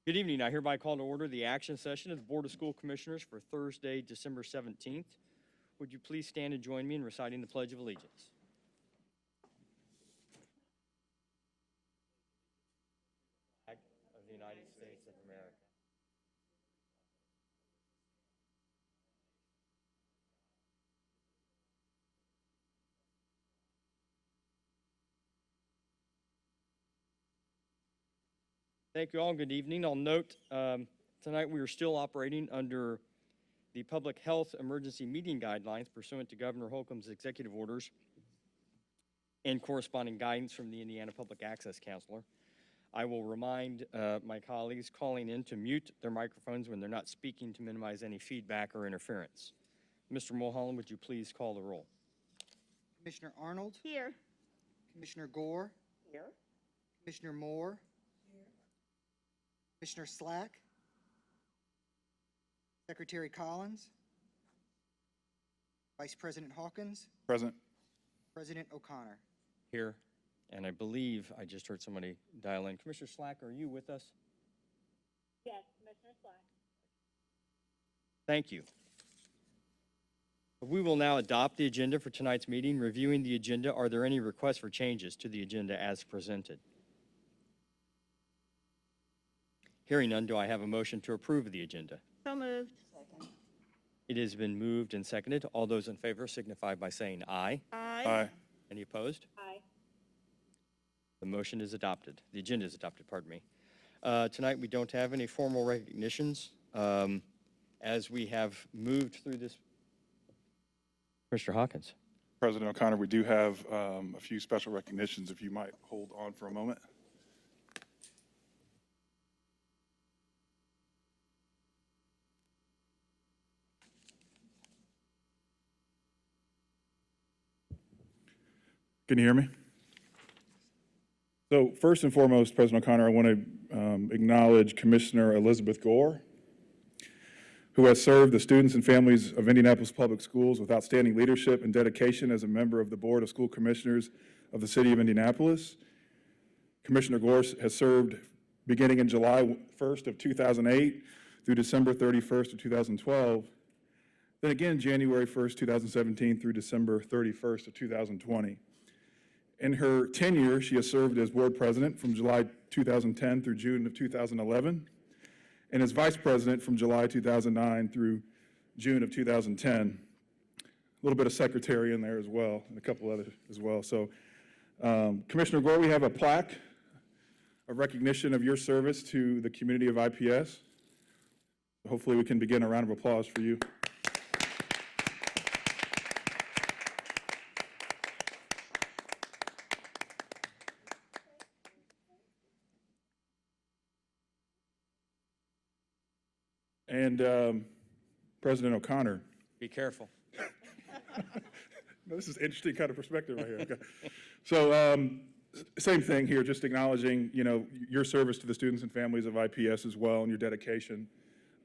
Good evening. I hereby call to order the action session of the Board of School Commissioners for Thursday, December 17th. Would you please stand and join me in reciting the Pledge of Allegiance? Flag of the United States of America. Thank you all. Good evening. I'll note tonight we are still operating under the Public Health Emergency Meeting Guidelines pursuant to Governor Holcomb's executive orders and corresponding guidance from the Indiana Public Access Counselor. I will remind my colleagues calling in to mute their microphones when they're not speaking to minimize any feedback or interference. Mr. Mulholland, would you please call the roll? Commissioner Arnold? Here. Commissioner Gore? Here. Commissioner Moore? Here. Commissioner Slack? Secretary Collins? Vice President Hawkins? Present. President O'Connor? Here. And I believe I just heard somebody dial in. Commissioner Slack, are you with us? Yes, Commissioner Slack. Thank you. We will now adopt the agenda for tonight's meeting. Reviewing the agenda, are there any requests for changes to the agenda as presented? Hearing none, do I have a motion to approve the agenda? So moved. Second. It has been moved and seconded. All those in favor signify by saying aye. Aye. Aye. Any opposed? Aye. The motion is adopted. The agenda is adopted, pardon me. Tonight, we don't have any formal recognitions. As we have moved through this, Mr. Hawkins. President O'Connor, we do have a few special recognitions, if you might hold on for a moment. Can you hear me? So first and foremost, President O'Connor, I want to acknowledge Commissioner Elizabeth Gore, who has served the students and families of Indianapolis Public Schools with outstanding leadership and dedication as a member of the Board of School Commissioners of the City of Indianapolis. Commissioner Gore has served beginning in July 1st of 2008 through December 31st of 2012, then again January 1st, 2017 through December 31st of 2020. In her tenure, she has served as board president from July 2010 through June of 2011, and as vice president from July 2009 through June of 2010. A little bit of secretary in there as well, and a couple others as well. So, Commissioner Gore, we have a plaque of recognition of your service to the community of IPS. Hopefully we can begin a round of applause for you. And President O'Connor. Be careful. This is interesting kind of perspective right here. Okay. So same thing here, just acknowledging, your service to the students and families of IPS as well and your dedication.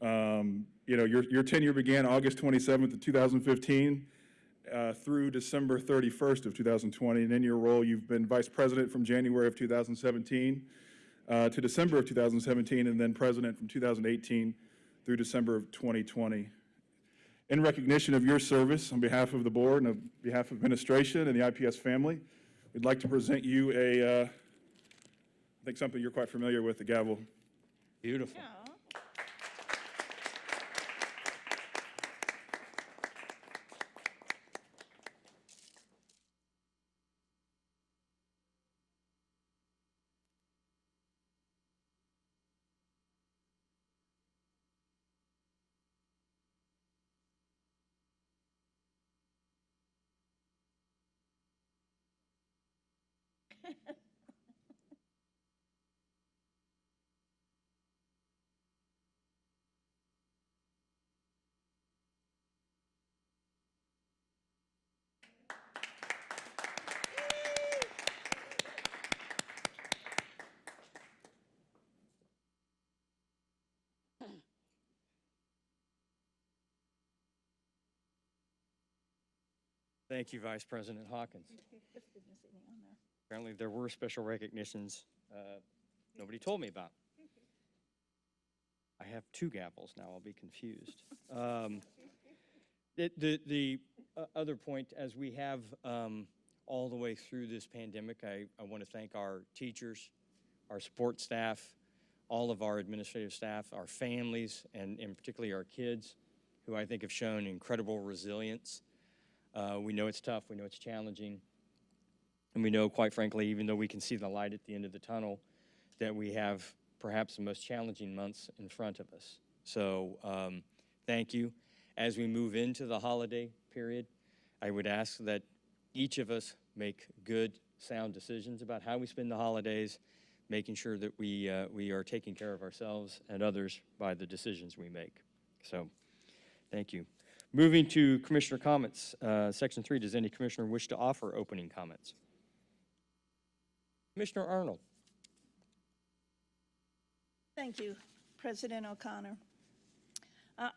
Your tenure began August 27th of 2015 through December 31st of 2020. And in your role, you've been vice president from January of 2017 to December of 2017, and then president from 2018 through December of 2020. In recognition of your service, on behalf of the board and on behalf of administration and the IPS family, we'd like to present you I think something you're quite familiar with, the gavel. Beautiful. Yeah. Thank you, Vice President Hawkins. Apparently there were special recognitions nobody told me about. I have two gavels now, I'll be confused. The other point, as we have all the way through this pandemic, I want to thank our teachers, our support staff, all of our administrative staff, our families, and particularly our kids, who I think have shown incredible resilience. We know it's tough, we know it's challenging, and we know, quite frankly, even though we can see the light at the end of the tunnel, that we have perhaps the most challenging months in front of us. So thank you. As we move into the holiday period, I would ask that each of us make good, sound decisions about how we spend the holidays, making sure that we are taking care of ourselves and others by the decisions we make. So thank you. Moving to commissioner comments, section 3, does any commissioner wish to offer opening comments? Commissioner Arnold. Thank you, President O'Connor.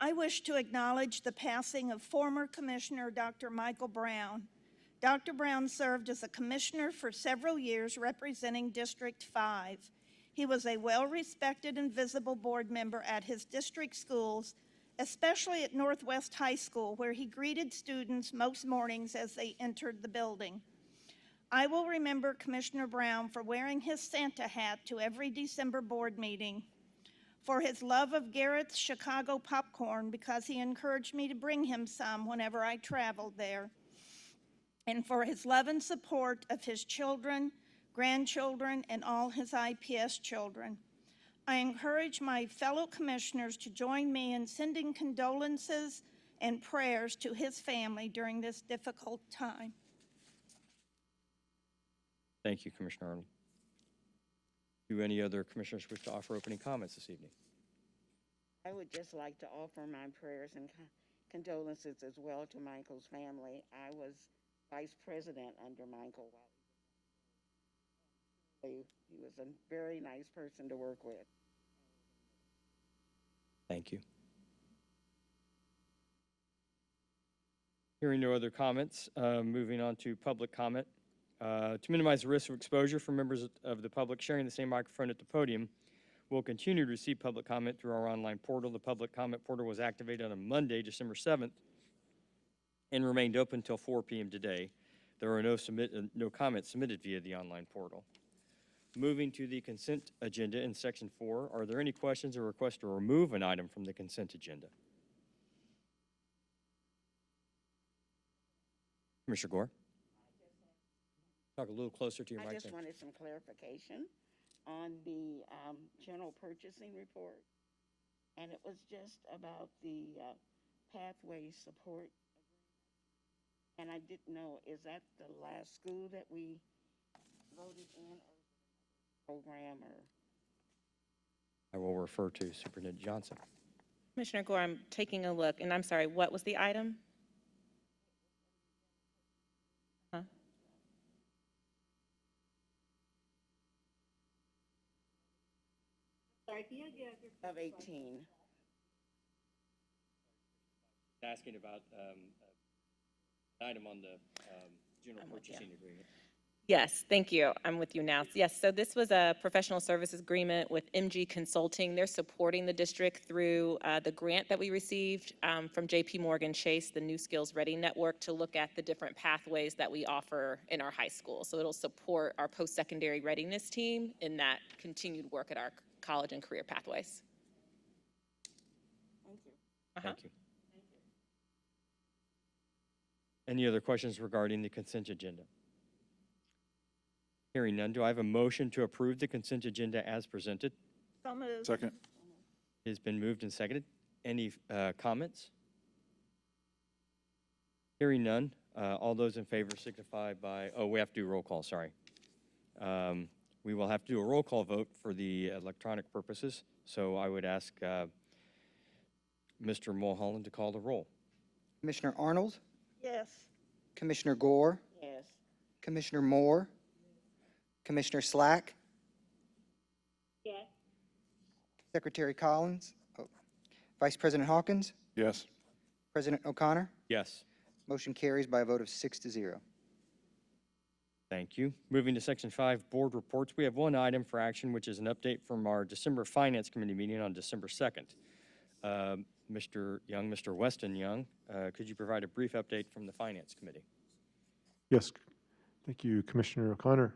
I wish to acknowledge the passing of former Commissioner Dr. Michael Brown. Dr. Brown served as a commissioner for several years representing District 5. He was a well-respected and visible board member at his district schools, especially at Northwest High School, where he greeted students most mornings as they entered the building. I will remember Commissioner Brown for wearing his Santa hat to every December board meeting, for his love of Garrett's Chicago popcorn because he encouraged me to bring him some whenever I traveled there, and for his love and support of his children, grandchildren, and all his IPS children. I encourage my fellow commissioners to join me in sending condolences and prayers to his family during this difficult time. Thank you, Commissioner Arnold. Do any other commissioners wish to offer opening comments this evening? I would just like to offer my prayers and condolences as well to Michael's family. I was vice president under Michael while he was a very nice person to work with. Thank you. Hearing no other comments, moving on to public comment. To minimize the risk of exposure for members of the public sharing the same microphone at the podium, we'll continue to receive public comment through our online portal. The public comment portal was activated on Monday, December 7th, and remained open until 4 p.m. today. There are no comments submitted via the online portal. Moving to the consent agenda in section 4, are there any questions or requests to remove an item from the consent agenda? Commissioner Gore? Talk a little closer to your mic. I just wanted some clarification on the general purchasing report. And it was just about the pathway support. And I didn't know, is that the last school that we voted in or program or? I will refer to Superintendent Johnson. Commissioner Gore, I'm taking a look, and I'm sorry, what was the item? Huh? Sorry, can you give your Of 18. Asking about an item on the general purchasing agreement. Yes, thank you. I'm with you now. Yes, so this was a professional services agreement with MG Consulting. They're supporting the district through the grant that we received from JP Morgan Chase, the New Skills Ready Network, to look at the different pathways that we offer in our high school. So it'll support our post-secondary readiness team in that continued work at our college and career pathways. Thank you. Thank you. Any other questions regarding the consent agenda? Hearing none, do I have a motion to approve the consent agenda as presented? So moved. Second. It has been moved and seconded. Any comments? Hearing none, all those in favor signify by, oh, we have to do a roll call, sorry. We will have to do a roll call vote for the electronic purposes, so I would ask Mr. Mulholland to call the roll. Commissioner Arnold, Yes. Commissioner Gore, Yes. Commissioner Moore, Commissioner Slack, yes, Secretary Collins, Vice President Hawkins, Yes. President O'Connor. Yes. Motion carries by a vote of 6-0. Thank you. Moving to Section 5, Board Reports. We have one item for action, which is an update from our December Finance Committee meeting on December 2nd. Mr. Young, Mr. Weston Young, could you provide a brief update from the Finance Committee? Yes, thank you, Commissioner O'Connor.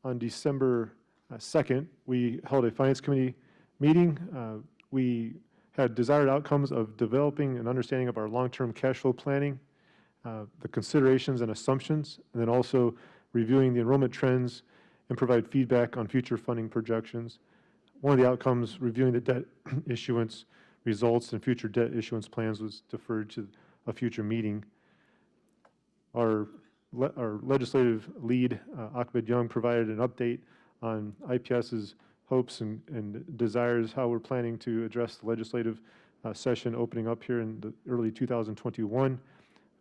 On December 2nd, we held a Finance Committee meeting. We had desired outcomes of developing an understanding of our long-term cash flow planning, the considerations and assumptions, and then also reviewing the enrollment trends and provide feedback on future funding projections. One of the outcomes, reviewing the debt issuance results and future debt issuance plans, was deferred to a future meeting. Our legislative lead, Ahmed Young, provided an update on IPS's hopes and desires, how we're planning to address the legislative session opening up here in the early 2021.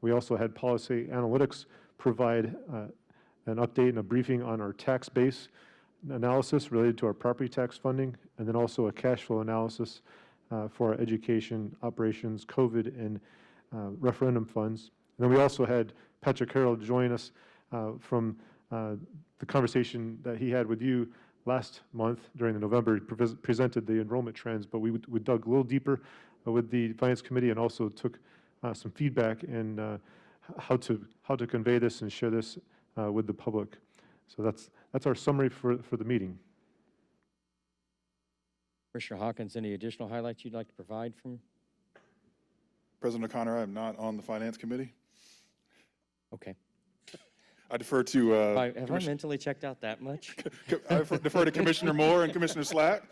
We also had Policy Analytics provide an update and a briefing on our tax base analysis related to our property tax funding, and then also a cash flow analysis for our education, operations, COVID, and referendum funds. And then we also had Patrick Harrell join us from the conversation that he had with you last month during the November. He presented the enrollment trends, but we dug a little deeper with the Finance Committee and also took some feedback and how to convey this and share this with the public. So that's our summary for the meeting. Commissioner Hawkins, any additional highlights you'd like to provide from? President O'Connor, I am not on the Finance Committee. Okay. I defer to Have I mentally checked out that much? I defer to Commissioner Moore and Commissioner Slack.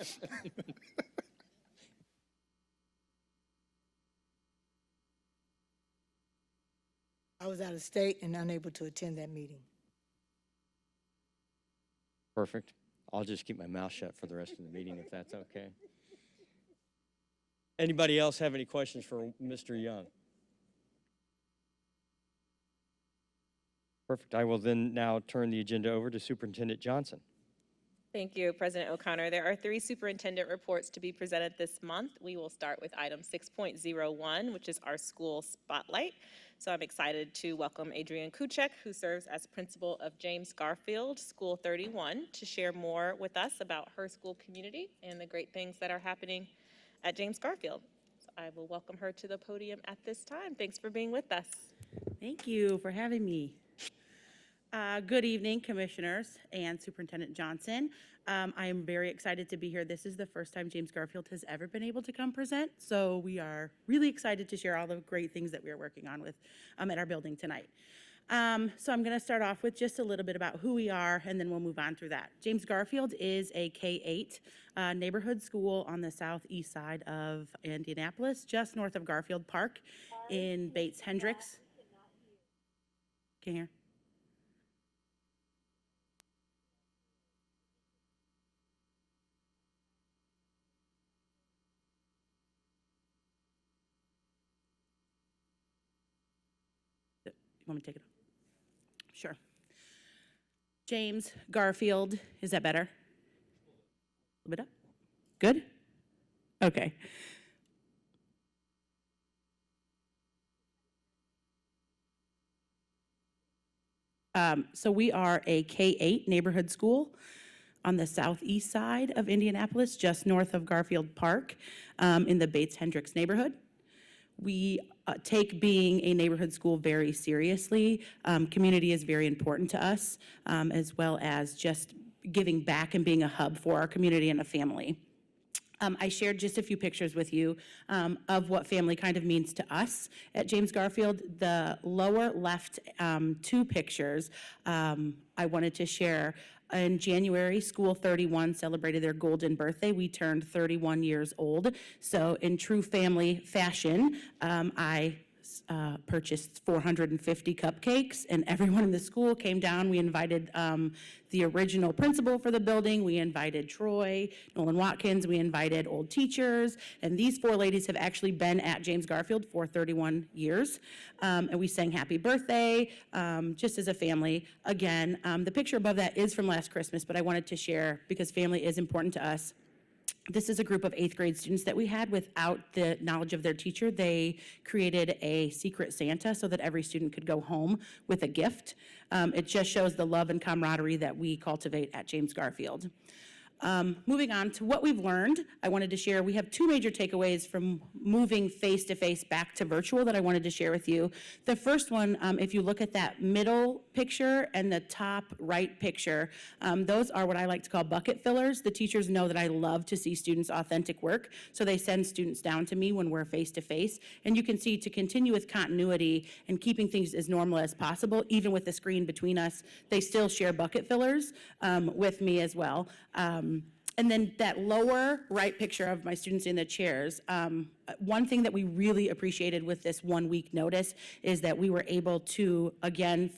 I was out of state and unable to attend that meeting. Perfect. I'll just keep my mouth shut for the rest of the meeting if that's okay. Anybody else have any questions for Mr. Young? Perfect. I will then now turn the agenda over to Superintendent Johnson. Thank you, President O'Connor. There are 3 superintendent reports to be presented this month. We will start with item 6.01, which is our school spotlight. So I'm excited to welcome Adrienne Kuchek, who serves as principal of James Garfield School 31, to share more with us about her school community and the great things that are happening at James Garfield. So I will welcome her to the podium at this time. Thanks for being with us. Thank you for having me. Good evening, Commissioners and Superintendent Johnson. I am very excited to be here. This is the first time James Garfield has ever been able to come present, so we are really excited to share all the great things that we are working on with at our building tonight. So I'm going to start off with just a little bit about who we are, and then we'll move on through that. James Garfield is a K-8 neighborhood school on the southeast side of Indianapolis, just north of Garfield Park in Bates-Hendricks. Can you hear? Want me to take it off? Sure. James Garfield, is that better? A little bit up? Good? Okay. So we are a K-8 neighborhood school on the southeast side of Indianapolis, just north of Garfield Park, in the Bates-Hendricks neighborhood. We take being a neighborhood school very seriously. Community is very important to us, as well as just giving back and being a hub for our community and a family. I shared just a few pictures with you of what family kind of means to us at James Garfield. The lower left 2 pictures I wanted to share. In January, School 31 celebrated their golden birthday. We turned 31 years old. So in true family fashion, I purchased 450 cupcakes, and everyone in the school came down. We invited the original principal for the building. We invited Troy, Nolan Watkins. We invited old teachers. And these 4 ladies have actually been at James Garfield for 31 years. And we sang happy birthday, just as a family. Again, the picture above that is from last Christmas, but I wanted to share because family is important to us. This is a group of 8th grade students that we had without the knowledge of their teacher. They created a secret Santa so that every student could go home with a gift. It just shows the love and camaraderie that we cultivate at James Garfield. Moving on to what we've learned, I wanted to share, we have 2 major takeaways from moving face-to-face back to virtual that I wanted to share with you. The first one, if you look at that middle picture and the top right picture, those are what I like to call bucket fillers. The teachers know that I love to see students' authentic work, so they send students down to me when we're face-to-face. And you can see, to continue with continuity and keeping things as normal as possible, even with the screen between us, they still share bucket fillers with me as well. And then that lower right picture of my students in the chairs, one thing that we really appreciated with this 1-week notice is that we were able to, again,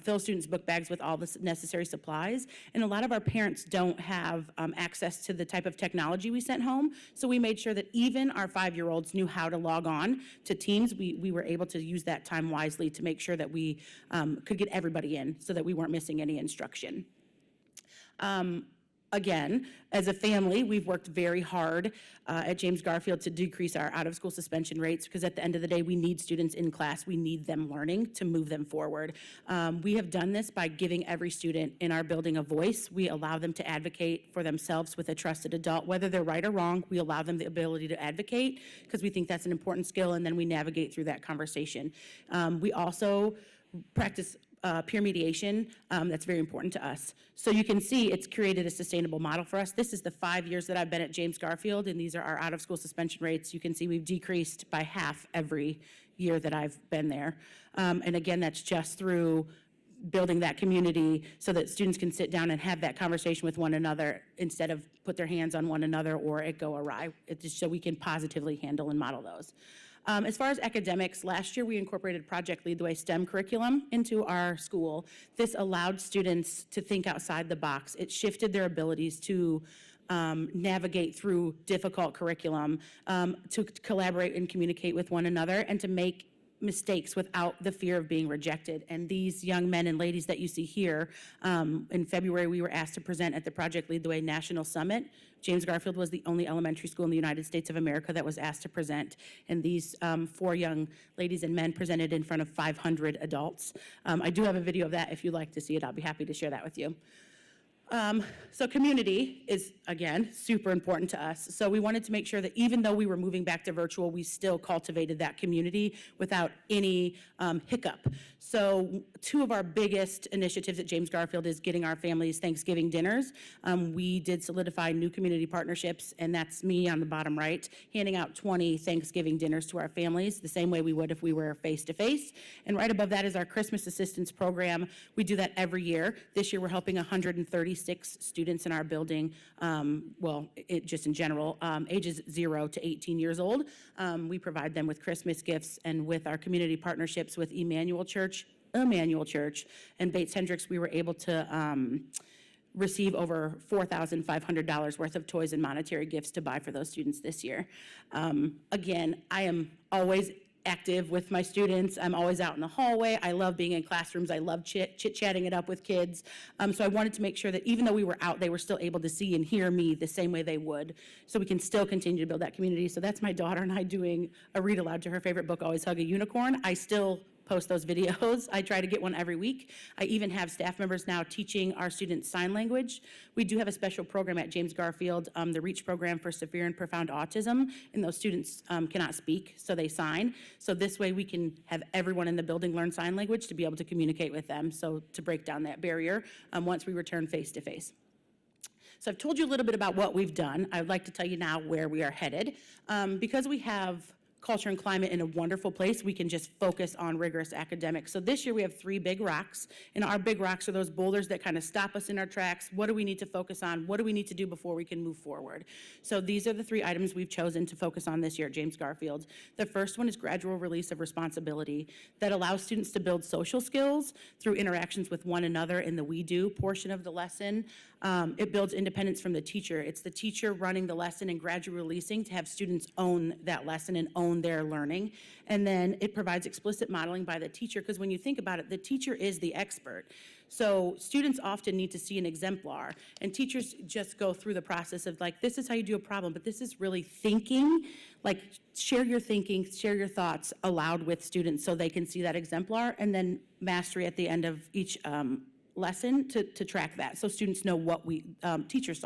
fill students' book bags with all the necessary supplies. And a lot of our parents don't have access to the type of technology we sent home. So we made sure that even our 5-year-olds knew how to log on to Teams. We were able to use that time wisely to make sure that we could get everybody in so that we weren't missing any instruction. Again, as a family, we've worked very hard at James Garfield to decrease our out-of-school suspension rates, because at the end of the day, we need students in class. We need them learning to move them forward. We have done this by giving every student in our building a voice. We allow them to advocate for themselves with a trusted adult. Whether they're right or wrong, we allow them the ability to advocate, because we think that's an important skill, and then we navigate through that conversation. We also practice peer mediation. That's very important to us. So you can see it's created a sustainable model for us. This is the 5 years that I've been at James Garfield, and these are our out-of-school suspension rates. You can see we've decreased by half every year that I've been there. And again, that's just through building that community so that students can sit down and have that conversation with one another instead of put their hands on one another or it go awry. It's just so we can positively handle and model those. As far as academics, last year we incorporated Project Lead the Way STEM curriculum into our school. This allowed students to think outside the box. It shifted their abilities to navigate through difficult curriculum, to collaborate and communicate with one another, and to make mistakes without the fear of being rejected. And these young men and ladies that you see here, in February we were asked to present at the Project Lead the Way National Summit. James Garfield was the only elementary school in the United States of America that was asked to present. And these 4 young ladies and men presented in front of 500 adults. I do have a video of that. If you'd like to see it, I'll be happy to share that with you. So community is, again, super important to us. So we wanted to make sure that even though we were moving back to virtual, we still cultivated that community without any hiccup. So 2 of our biggest initiatives at James Garfield is getting our families Thanksgiving dinners. We did solidify new community partnerships, and that's me on the bottom right, handing out 20 Thanksgiving dinners to our families, the same way we would if we were face-to-face. And right above that is our Christmas assistance program. We do that every year. This year we're helping 136 students in our building, just in general, ages 0 to 18 years old. We provide them with Christmas gifts, and with our community partnerships with Emmanuel Church, and Bates Hendricks, we were able to receive over $4,500 worth of toys and monetary gifts to buy for those students this year. Again, I am always active with my students. I'm always out in the hallway. I love being in classrooms. I love chit-chatting it up with kids. So I wanted to make sure that even though we were out, they were still able to see and hear me the same way they would, so we can still continue to build that community. So that's my daughter and I doing a read aloud to her favorite book, Always Hug a Unicorn. I still post those videos. I try to get one every week. I even have staff members now teaching our students sign language. We do have a special program at James Garfield, the REACH program for severe and profound autism, and those students cannot speak, so they sign. So this way we can have everyone in the building learn sign language to be able to communicate with them, so to break down that barrier once we return face-to-face. So I've told you a little bit about what we've done. I would like to tell you now where we are headed. Because we have culture and climate in a wonderful place, we can just focus on rigorous academics. So this year we have 3 big rocks, and our big rocks are those boulders that kind of stop us in our tracks. What do we need to focus on? What do we need to do before we can move forward? So these are the 3 items we've chosen to focus on this year at James Garfield. The first one is gradual release of responsibility that allows students to build social skills through interactions with one another in the we do portion of the lesson. It builds independence from the teacher. It's the teacher running the lesson and gradually releasing to have students own that lesson and own their learning. And then it provides explicit modeling by the teacher, because when you think about it, the teacher is the expert. So students often need to see an exemplar, and teachers just go through the process of like, this is how you do a problem, but this is really thinking, like share your thinking, share your thoughts aloud with students so they can see that exemplar, and then mastery at the end of each lesson to track that. So students know what teachers,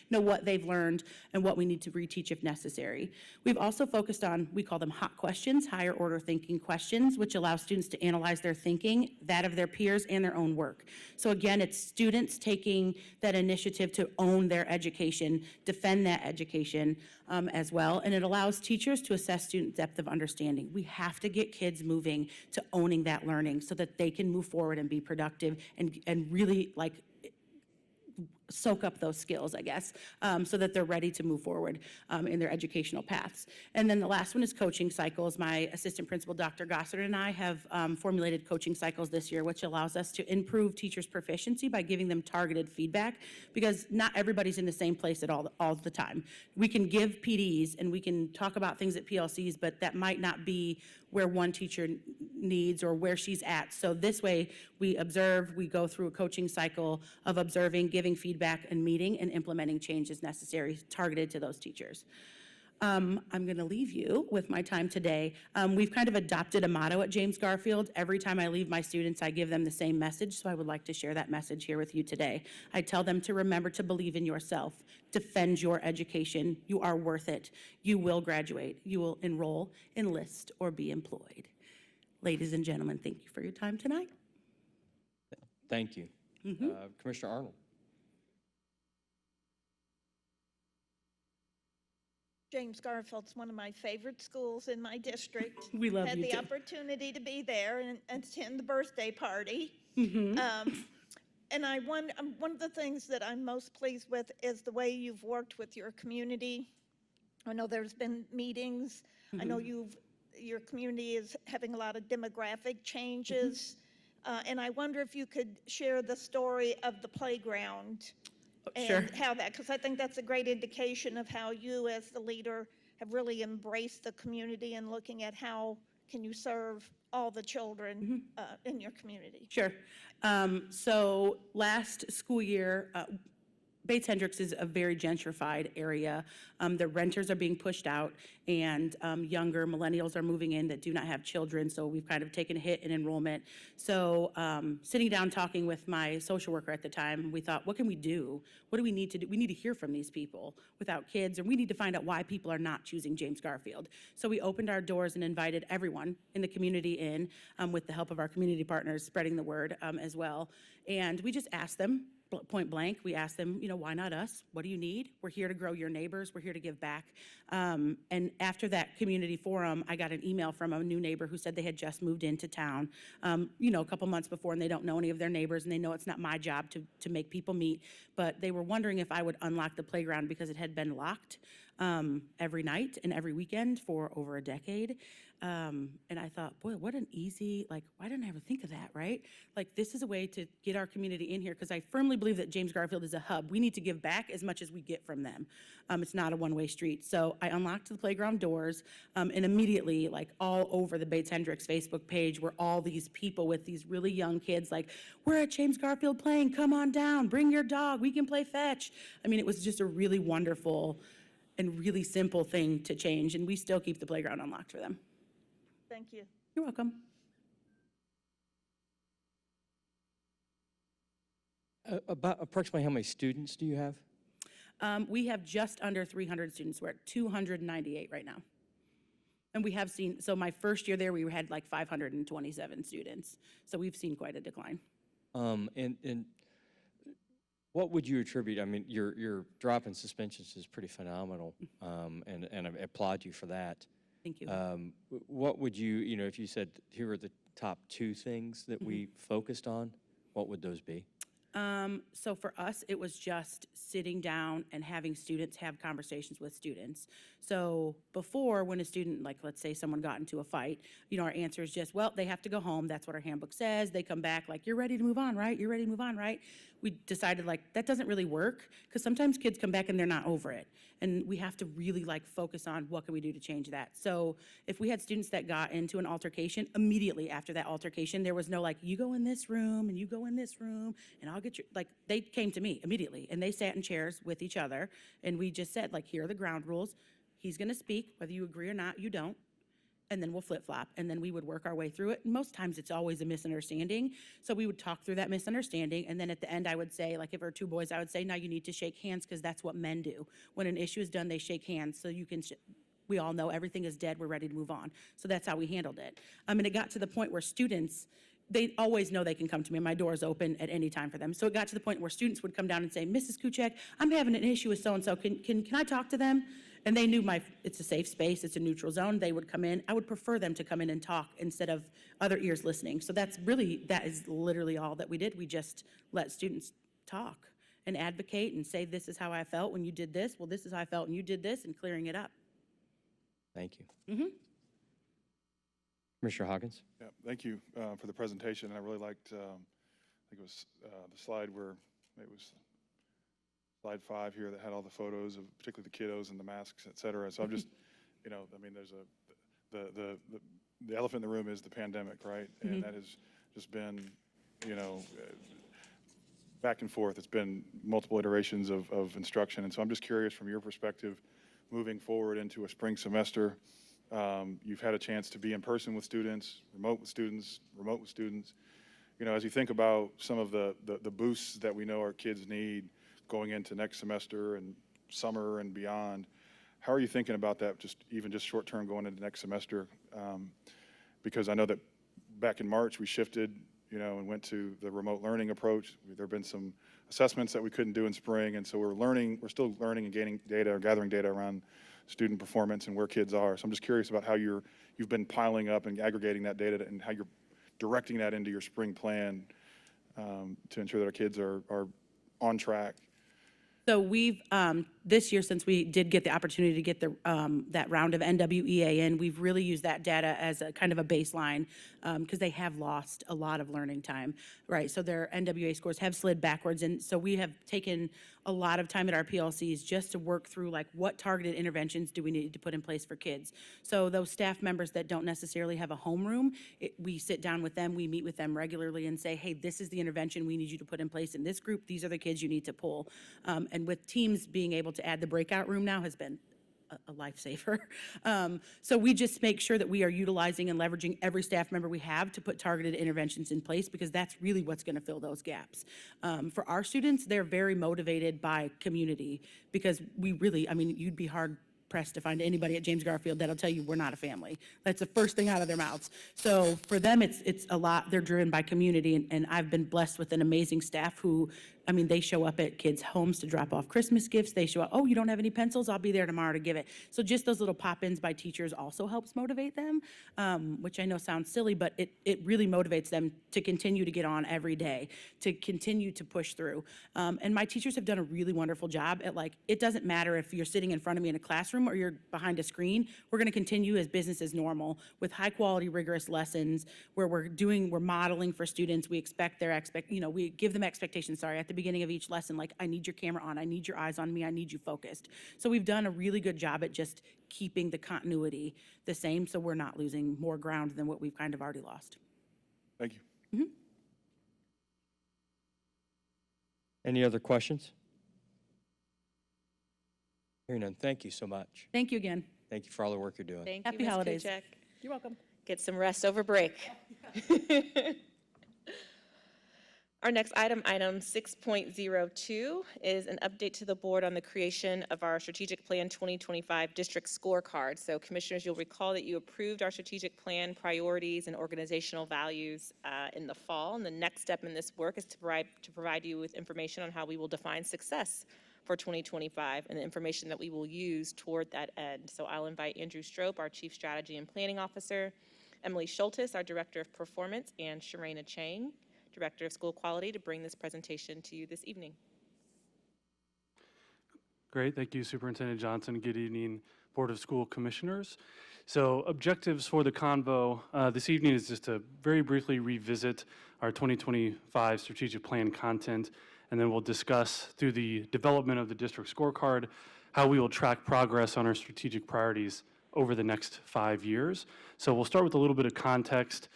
know what they've learned and what we need to reteach if necessary. We've also focused on, we call them hot questions, higher order thinking questions, which allow students to analyze their thinking, that of their peers, and their own work. So again, it's students taking that initiative to own their education, defend that education as well, and it allows teachers to assess student depth of understanding. We have to get kids moving to owning that learning so that they can move forward and be productive and really like soak up those skills, I guess, so that they're ready to move forward in their educational paths. And then the last one is coaching cycles. My assistant principal, Dr. Gossard, and I have formulated coaching cycles this year, which allows us to improve teachers' proficiency by giving them targeted feedback, because not everybody's in the same place at all the time. We can give PDs and we can talk about things at PLCs, but that might not be where one teacher needs or where she's at. So this way, we observe, we go through a coaching cycle of observing, giving feedback, and meeting and implementing changes necessary targeted to those teachers. I'm going to leave you with my time today. We've kind of adopted a motto at James Garfield. Every time I leave my students, I give them the same message, so I would like to share that message here with you today. I tell them to remember to believe in yourself, defend your education. You are worth it. You will graduate. You will enroll, enlist, or be employed. Ladies and gentlemen, thank you for your time tonight. Thank you. Commissioner Arnold. James Garfield's one of my favorite schools in my district. We love Had you the too. opportunity to be there and attend the birthday party. Mm-hmm. And one of the things that I'm most pleased with is the way you've worked with your community. I know there's been meetings. I know your community is having a lot of demographic changes. And I wonder if you could share the story of the playground Sure. and how that, because I think that's a great indication of how you as the leader have really embraced the community and looking at how can you serve all the children in your community. Sure. So last school year, Bates Hendricks is a very gentrified area. The renters are being pushed out, and younger millennials are moving in that do not have children, so we've kind of taken a hit in enrollment. So sitting down talking with my social worker at the time, we thought, what can we do? What do we need to do? We need to hear from these people without kids, and we need to find out why people are not choosing James Garfield. So we opened our doors and invited everyone in the community in, with the help of our community partners spreading the word as well. And we just asked them, point blank, we asked them, why not us? What do you need? We're here to grow your neighbors. We're here to give back. And after that community forum, I got an email from a new neighbor who said they had just moved into town, a couple months before, and they don't know any of their neighbors, and they know it's not my job to make people meet, but they were wondering if I would unlock the playground because it had been locked every night and every weekend for over a decade. And I thought, boy, what an easy, why didn't I ever think of that, right? This is a way to get our community in here, because I firmly believe that James Garfield is a hub. We need to give back as much as we get from them. It's not a one-way street. So I unlocked the playground doors, and immediately, all over the Bates Hendricks Facebook page were all these people with these really young kids, we're at James Garfield playing, come on down, bring your dog, we can play fetch. I mean, it was just a really wonderful and really simple thing to change, and we still keep the playground unlocked for them. Thank you. You're welcome. About approximately how many students do you have? We have just under 300 students. We're at 298 right now. And we have seen, so my first year there, we had 527 students. So we've seen quite a decline. And what would you attribute? I mean, your drop in suspensions is pretty phenomenal, and I applaud you for that. Thank you. What would you, if you said here are the top two things that we focused on, what would those be? So for us, it was just sitting down and having students have conversations with students. So before, when a student, like, let's say someone got into a fight, our answer is just, well, they have to go home. That's what our handbook says. They come back like, you're ready to move on, right? You're ready to move on, right? We decided like, that doesn't really work, because sometimes kids come back and they're not over it. And we have to really like focus on what can we do to change that. So if we had students that got into an altercation, immediately after that altercation, there was no like, you go in this room and you go in this room and I'll get you, like, they came to me immediately and they sat in chairs with each other. And we just said like, here are the ground rules. He's gonna speak, whether you agree or not, you don't. And then we'll flip-flop, and then we would work our way through it. And most times, it's always a misunderstanding. So we would talk through that misunderstanding, and then at the end, I would say, like, if there were two boys, I would say, now you need to shake hands, because that's what men do. When an issue is done, they shake hands, so you can, we all know everything is dead, we're ready to move on. So that's how we handled it. And it got to the point where students, they always know they can come to me. My door is open at any time for them. So it got to the point where students would come down and say, Mrs. Kuchek, I'm having an issue with so-and-so. Can I talk to them? And they knew it's a safe space, it's a neutral zone. They would come in. I would prefer them to come in and talk instead of other ears listening. So that is literally all that we did. We just let students talk and advocate and say, this is how I felt when you did this. Well, this is how I felt when you did this, and clearing it up. Thank you. Commissioner Hawkins? Yeah, thank you for the presentation. And I really liked, I think it was the slide where it was slide 5 here that had all the photos of particularly the kiddos and the masks, et cetera. So I'm just, there's the elephant in the room is the pandemic, right? And that has just been, back and forth. It's been multiple iterations of instruction. And so I'm just curious from your perspective, moving forward into a spring semester, you've had a chance to be in person with students, remote with students. As you think about some of the boosts that we know our kids need going into next semester and summer and beyond, how are you thinking about that, just short term going into next semester? Because I know that back in March we shifted, and went to the remote learning approach. There have been some assessments that we couldn't do in spring, and so we're still learning and gathering data around student performance and where kids are. So I'm just curious about how you've been piling up and aggregating that data and how you're directing that into your spring plan to ensure that our kids are on track. So we've, this year, since we did get the opportunity to get that round of NWEA in, we've really used that data as a kind of a baseline, because they have lost a lot of learning time, right? So their NWEA scores have slid backwards, and so we have taken a lot of time at our PLCs just to work through like what targeted interventions do we need to put in place for kids. So those staff members that don't necessarily have a homeroom, we sit down with them, we meet with them regularly and say, hey, this is the intervention we need you to put in place in this group. These are the kids you need to pull. And with teams being able to add the breakout room now has been a lifesaver. So we just make sure that we are utilizing and leveraging every staff member we have to put targeted interventions in place, because that's really what's going to fill those gaps. For our students, they're very motivated by community, because we really, you'd be hard pressed to find anybody at James Garfield that'll tell you we're not a family. That's the first thing out of their mouths. So for them, it's a lot, they're driven by community, and I've been blessed with an amazing staff who, they show up at kids' homes to drop off Christmas gifts. They show up, oh, you don't have any pencils? I'll be there tomorrow to give it. So just those little pop-ins by teachers also helps motivate them, which I know sounds silly, but it really motivates them to continue to get on every day, to continue to push through. And my teachers have done a really wonderful job at it doesn't matter if you're sitting in front of me in a classroom or you're behind a screen, we're gonna continue as business as normal with high quality, rigorous lessons where we're modeling for students. We expect we give them expectations, at the beginning of each lesson, like, I need your camera on, I need your eyes on me, I need you focused. So we've done a really good job at just keeping the continuity the same, so we're not losing more ground than what we've kind of already lost. Thank you. Any other questions? Hearing none, thank you so much. Thank you again. Thank you for all the work you're doing. Thank Happy you, Ms. holidays. Kuchek. You're welcome. Get some rest over break. Our next item 6.02, is an update to the board on the creation of our Strategic Plan 2025 District Scorecard. So commissioners, you'll recall that you approved our strategic plan priorities and organizational values in the fall. And the next step in this work is to provide you with information on how we will define success for 2025 and the information that we will use toward that end. So I'll invite Andrew Strope, our Chief Strategy and Planning Officer, Emily Schultes, our Director of Performance, and Sharena Chang Director of School Quality, to bring this presentation to you this evening. Great, thank you, Superintendent Johnson. Good evening, Board of School Commissioners. So objectives for the convo this evening is just to very briefly revisit our 2025 strategic plan content, and then we'll discuss through the development of the district scorecard how we will track progress on our strategic priorities over the next 5 years. So we'll start with a little bit of context.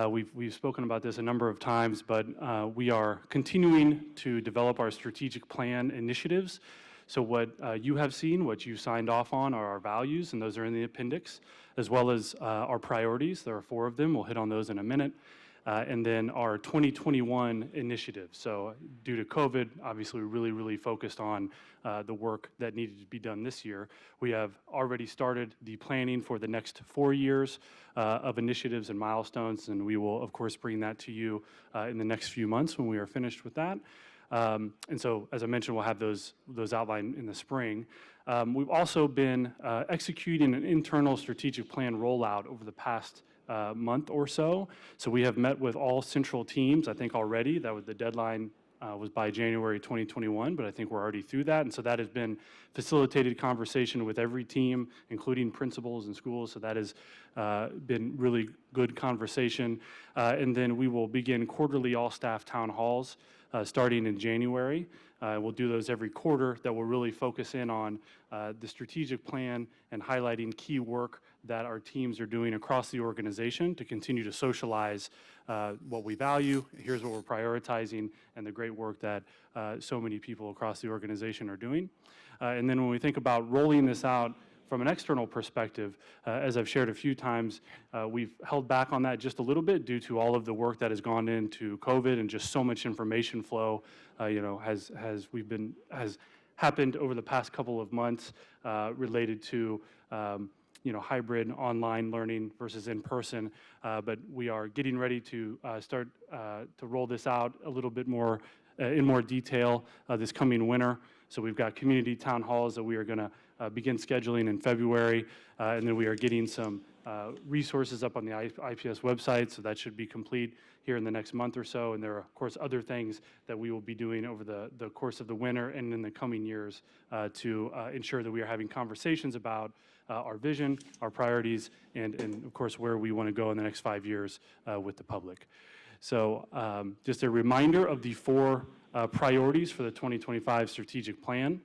We've spoken about this a number of times, but we are continuing to develop our strategic plan initiatives. So what you have seen, what you signed off on, are our values, and those are in the appendix, as well as our priorities. There are 4 of them. We'll hit on those in a minute. And then our 2021 initiatives. So due to COVID, obviously, we really focused on the work that needed to be done this year. We have already started the planning for the next 4 years of initiatives and milestones, and we will, of course, bring that to you in the next few months when we are finished with that. And so, as I mentioned, we'll have those outlined in the spring. We've also been executing an internal strategic plan rollout over the past month or so. So we have met with all central teams, I think already. That was the deadline was by January 2021, but I think we're already through that. And so that has been facilitated conversation with every team, including principals and schools. So that has been really good conversation. And then we will begin quarterly all-staff town halls starting in January. We'll do those every quarter that will really focus in on the strategic plan and highlighting key work that our teams are doing across the organization to continue to socialize what we value, here's what we're prioritizing, and the great work that so many people across the organization are doing. And then when we think about rolling this out from an external perspective, as I've shared a few times, we've held back on that just a little bit due to all of the work that has gone into COVID and just so much information flow, has happened over the past couple of months related to hybrid online learning versus in person. But we are getting ready to start to roll this out a little bit more in more detail this coming winter. So we've got community town halls that we are going to begin scheduling in February, and then we are getting some resources up on the IPS website, so that should be complete here in the next month or so. And there are, of course, other things that we will be doing over the course of the winter and in the coming years to ensure that we are having conversations about our vision, our priorities, and of course, where we want to go in the next 5 years with the public. So just a reminder of the 4 priorities for the 2025 strategic plan.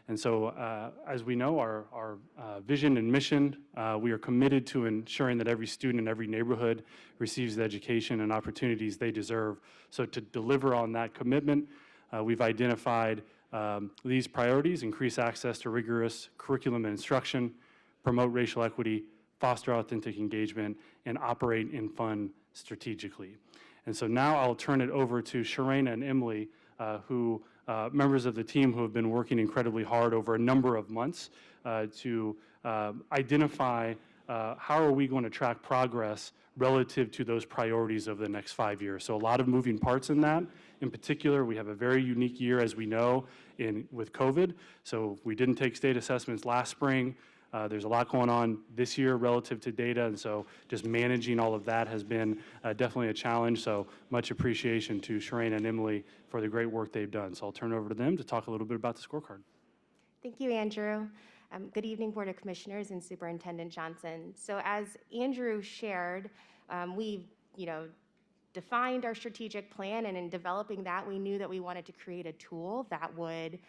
And so, as we know, our vision and mission, we are committed to ensuring that every student in every neighborhood receives the education and opportunities they deserve. So to deliver on that commitment, we've identified these priorities: increase access to rigorous curriculum and instruction, promote racial equity, foster authentic engagement, and operate and fund strategically. And so now I'll turn it over to Sharena and Emily, who members of the team who have been working incredibly hard over a number of months to identify how are we going to track progress relative to those priorities over the next 5 years. So a lot of moving parts in that. In particular, we have a very unique year, as we know, with COVID. So we didn't take state assessments last spring. There's a lot going on this year relative to data, and so just managing all of that has been definitely a challenge. So much appreciation to Sharena and Emily for the great work they've done. So I'll turn it over to them to talk a little bit about the scorecard. Thank you, Andrew. Good evening, Board of Commissioners and Superintendent Johnson. So as Andrew shared, we've defined our strategic plan, and in developing that, we knew that we wanted to create a tool that would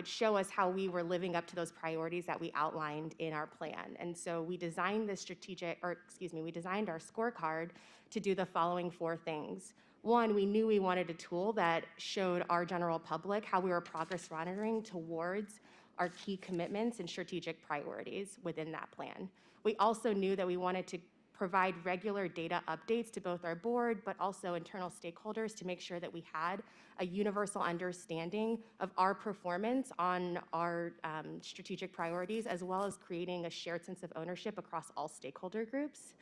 show us how we were living up to those priorities that we outlined in our plan. And so we designed our scorecard to do the following 4 things. 1, we knew we wanted a tool that showed our general public how we were progress monitoring towards our key commitments and strategic priorities within that plan. We also knew that we wanted to provide regular data updates to both our board, but also internal stakeholders to make sure that we had a universal understanding of our performance on our strategic priorities, as well as creating a shared sense of ownership across all stakeholder groups.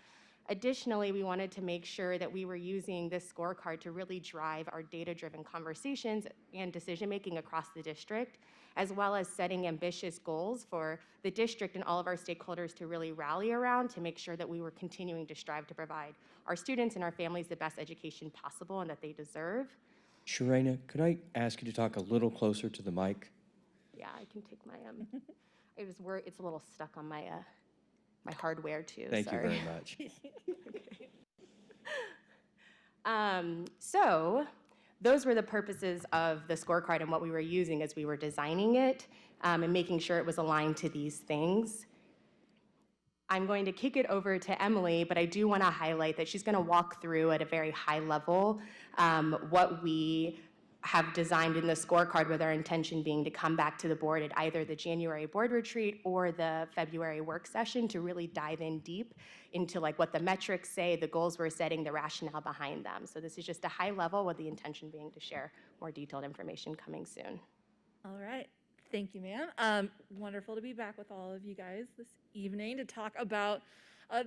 Additionally, we wanted to make sure that we were using this scorecard to really drive our data-driven conversations and decision-making across the district, as well as setting ambitious goals for the district and all of our stakeholders to really rally around to make sure that we were continuing to strive to provide our students and our families the best education possible and that they deserve. Sharena, could I ask you to talk a little closer to the mic? Yeah, I can take my, it's a little stuck on my, my hardware too, Thank you sorry. very much. So those were the purposes of the scorecard and what we were using as we were designing it, and making sure it was aligned to these things. I'm going to kick it over to Emily, but I do want to highlight that she's going to walk through at a very high level what we have designed in the scorecard, with our intention being to come back to the board at either the January board retreat or the February work session to really dive in deep into like what the metrics say, the goals we're setting, the rationale behind them. So this is just a high level, with the intention being to share more detailed information coming soon. All right. Thank you, ma'am. Wonderful to be back with all of you guys this evening to talk about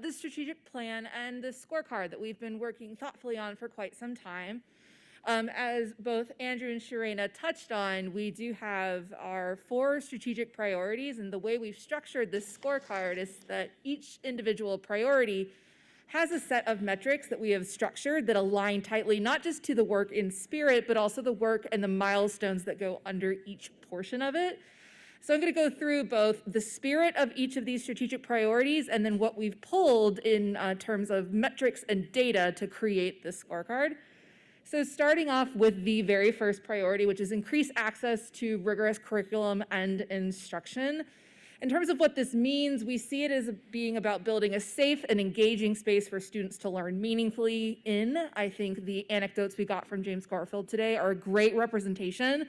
the strategic plan and the scorecard that we've been working thoughtfully on for quite some time. As both Andrew and Sharena touched on, we do have our 4 strategic priorities, and the way we've structured this scorecard is that each individual priority has a set of metrics that we have structured that align tightly, not just to the work in spirit, but also the work and the milestones that go under each portion of it. So I'm going to go through both the spirit of each of these strategic priorities and then what we've pulled in terms of metrics and data to create this scorecard. So starting off with the very first priority, which is increase access to rigorous curriculum and instruction. In terms of what this means, we see it as being about building a safe and engaging space for students to learn meaningfully in. I think the anecdotes we got from James Garfield today are a great representation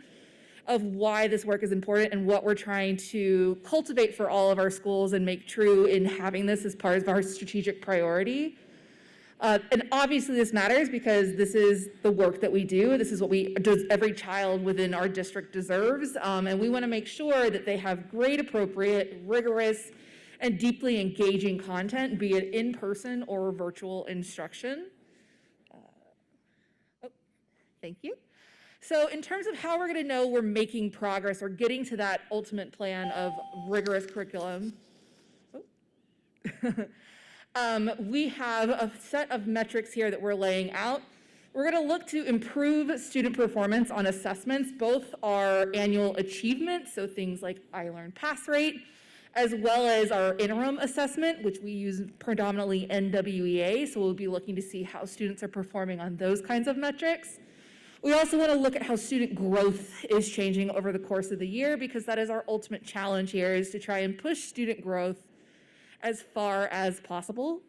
of why this work is important and what we're trying to cultivate for all of our schools and make true in having this as part of our strategic priority. And obviously this matters because this is the work that we do. This is what every child within our district deserves. And we want to make sure that they have grade appropriate, rigorous, and deeply engaging content, be it in person or virtual instruction. Thank you. So in terms of how we're going to know we're making progress or getting to that ultimate plan of rigorous curriculum, we have a set of metrics here that we're laying out. We're going to look to improve student performance on assessments, both our annual achievement, so things like iLearn pass rate, as well as our interim assessment, which we use predominantly NWEA, so we'll be looking to see how students are performing on those kinds of metrics. We also want to look at how student growth is changing over the course of the year, because that is our ultimate challenge here, is to try and push student growth as far as possible.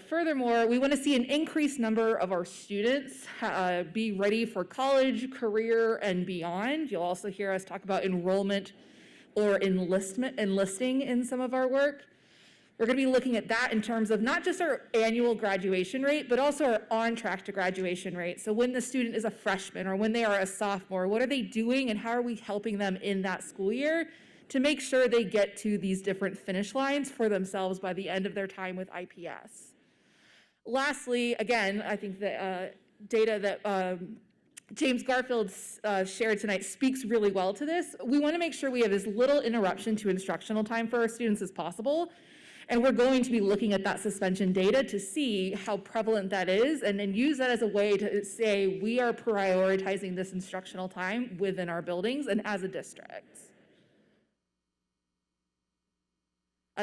Furthermore, we want to see an increased number of our students be ready for college, career, and beyond. You'll also hear us talk about enrollment or enlisting in some of our work. We're going to be looking at that in terms of not just our annual graduation rate, but also our on-track to graduation rate. So when the student is a freshman or when they are a sophomore, what are they doing and how are we helping them in that school year to make sure they get to these different finish lines for themselves by the end of their time with IPS. Lastly, again, I think the data that James Garfield shared tonight speaks really well to this. We want to make sure we have as little interruption to instructional time for our students as possible. And we're going to be looking at that suspension data to see how prevalent that is and then use that as a way to say we are prioritizing this instructional time within our buildings and as a district.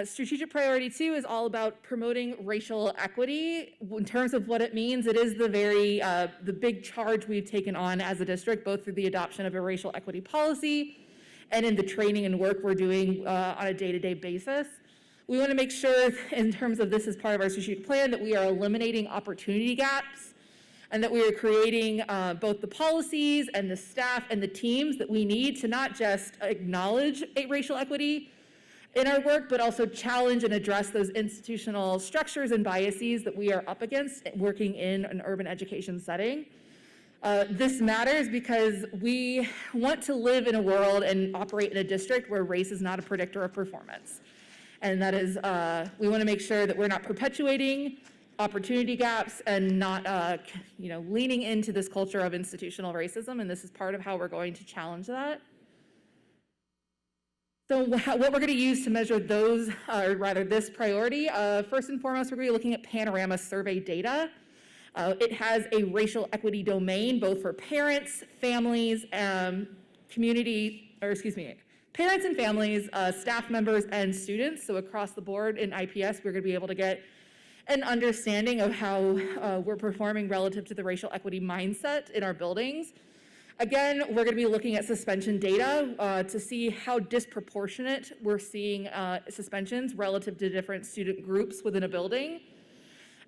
Strategic priority 2 is all about promoting racial equity. In terms of what it means, it is the big charge we've taken on as a district, both through the adoption of a racial equity policy and in the training and work we're doing on a day-to-day basis. We want to make sure, in terms of this as part of our strategic plan, that we are eliminating opportunity gaps and that we are creating both the policies and the staff and the teams that we need to not just acknowledge racial equity in our work, but also challenge and address those institutional structures and biases that we are up against working in an urban education setting. This matters because we want to live in a world and operate in a district where race is not a predictor of performance. And that is, we want to make sure that we're not perpetuating opportunity gaps and not, leaning into this culture of institutional racism. And this is part of how we're going to challenge that. So what we're going to use to measure those, or rather this priority, first and foremost, we're going to be looking at panorama survey data. It has a racial equity domain, both for parents, families, parents and families, staff members, and students. So across the board in IPS, we're going to be able to get an understanding of how we're performing relative to the racial equity mindset in our buildings. Again, we're going to be looking at suspension data to see how disproportionate we're seeing suspensions relative to different student groups within a building.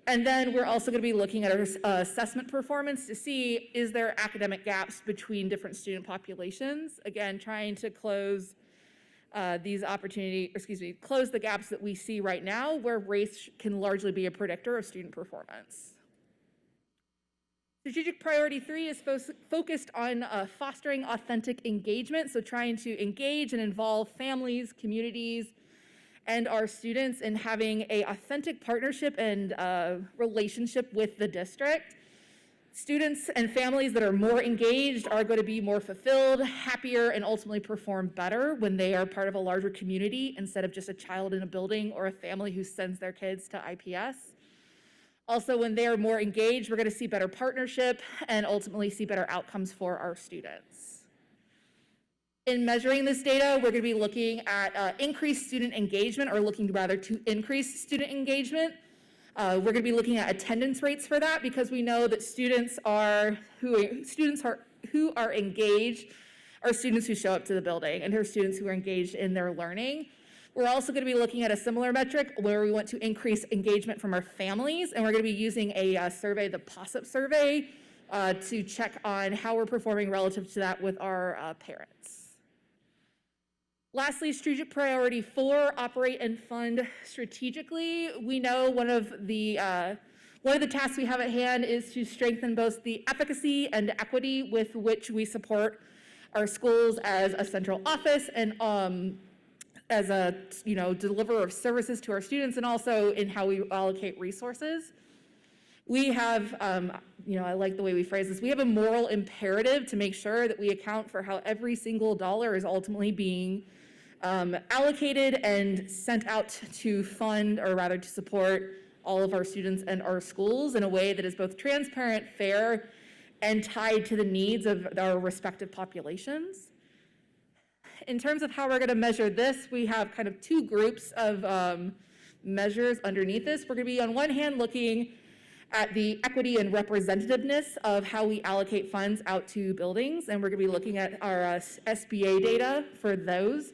And then we're also going to be looking at our assessment performance to see, is there academic gaps between different student populations? Again, trying to close close the gaps that we see right now where race can largely be a predictor of student performance. Strategic priority 3 is focused on fostering authentic engagement, so trying to engage and involve families, communities, and our students in having an authentic partnership and relationship with the district. Students and families that are more engaged are going to be more fulfilled, happier, and ultimately perform better when they are part of a larger community instead of just a child in a building or a family who sends their kids to IPS. Also, when they are more engaged, we're going to see better partnership and ultimately see better outcomes for our students. In measuring this data, we're going to be looking at increased student engagement, or looking rather to increase student engagement. We're going to be looking at attendance rates for that, because we know that who are engaged are students who show up to the building and are students who are engaged in their learning. We're also going to be looking at a similar metric where we want to increase engagement from our families, and we're going to be using a survey, the POSIP survey, to check on how we're performing relative to that with our parents. Lastly, strategic priority 4, operate and fund strategically. We know one of the tasks we have at hand is to strengthen both the efficacy and equity with which we support our schools as a central office and as a deliverer of services to our students, and also in how we allocate resources. We have, I like the way we phrase this, we have a moral imperative to make sure that we account for how every single dollar is ultimately being allocated and sent out to fund, or rather to support, all of our students and our schools in a way that is both transparent, fair, and tied to the needs of our respective populations. In terms of how we're going to measure this, we have kind of two groups of measures underneath this. We're going to be, on one hand, looking at the equity and representativeness of how we allocate funds out to buildings, and we're going to be looking at our SBA data for those.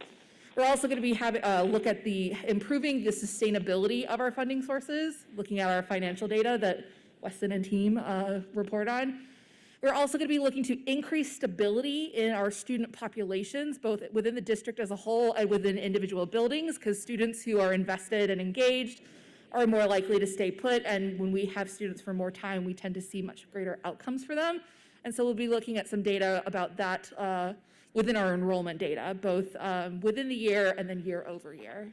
We're also going to be having a look at improving the sustainability of our funding sources, looking at our financial data that Weston and team report on. We're also going to be looking to increase stability in our student populations, both within the district as a whole and within individual buildings, because students who are invested and engaged are more likely to stay put, and when we have students for more time, we tend to see much greater outcomes for them. And so we'll be looking at some data about that within our enrollment data, both within the year and then year over year.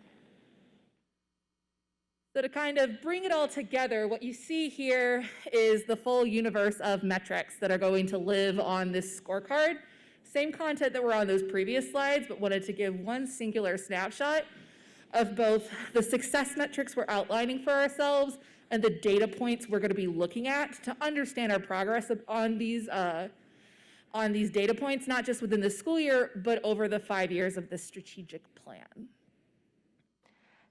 So to kind of bring it all together, what you see here is the full universe of metrics that are going to live on this scorecard. Same content that were on those previous slides, but wanted to give one singular snapshot of both the success metrics we're outlining for ourselves and the data points we're going to be looking at to understand our progress on these data points, not just within the school year, but over the 5 years of the strategic plan.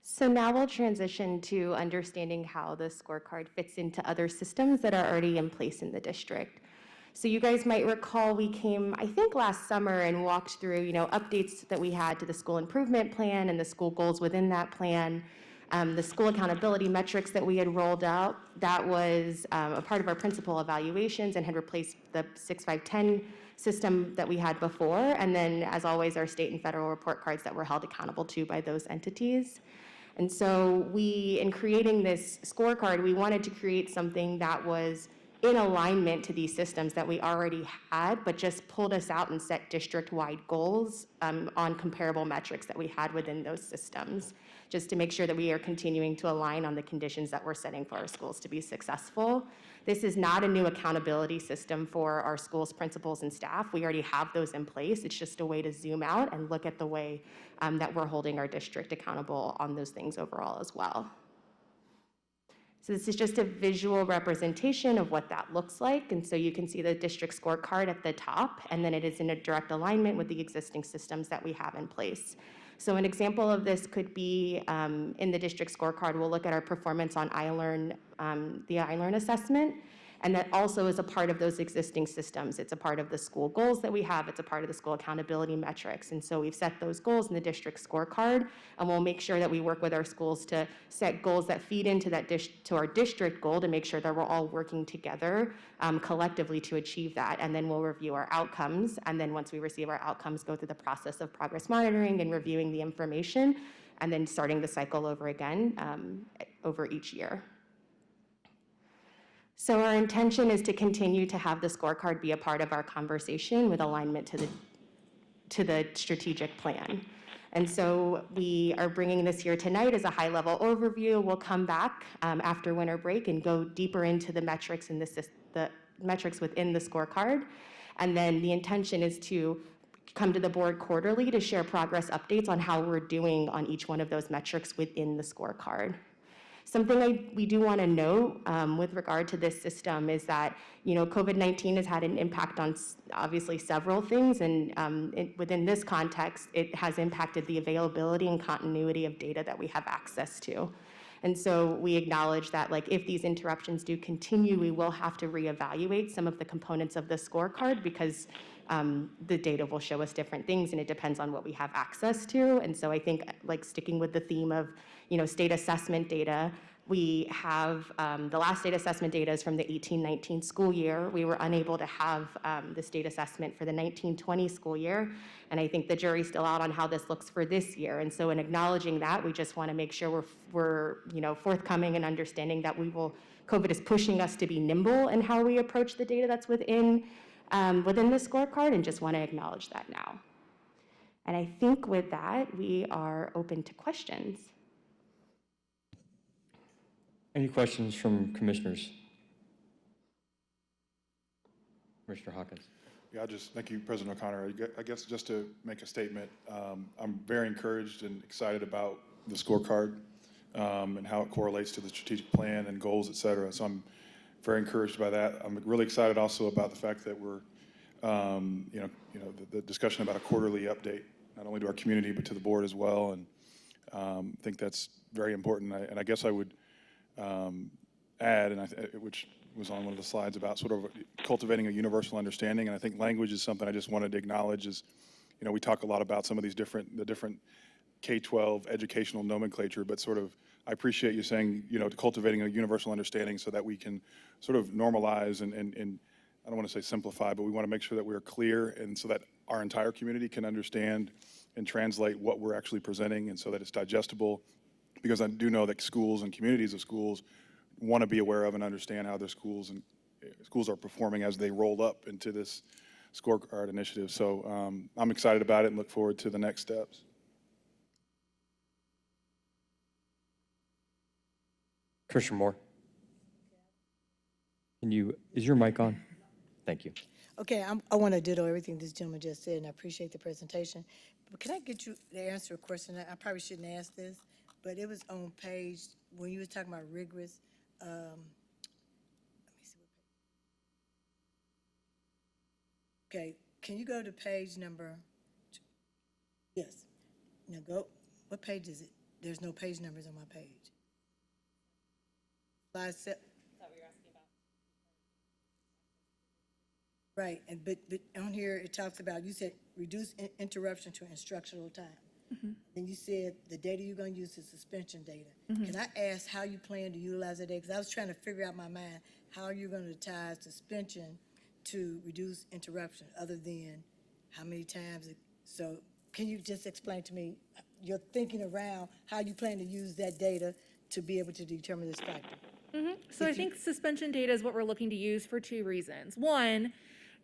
So now we'll transition to understanding how the scorecard fits into other systems that are already in place in the district. So you guys might recall we came, I think, last summer and walked through, updates that we had to the school improvement plan and the school goals within that plan, the school accountability metrics that we had rolled out. That was a part of our principal evaluations and had replaced the 6-5-10 system that we had before. And then, as always, our state and federal report cards that were held accountable to by those entities. And so in creating this scorecard, we wanted to create something that was in alignment to these systems that we already had, but just pulled us out and set district-wide goals on comparable metrics that we had within those systems, just to make sure that we are continuing to align on the conditions that we're setting for our schools to be successful. This is not a new accountability system for our schools, principals, and staff. We already have those in place. It's just a way to zoom out and look at the way that we're holding our district accountable on those things overall as well. So this is just a visual representation of what that looks like. And so you can see the district scorecard at the top, and then it is in a direct alignment with the existing systems that we have in place. So an example of this could be in the district scorecard, we'll look at our performance on the iLearn assessment. And that also is a part of those existing systems. It's a part of the school goals that we have. It's a part of the school accountability metrics. And so we've set those goals in the district scorecard, and we'll make sure that we work with our schools to set goals that feed into that to our district goal to make sure that we're all working together collectively to achieve that. And then we'll review our outcomes. And then once we receive our outcomes, go through the process of progress monitoring and reviewing the information, and then starting the cycle over again over each year. So our intention is to continue to have the scorecard be a part of our conversation with alignment to the strategic plan. And so we are bringing this here tonight as a high-level overview. We'll come back after winter break and go deeper into the metrics and the metrics within the scorecard. And then the intention is to come to the board quarterly to share progress updates on how we're doing on each one of those metrics within the scorecard. Something we do want to note with regard to this system is that, COVID-19 has had an impact on obviously several things, and within this context, it has impacted the availability and continuity of data that we have access to. And so we acknowledge that, if these interruptions do continue, we will have to reevaluate some of the components of the scorecard because the data will show us different things, and it depends on what we have access to. And so I think, sticking with the theme of, state assessment data, we have the last state assessment data is from the 18-19 school year. We were unable to have the state assessment for the 19-20 school year, and I think the jury's still out on how this looks for this year. And so in acknowledging that, we just want to make sure we're forthcoming and understanding that COVID is pushing us to be nimble in how we approach the data that's within the scorecard, and just want to acknowledge that now. And I think with that, we are open to questions. Any questions from commissioners? Commissioner Hawkins. Yeah, thank you, President O'Connor. I guess just to make a statement, I'm very encouraged and excited about the scorecard and how it correlates to the strategic plan and goals, et cetera. So I'm very encouraged by that. I'm really excited also about the fact that we're, the discussion about a quarterly update, not only to our community, but to the board as well. And I think that's very important. And I guess I would add, which was on one of the slides, about sort of cultivating a universal understanding. And I think language is something I just wanted to acknowledge is, we talk a lot about some of these the different K-12 educational nomenclature, but sort of, I appreciate you saying, cultivating a universal understanding so that we can sort of normalize and I don't want to say simplify, but we want to make sure that we're clear and so that our entire community can understand and translate what we're actually presenting and so that it's digestible. Because I do know that schools and communities of schools want to be aware of and understand how their schools are performing as they roll up into this scorecard initiative. So I'm excited about it and look forward to the next steps. Commissioner Moore. Is your mic on? Thank you. Okay, I want to ditto everything this gentleman just said, and I appreciate the presentation. But can I get you to answer a question? I probably shouldn't ask this, but it was on page, when you were talking about rigorous, let me see what page. Okay, can you go to page number, yes. Now go, what page is it? There's no page numbers on my page. Slide 7. Right, and but on here it talks about, you said reduce interruption to instructional time. Mm-hmm. And you said the data you're going to use is suspension data. Mm-hmm. Can I ask how you plan to utilize that data? Because I was trying to figure out in my mind how you're going to tie suspension to reduce interruption, other than how many times. So can you just explain to me your thinking around how you plan to use that data to be able to determine this factor? So I think suspension data is what we're looking to use for two reasons. One,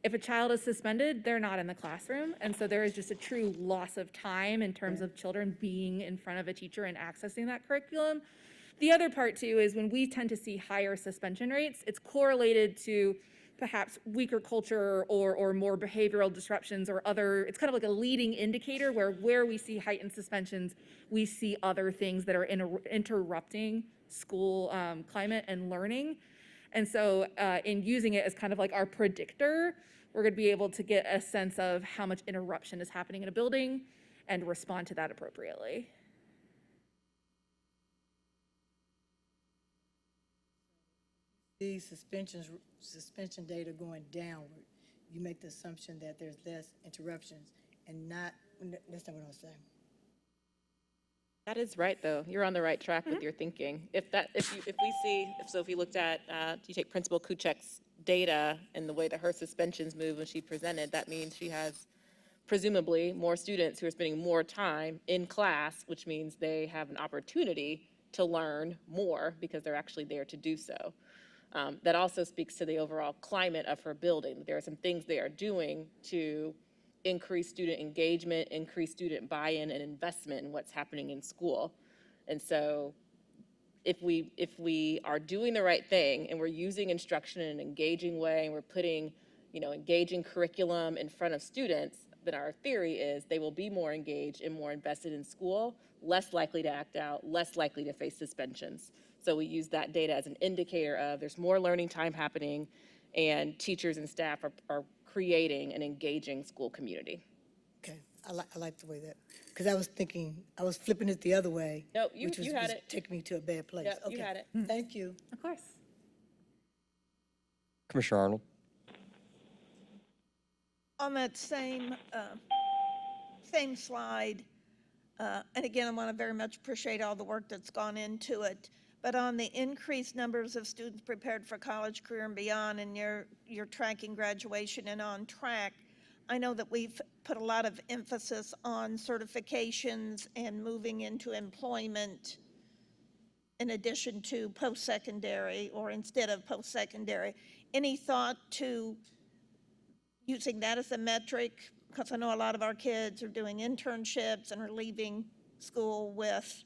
if a child is suspended, they're not in the classroom, and so there is just a true loss of time in terms of children being in front of a teacher and accessing that curriculum. The other part too is when we tend to see higher suspension rates, it's correlated to perhaps weaker culture or more behavioral disruptions or other, it's kind of like a leading indicator where we see heightened suspensions, we see other things that are interrupting school climate and learning. And so in using it as kind of like our predictor, we're going to be able to get a sense of how much interruption is happening in a building and respond to that appropriately. The suspension data going downward, you make the assumption that there's less interruptions and not, that's not what I was saying. That is right, though. You're on the right track with your thinking. If we looked at, you take Principal Kuchek's data and the way that her suspensions move when she presented, that means she has presumably more students who are spending more time in class, which means they have an opportunity to learn more because they're actually there to do so. That also speaks to the overall climate of her building. There are some things they are doing to increase student engagement, increase student buy-in and investment in what's happening in school. And so if we are doing the right thing and we're using instruction in an engaging way and we're putting, engaging curriculum in front of students, then our theory is they will be more engaged and more invested in school, less likely to act out, less likely to face suspensions. So we use that data as an indicator of there's more learning time happening and teachers and staff are creating an engaging school community. Okay, I like the way that, because I was flipping it the other way. No, you had it. Taking me to a bad place. Yep, Okay. you had it. Thank you. Of course. Commissioner Arnold. On that same slide, and again, I want to very much appreciate all the work that's gone into it, but on the increased numbers of students prepared for college, career, and beyond, and you're tracking graduation and on track, I know that we've put a lot of emphasis on certifications and moving into employment in addition to post-secondary or instead of post-secondary. Any thought to using that as a metric? Because I know a lot of our kids are doing internships and are leaving school with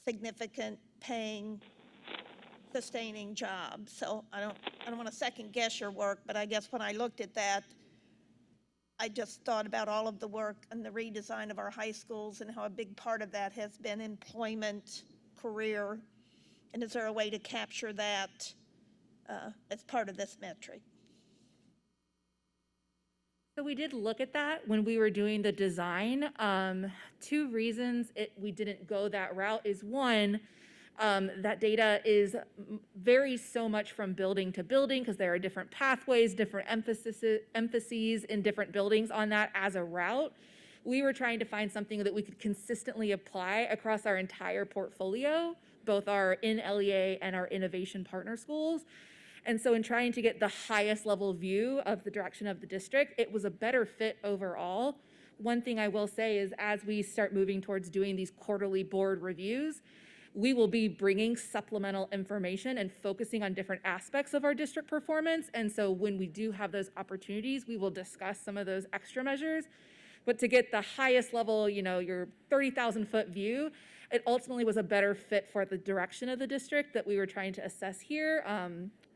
significant paying, sustaining jobs. So I don't want to second guess your work, but I guess when I looked at that, I just thought about all of the work and the redesign of our high schools and how a big part of that has been employment, career, and is there a way to capture that as part of this metric? So we did look at that when we were doing the design. Two reasons we didn't go that route is one, that data varies so much from building to building because there are different pathways, different emphases in different buildings on that as a route. We were trying to find something that we could consistently apply across our entire portfolio, both our in-LEA and our innovation partner schools. And so in trying to get the highest level view of the direction of the district, it was a better fit overall. One thing I will say is as we start moving towards doing these quarterly board reviews, we will be bringing supplemental information and focusing on different aspects of our district performance. And so when we do have those opportunities, we will discuss some of those extra measures. But to get the highest level, your 30,000 foot view, it ultimately was a better fit for the direction of the district that we were trying to assess here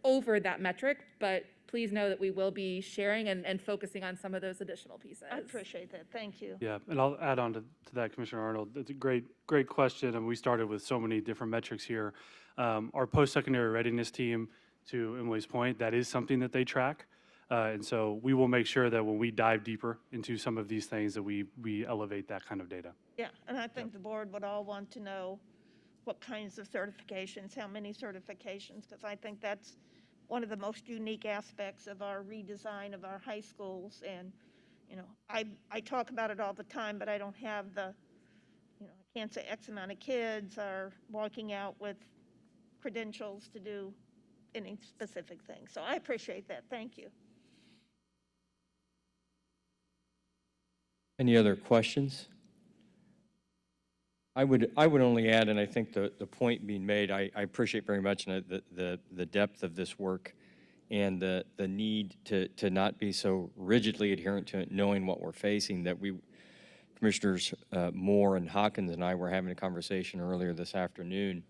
over that metric. But please know that we will be sharing and focusing on some of those additional pieces. I appreciate that. Thank you. Yeah, and I'll add on to that, Commissioner Arnold. It's a great question, and we started with so many different metrics here. Our post-secondary readiness team, to Emily's point, that is something that they track. And so we will make sure that when we dive deeper into some of these things that we elevate that kind of data. Yeah, and I think the board would all want to know what kinds of certifications, how many certifications, because I think that's one of the most unique aspects of our redesign of our high schools. And, I talk about it all the time, but I don't have I can't say X amount of kids are walking out with credentials to do any specific thing. So I appreciate that. Thank you. Any other questions? I would only add, and I think the point being made, I appreciate very much the depth of this work and the need to not be so rigidly adherent to it, knowing what we're facing, that Commissioners Moore and Hawkins and I were having a conversation earlier this afternoon,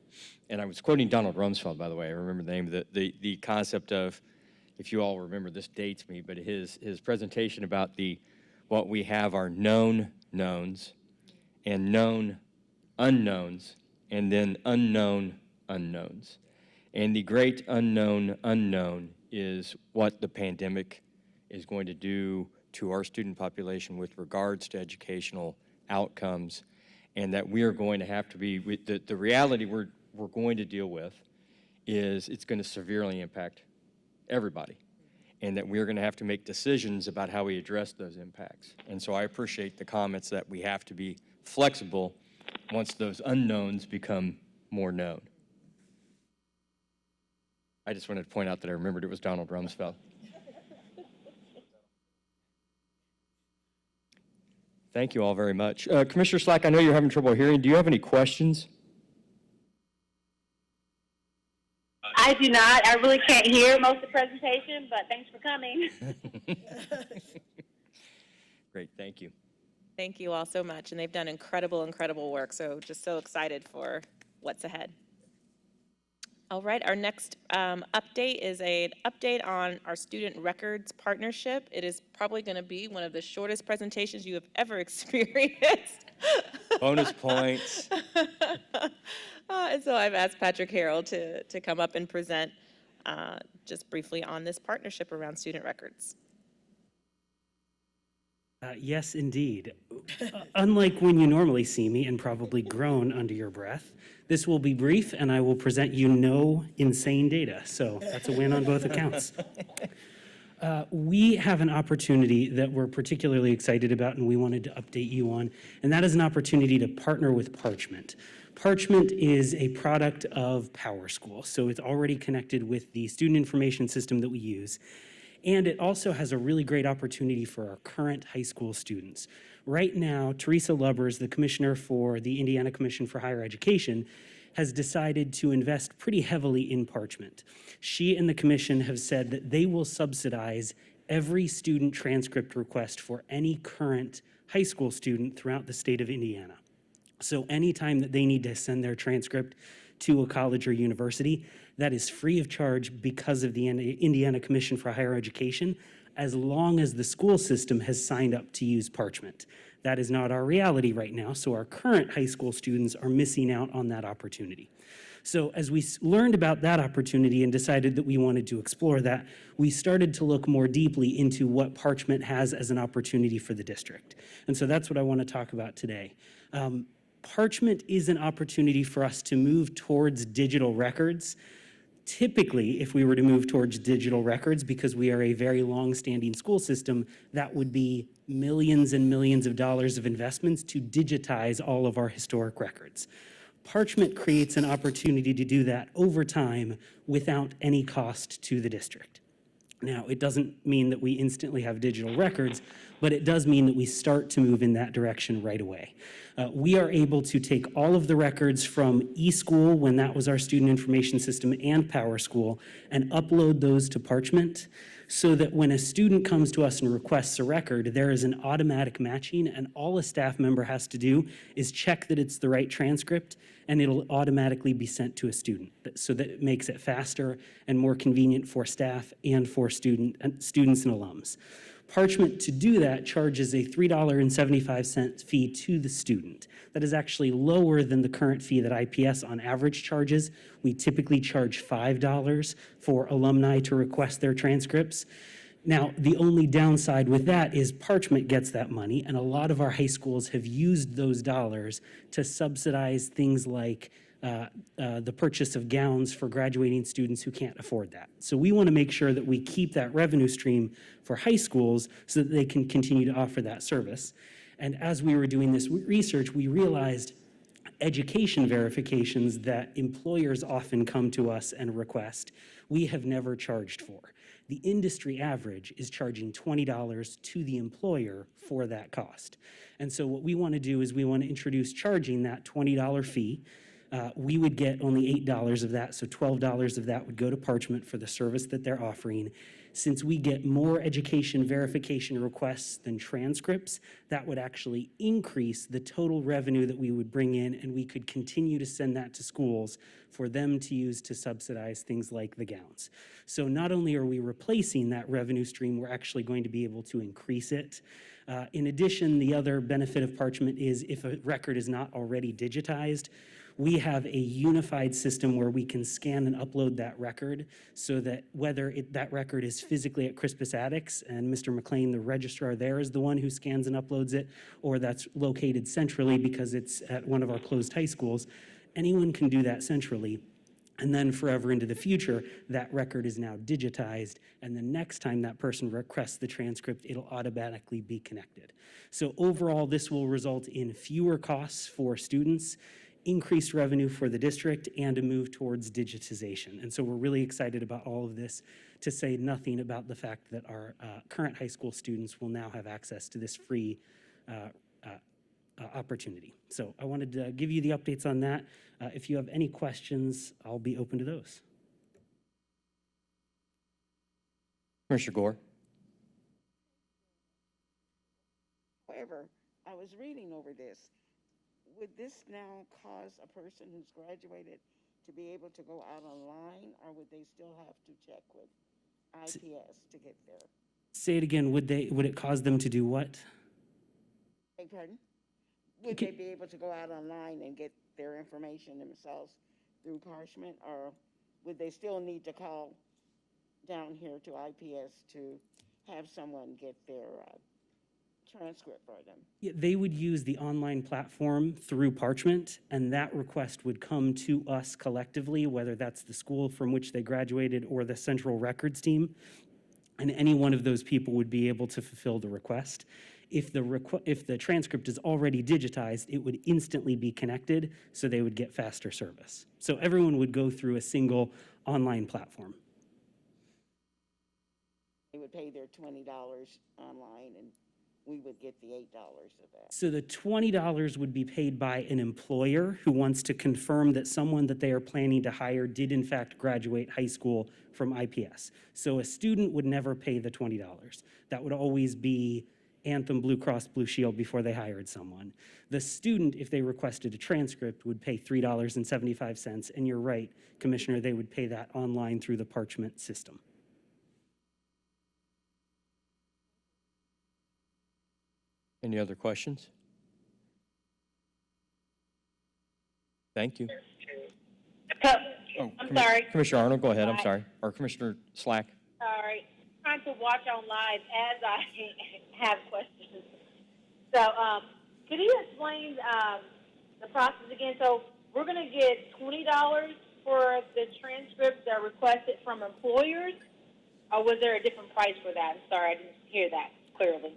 and I was quoting Donald Rumsfeld, by the way. I remember the name of the concept of, if you all remember, this dates me, but his presentation about what we have are known knowns and known unknowns, and then unknown unknowns. And the great unknown unknown is what the pandemic is going to do to our student population with regards to educational outcomes, and that we are going to have to be, the reality we're going to deal with is it's going to severely impact everybody, and that we're going to have to make decisions about how we address those impacts. And so I appreciate the comments that we have to be flexible once those unknowns become more known. I just wanted to point out that I remembered it was Donald Rumsfeld. Thank you all very much. Commissioner Slack, I know you're having trouble hearing. Do you have any questions? I do not. I really can't hear most of the presentation, but thanks for coming. Great, thank you. Thank you all so much, and they've done incredible, incredible work, so just so excited for what's ahead. All right, our next update is an update on our student records partnership. It is probably going to be one of the shortest presentations you have ever experienced. Bonus points. And so I've asked Patrick Harrell to come up and present just briefly on this partnership around student records. Yes, indeed. Unlike when you normally see me and probably groan under your breath, this will be brief and I will present you no insane data. So that's a win on both accounts. We have an opportunity that we're particularly excited about and we wanted to update you on, and that is an opportunity to partner with Parchment. Parchment is a product of PowerSchool, so it's already connected with the student information system that we use. And it also has a really great opportunity for our current high school students. Right now, Teresa Lubbers, the commissioner for the Indiana Commission for Higher Education, has decided to invest pretty heavily in Parchment. She and the commission have said that they will subsidize every student transcript request for any current high school student throughout the state of Indiana. So anytime that they need to send their transcript to a college or university, that is free of charge because of the Indiana Commission for Higher Education, as long as the school system has signed up to use Parchment. That is not our reality right now, so our current high school students are missing out on that opportunity. So as we learned about that opportunity and decided that we wanted to explore that, we started to look more deeply into what Parchment has as an opportunity for the district. And so that's what I want to talk about today. Parchment is an opportunity for us to move towards digital records. Typically, if we were to move towards digital records, because we are a very long-standing school system, that would be millions and millions of dollars of investments to digitize all of our historic records. Parchment creates an opportunity to do that over time without any cost to the district. Now, it doesn't mean that we instantly have digital records, but it does mean that we start to move in that direction right away. We are able to take all of the records from eSchool, when that was our student information system, and PowerSchool, and upload those to Parchment, so that when a student comes to us and requests a record, there is an automatic matching, and all a staff member has to do is check that it's the right transcript, and it'll automatically be sent to a student. So that it makes it faster and more convenient for staff and for students and alums. Parchment, to do that, charges a $3.75 fee to the student. That is actually lower than the current fee that IPS on average charges. We typically charge $5 for alumni to request their transcripts. Now, the only downside with that is Parchment gets that money, and a lot of our high schools have used those dollars to subsidize things like the purchase of gowns for graduating students who can't afford that. So we want to make sure that we keep that revenue stream for high schools so that they can continue to offer that service. And as we were doing this research, we realized education verifications that employers often come to us and request, we have never charged for. The industry average is charging $20 to the employer for that cost. And so what we want to do is we want to introduce charging that $20 fee. We would get only $8 of that, so $12 of that would go to Parchment for the service that they're offering. Since we get more education verification requests than transcripts, that would actually increase the total revenue that we would bring in, and we could continue to send that to schools for them to use to subsidize things like the gowns. So not only are we replacing that revenue stream, we're actually going to be able to increase it. In addition, the other benefit of Parchment is if a record is not already digitized, we have a unified system where we can scan and upload that record so that whether that record is physically at Crispus Attucks and Mr. McLean, the registrar there, is the one who scans and uploads it, or that's located centrally because it's at one of our closed high schools, anyone can do that centrally. And then forever into the future, that record is now digitized, and the next time that person requests the transcript, it'll automatically be connected. So overall, this will result in fewer costs for students, increased revenue for the district, and a move towards digitization. And so we're really excited about all of this, to say nothing about the fact that our current high school students will now have access to this free opportunity. So I wanted to give you the updates on that. If you have any questions, I'll be open to those. Commissioner Gore. However, I was reading over this. Would this now cause a person who's graduated to be able to go out online, or would they still have to check with IPS to get there? Say it again, would it cause them to do what? Beg pardon? Would they be able to go out online and get their information themselves through Parchment, or would they still need to call down here to IPS to have someone get their transcript for them? Yeah, they would use the online platform through Parchment, and that request would come to us collectively, whether that's the school from which they graduated or the central records team, and any one of those people would be able to fulfill the request. If the transcript is already digitized, it would instantly be connected, so they would get faster service. So everyone would go through a single online platform. They would pay their $20 online, and we would get the $8 of that. So the $20 would be paid by an employer who wants to confirm that someone that they are planning to hire did in fact graduate high school from IPS. So a student would never pay the $20. That would always be Anthem, Blue Cross, Blue Shield before they hired someone. The student, if they requested a transcript, would pay $3.75, and you're right, Commissioner, they would pay that online through the Parchment system. Any other questions? Thank you. I'm sorry. Commissioner Arnold, go ahead, I'm sorry. Or Commissioner Slack. Sorry. Trying to watch on live as I have questions. So, could you explain the process again? So, we're going to get $20 for the transcripts that are requested from employers, or was there a different price for that? I'm sorry, I didn't hear that clearly.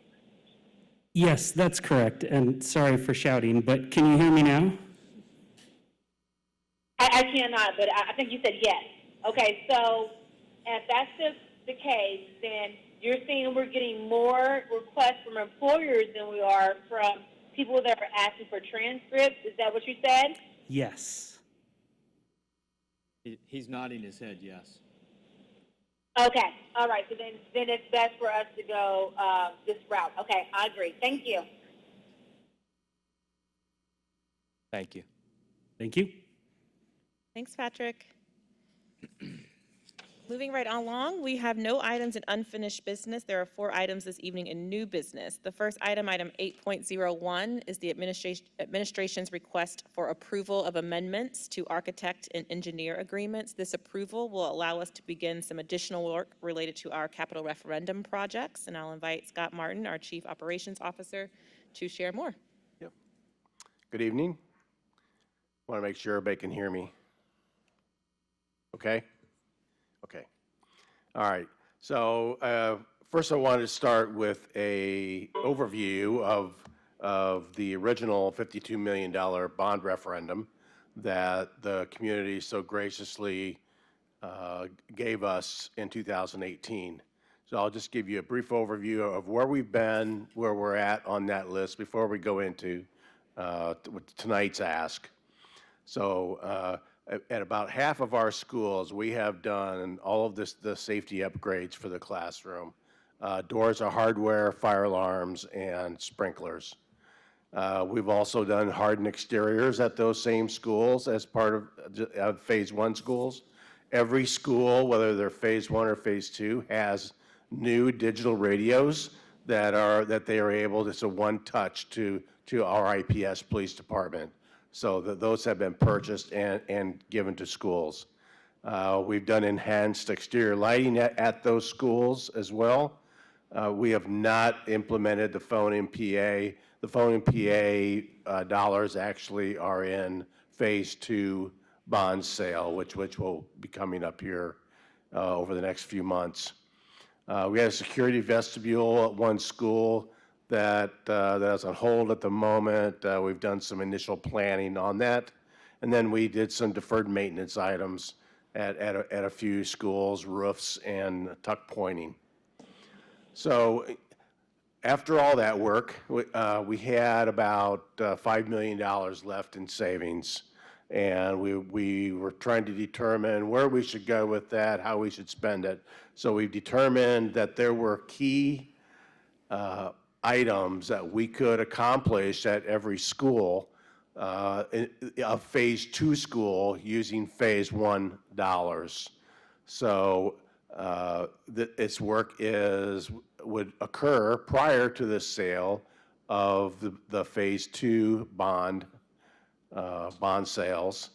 Yes, that's correct, and sorry for shouting, but can you hear me now? I cannot, but I think you said yes. Okay, so if that's the case, then you're saying we're getting more requests from employers than we are from people that are asking for transcripts. Is that what you said? Yes. He's nodding his head, yes. Okay, all right, so then it's best for us to go this route. Okay, I agree. Thank you. Thank you. Thank you. Thanks, Patrick. Moving right along, we have no items in unfinished business. There are 4 items this evening in new business. The first item, item 8.01, is the administration's request for approval of amendments to architect and engineer agreements. This approval will allow us to begin some additional work related to our capital referendum projects, and I'll invite Scott Martin, our Chief Operations Officer, to share more. Yep. Good evening. Want to make sure everybody can hear me. Okay? Okay. All right. So first I wanted to start with a overview of of the original $52 million bond referendum that the community so graciously gave us in 2018. So I'll just give you a brief overview of where we've been, where we're at on that list before we go into tonight's ask. So at about half of our schools, we have done all of the safety upgrades for the classroom. Doors are hardware, fire alarms, and sprinklers. We've also done hardened exteriors at those same schools as part of Phase 1 schools. Every school, whether they're Phase 1 or Phase 2, has new digital radios that they are able to, it's a one-touch to our IPS Police Department. So those have been purchased and given to schools. We've done enhanced exterior lighting at those schools as well. We have not implemented the phone MPA. The phone MPA dollars actually are in Phase 2 bond sale, which will be coming up here over the next few months. We had a security vestibule at one school that is on hold at the moment. We've done some initial planning on that. And then we did some deferred maintenance items at a few schools, roofs and tuck pointing. So after all that work, we had about $5 million left in savings. And we were trying to determine where we should go with that, how we should spend it. So we've determined that there were key items that we could accomplish at every school, a Phase 2 school using Phase 1 dollars. So its work would occur prior to the sale of the Phase 2 bond sales.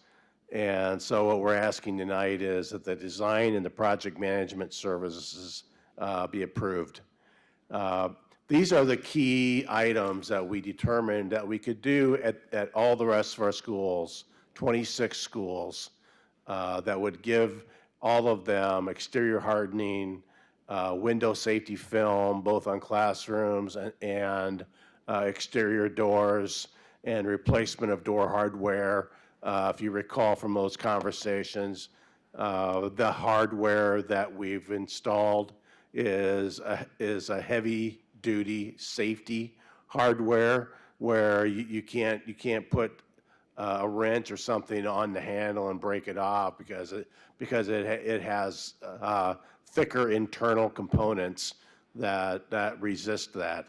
And so what we're asking tonight is that the design and the project management services be approved. These are the key items that we determined that we could do at all the rest of our schools, 26 schools, that would give all of them exterior hardening, window safety film, both on classrooms and exterior doors, and replacement of door hardware. If you recall from those conversations, the hardware that we've installed is a heavy-duty safety hardware where you can't put a wrench or something on the handle and break it off because it has thicker internal components that resist that.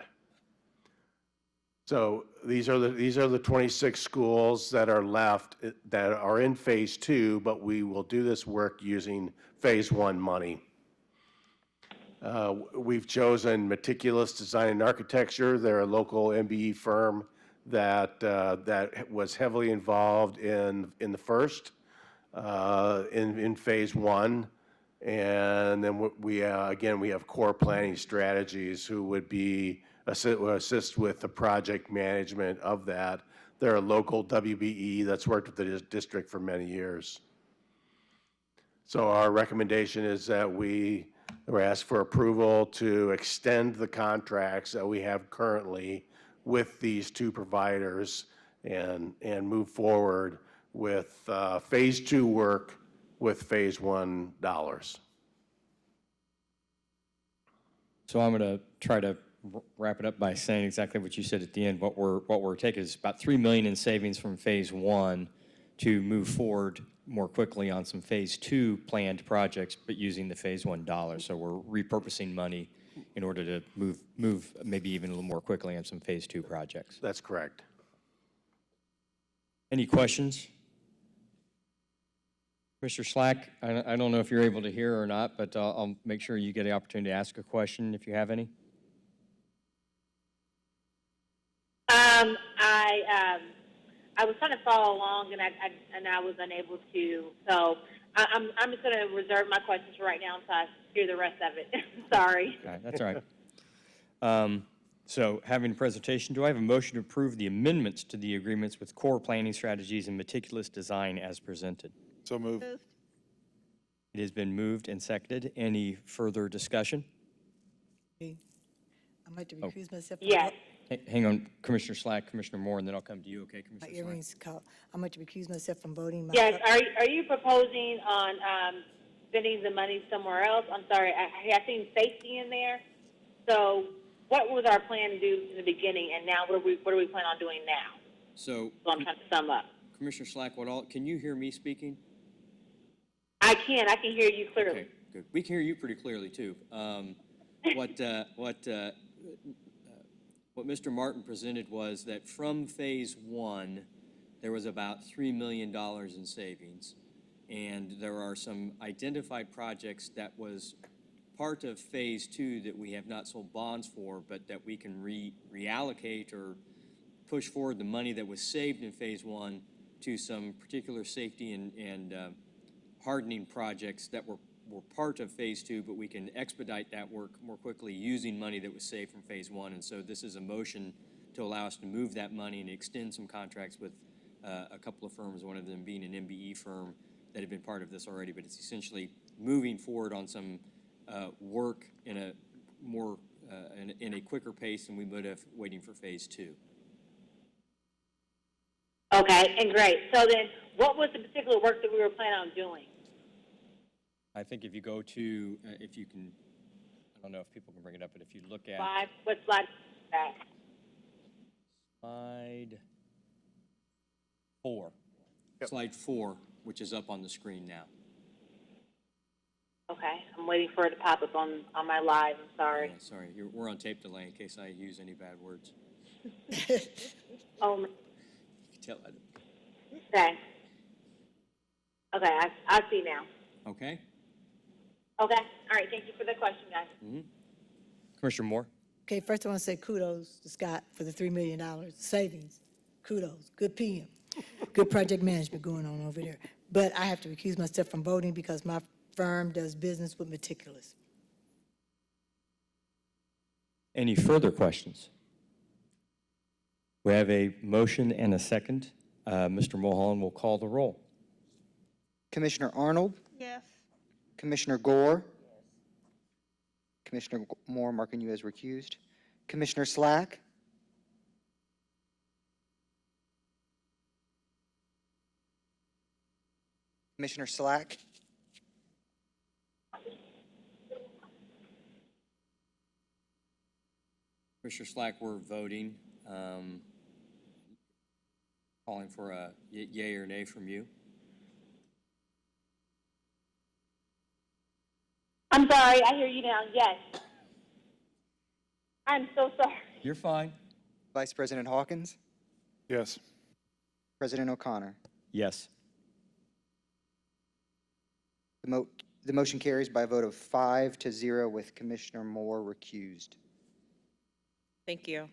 So these are the 26 schools that are left that are in Phase 2, but we will do this work using Phase 1 money. We've chosen Meticulous Design and Architecture. They're a local MBE firm that was heavily involved in the first, in Phase 1. And then we have Core Planning Strategies who would assist with the project management of that. They're a local WBE that's worked with the district for many years. So our recommendation is that we ask for approval to extend the contracts that we have currently with these two providers and move forward with Phase 2 work with Phase 1 dollars. So I'm going to try to wrap it up by saying exactly what you said at the end. What we're taking is about $3 million in savings from Phase 1 to move forward more quickly on some Phase 2 planned projects, but using the Phase 1 dollars. So we're repurposing money in order to move maybe even a little more quickly on some Phase 2 projects. That's correct. Any questions? Mr. Slack, I don't know if you're able to hear or not, but I'll make sure you get the opportunity to ask a question if you have any. I was trying to follow along and I was unable to. So I'm just going to reserve my questions for right now until I hear the rest of it. Sorry. Okay, that's all right. So having a presentation, do I have a motion to approve the amendments to the agreements with Core Planning Strategies and Meticulous Design as presented? So moved. It has been moved and seconded. Any further discussion? I'd like to recuse myself. Yes. Hang on, Commissioner Slack, Commissioner Moore, and then I'll come to you, okay, My Commissioner Slack? earrings caught. I'm going to recuse myself from voting. Yes, are you proposing on, spending the money somewhere else? I'm sorry, I seen safety in there. So what was our plan to do in the beginning, and now what do we plan on doing now? So, So I'm trying to sum up. Commissioner Slack, can you hear me speaking? I can hear you clearly. Okay, good. We can hear you pretty clearly, too. What Mr. Martin presented was that from phase one, there was about $3 million in savings. And there are some identified projects that was part of phase two that we have not sold bonds for, but that we can reallocate or push forward the money that was saved in phase one to some particular safety and hardening projects that were part of phase two, but we can expedite that work more quickly using money that was saved from phase one. And so this is a motion to allow us to move that money and extend some contracts with a couple of firms, one of them being an MBE firm that have been part of this already, but it's essentially moving forward on some work in a more, in a quicker pace than we would have waiting for phase two. Okay, and great. So then, what was the particular work that we were planning on doing? I think if you go to, if you can, I don't know if people can bring it up, but if you look at What slide is that? slide 4, slide 4, which is up on the screen now. Okay, I'm waiting for it to pop up on my live. I'm sorry. Yeah, sorry, we're on tape delay in case I use any bad words. Oh, You can tell. okay. Okay, I see now. Okay. Okay, all right, thank you for the question, guys. Commissioner Moore? Okay, first I want to say kudos to Scott for the $3 million savings. Kudos, good PM, good project management going on over there. But I have to recuse myself from voting because my firm does business with Meticulous. Any further questions? We have a motion and a second. Mr. Mulholland will call the roll. Commissioner Arnold, Yes. Commissioner Gore, Commissioner Moore marking you as recused, Commissioner Slack, Commissioner Slack, Commissioner Slack, we're voting, calling for a yay or nay from you. I'm sorry, I hear you now, yes. I'm so sorry. You're fine. Vice President Hawkins, Yes. President O'Connor. Yes. The motion carries by a vote of 5-0 with Commissioner Moore recused. Thank you.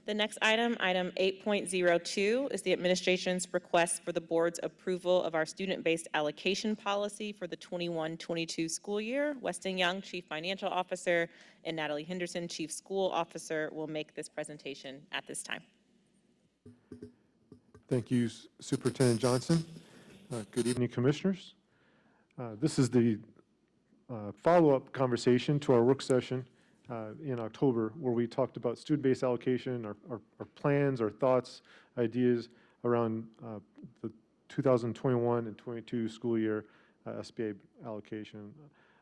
The next item, item 8.02, is the administration's request for the board's approval of our student-based allocation policy for the 21-22 school year. Weston Young, Chief Financial Officer, and Natalie Henderson, Chief School Officer, will make this presentation at this time. Thank you, Superintendent Johnson. Good evening, Commissioners. This is the follow-up conversation to our work session in October, where we talked about student-based allocation, our plans, our thoughts, ideas around the 2021 and 22 school year SBA allocation.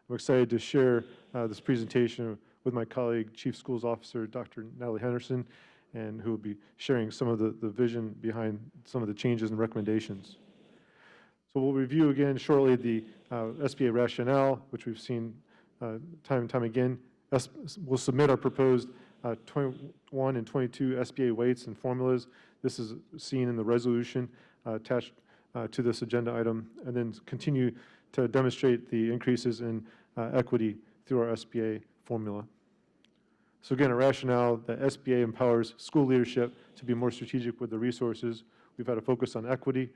I'm excited to share this presentation with my colleague, Chief Schools Officer, Dr. Natalie Henderson, and who will be sharing some of the vision behind some of the changes and recommendations. So we'll review again shortly the SBA rationale, which we've seen time and time again. We'll submit our proposed 21 and 22 SBA weights and formulas. This is seen in the resolution attached to this agenda item, and then continue to demonstrate the increases in equity through our SBA formula. So again, a rationale that SBA empowers school leadership to be more strategic with the resources. We've had a focus on equity,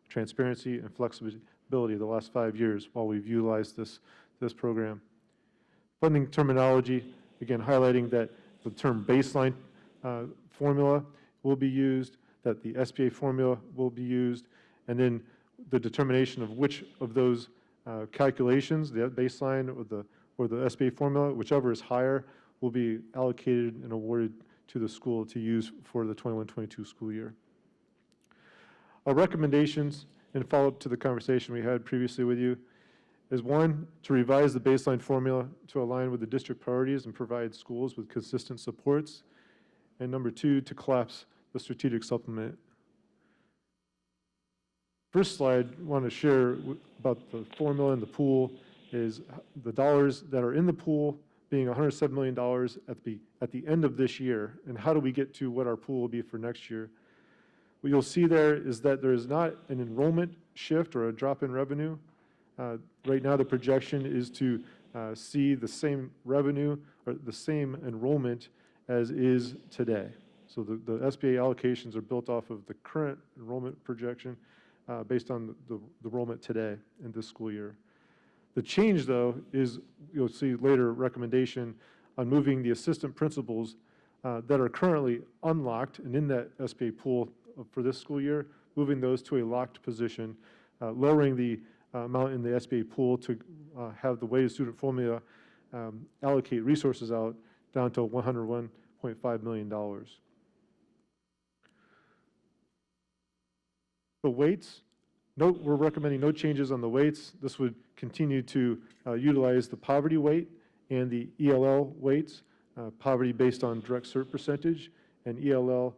transparency, and flexibility the last 5 years while we've utilized this program. Funding terminology, again, highlighting that the term baseline formula will be used, that the SBA formula will be used, and then the determination of which of those calculations, the baseline or the SBA formula, whichever is higher, will be allocated and awarded to the school to use for the 21-22 school year. Our recommendations, and follow-up to the conversation we had previously with you, is one, to revise the baseline formula to align with the district priorities and provide schools with consistent supports. And number two, to collapse the strategic supplement. First slide I want to share about the formula and the pool is the dollars that are in the pool being $107 million at the end of this year, and how do we get to what our pool will be for next year. What you'll see there is that there is not an enrollment shift or a drop in revenue. Right now, the projection is to see the same revenue or the same enrollment as is today. So the SBA allocations are built off of the current enrollment projection based on the enrollment today in this school year. The change, though, is you'll see later recommendation on moving the assistant principals that are currently unlocked and in that SBA pool for this school year, moving those to a locked position, lowering the amount in the SBA pool to have the weighted student formula allocate resources out down to $101.5 million. The weights, we're recommending no changes on the weights. This would continue to utilize the poverty weight and the ELL weights, poverty based on direct cert percentage, and ELL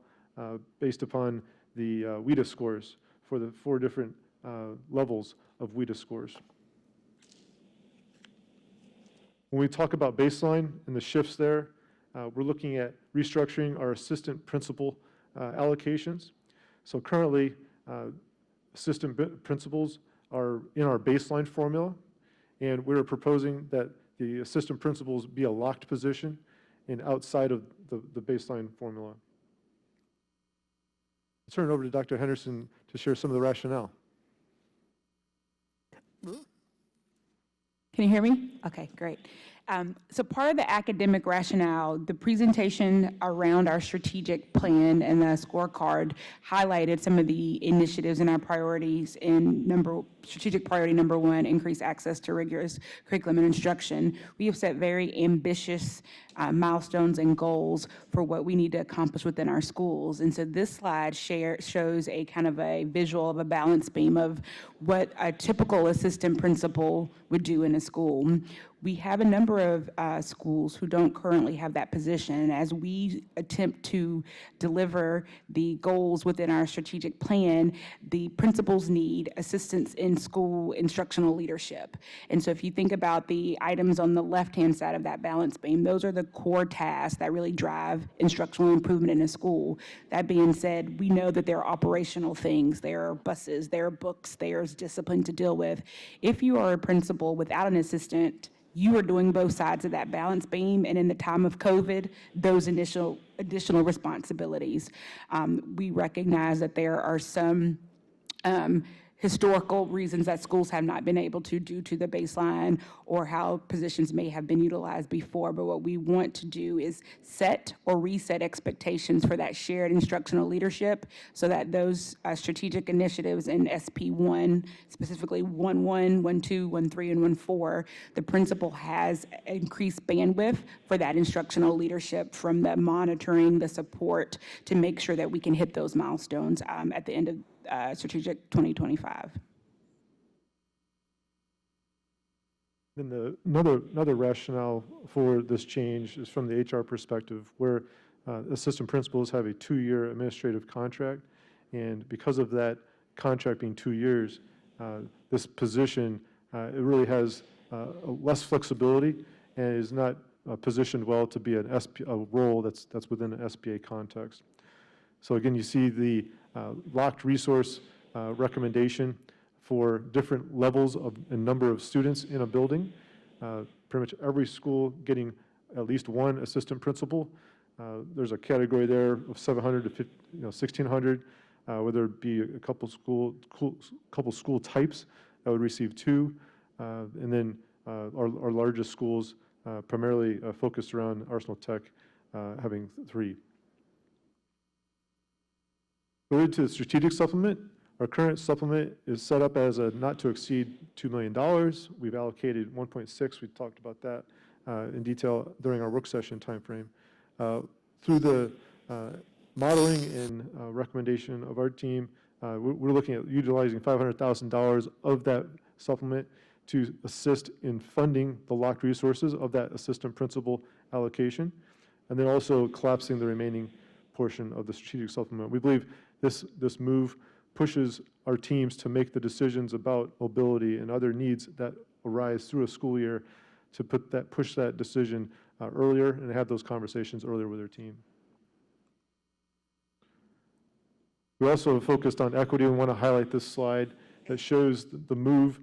based upon the WIDA scores for the 4 different levels of WIDA scores. When we talk about baseline and the shifts there, we're looking at restructuring our assistant principal allocations. So currently, assistant principals are in our baseline formula, and we're proposing that the assistant principals be a locked position and outside of the baseline formula. I'll turn it over to Dr. Henderson to share some of the rationale. Can you hear me? Okay, great. So part of the academic rationale, the presentation around our strategic plan and the scorecard highlighted some of the initiatives and our priorities in strategic priority number 1, increase access to rigorous curriculum and instruction. We have set very ambitious milestones and goals for what we need to accomplish within our schools. And so this slide shows a kind of a visual of a balance beam of what a typical assistant principal would do in a school. We have a number of schools who don't currently have that position. As we attempt to deliver the goals within our strategic plan, the principals need assistance in school instructional leadership. And so if you think about the items on the left-hand side of that balance beam, those are the core tasks that really drive instructional improvement in a school. That being said, we know that there are operational things. There are buses, there are books, there's discipline to deal with. If you are a principal without an assistant, you are doing both sides of that balance beam, and in the time of COVID, those additional responsibilities. We recognize that there are some historical reasons that schools have not been able to due to the baseline or how positions may have been utilized before. But what we want to do is set or reset expectations for that shared instructional leadership so that those strategic initiatives in SP1, specifically 1.1, 1.2, 1.3, and 1.4, the principal has increased bandwidth for that instructional leadership from the monitoring, the support to make sure that we can hit those milestones at the end of Strategic 2025. Then another rationale for this change is from the HR perspective, where assistant principals have a 2-year administrative contract, and because of that contract being 2 years, this position it really has less flexibility and is not positioned well to be a role that's within an SBA context. So again, you see the locked resource recommendation for different levels and number of students in a building. Pretty much every school getting at least one assistant principal. There's a category there of 700 to 1,600, whether it be a couple school types that would receive 2, and then our largest schools primarily focused around Arsenal Tech having 3. Related to the strategic supplement, our current supplement is set up as a not to exceed $2 million. We've allocated 1.6. We talked about that in detail during our work session timeframe. Through the modeling and recommendation of our team, we're looking at utilizing $500,000 of that supplement to assist in funding the locked resources of that assistant principal allocation, and then also collapsing the remaining portion of the strategic supplement. We believe this move pushes our teams to make the decisions about mobility and other needs that arise through a school year to push that decision earlier and have those conversations earlier with their team. We also focused on equity. We want to highlight this slide that shows the move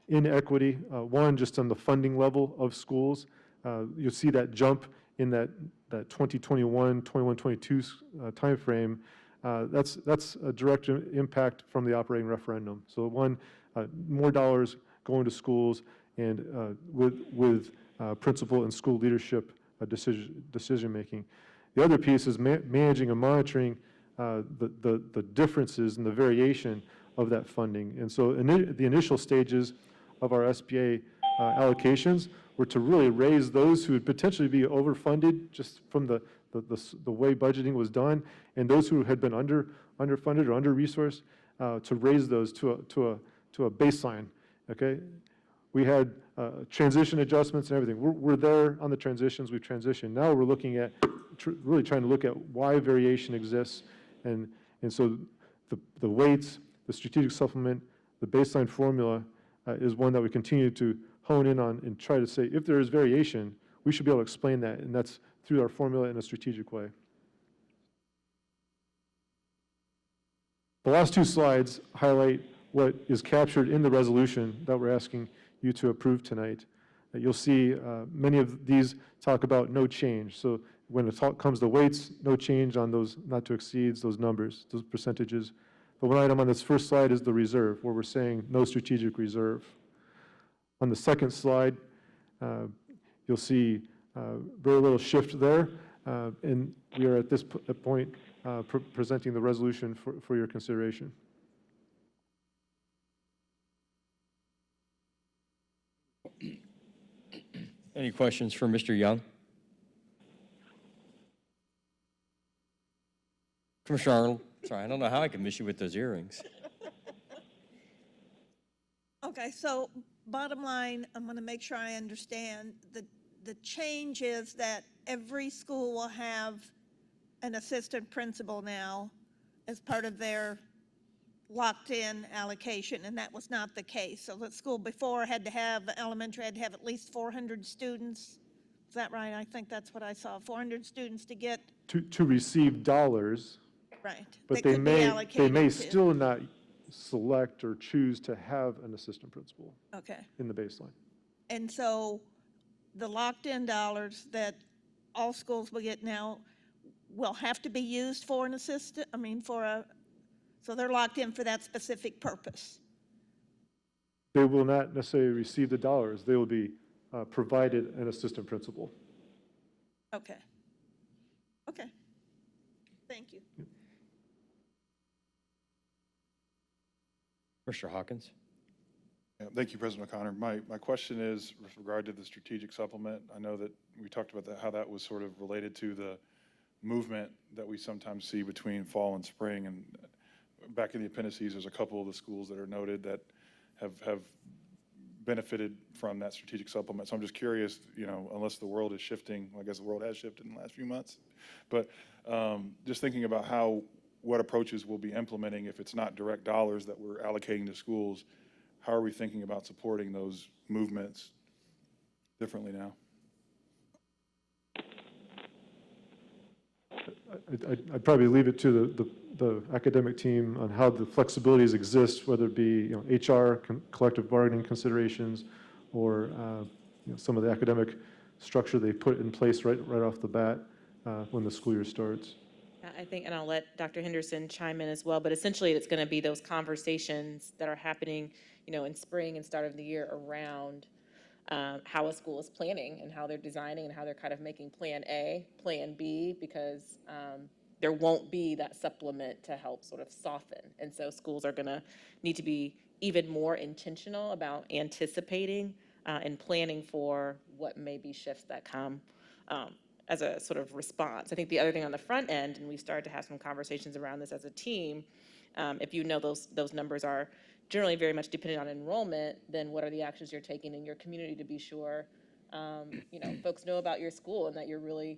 in equity. One, just on the funding level of schools. You'll see that jump in that 2021, 21, 22 timeframe. That's a direct impact from the operating referendum. So one, more dollars going to schools and with principal and school leadership decision making. The other piece is managing and monitoring the differences and the variation of that funding. And so the initial stages of our SBA allocations were to really raise those who would potentially be overfunded just from the way budgeting was done, and those who had been underfunded or under-resourced, to raise those to a baseline, okay? We had transition adjustments and everything. We're there on the transitions, we've transitioned. Now we're looking at, really trying to look at why variation exists, and so the weights, the strategic supplement, the baseline formula is one that we continue to hone in on and try to say, if there is variation, we should be able to explain that, and that's through our formula in a strategic way. The last two slides highlight what is captured in the resolution that we're asking you to approve tonight. You'll see many of these talk about no change. So when it comes to weights, no change on those not to exceeds, those numbers, those percentages. But one item on this first slide is the reserve, where we're saying no strategic reserve. On the second slide, you'll see very little shift there, and we are at this point presenting the resolution for your consideration. Any questions for Mr. Young? Commissioner Arnold, sorry, I don't know how I can miss you with those earrings. Okay, so bottom line, I'm going to make sure I understand. The change is that every school will have an assistant principal now as part of their locked-in allocation, and that was not the case. So the school before had to have, elementary had to have at least 400 students. Is that right? I think that's what I saw, 400 students to get. To receive dollars. Right. But that they could be may allocated to. still not select or choose to have an assistant principal. Okay. In the baseline. And so the locked-in dollars that all schools will get now will have to be used for an assistant, so they're locked in for that specific purpose. They will not necessarily receive the dollars. They will be provided an assistant principal. Okay. Okay. Thank you. Mr. Hawkins? Yeah, thank you, President O'Connor. My question is with regard to the strategic supplement. I know that we talked about how that was sort of related to the movement that we sometimes see between fall and spring, and back in the appendices, there's a couple of the schools that are noted that have benefited from that strategic supplement. So I'm just curious, unless the world is shifting, I guess the world has shifted in the last few months, but just thinking about what approaches we'll be implementing if it's not direct dollars that we're allocating to schools. How are we thinking about supporting those movements differently now? I'd probably leave it to the academic team on how the flexibilities exist, whether it be HR, collective bargaining considerations, or some of the academic structure they put in place right off the bat when the school year starts. I think, and I'll let Dr. Henderson chime in as well, but essentially it's going to be those conversations that are happening, in spring and start of the year around how a school is planning and how they're designing and how they're kind of making plan A, plan B, because there won't be that supplement to help sort of soften. And so schools are going to need to be even more intentional about anticipating and planning for what may be shifts that come. as a sort of response. I think the other thing on the front end, and we started to have some conversations around this as a team, if you know those numbers are generally very much dependent on enrollment, then what are the actions you're taking in your community to be sure folks know about your school and that you're really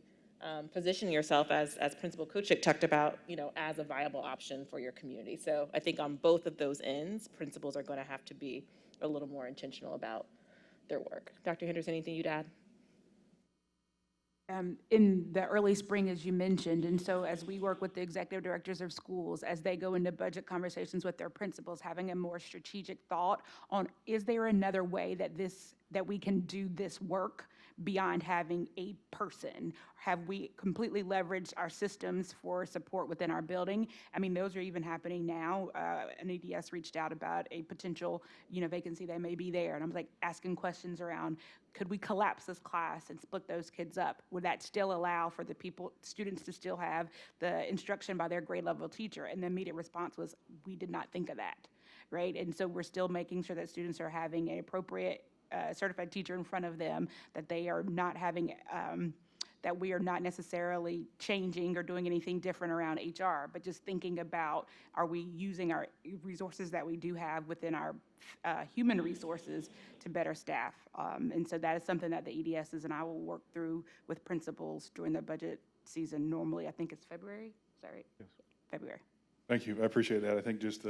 positioning yourself, as Principal Kuchik talked about, as a viable option for your community. So I think on both of those ends, principals are going to have to be a little more intentional about their work. Dr. Henderson, anything you'd add? In the early spring, as you mentioned, and so as we work with the executive directors of schools, as they go into budget conversations with their principals, having a more strategic thought on, is there another way that we can do this work beyond having a person? Have we completely leveraged our systems for support within our building? I mean, those are even happening now. An EDS reached out about a potential, vacancy that may be there. And I'm like asking questions around, could we collapse this class and split those kids up? Would that still allow for the students to still have the instruction by their grade level teacher? And the immediate response was, we did not think of that, right? And so we're still making sure that students are having an appropriate certified teacher in front of them, that they are not having, that we are not necessarily changing or doing anything different around HR, but just thinking about, are we using our resources that we do have within our human resources to better staff? And so that is something that the EDSs and I will work through with principals during the budget season. Normally, I think it's February. Is that right? Yes. February. Thank you. I appreciate that. I think just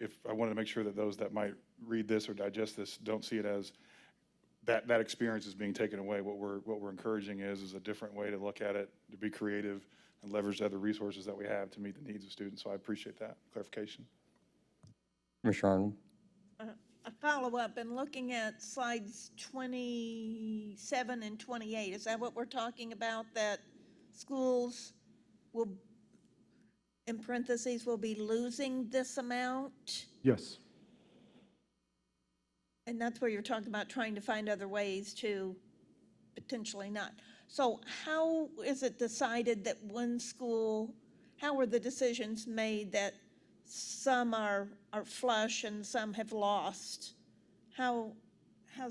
if I wanted to make sure that those that might read this or digest this don't see it as that experience is being taken away. What we're encouraging is a different way to look at it, to be creative and leverage the other resources that we have to meet the needs of students. So I appreciate that clarification. Commissioner Arnold? A follow-up, and looking at slides 27 and 28, is that what we're talking about, that schools will, in parentheses, will be losing this amount? Yes. And that's where you're talking about trying to find other ways to potentially not. So how is it decided that one school, how were the decisions made that some are flush and some have lost? How's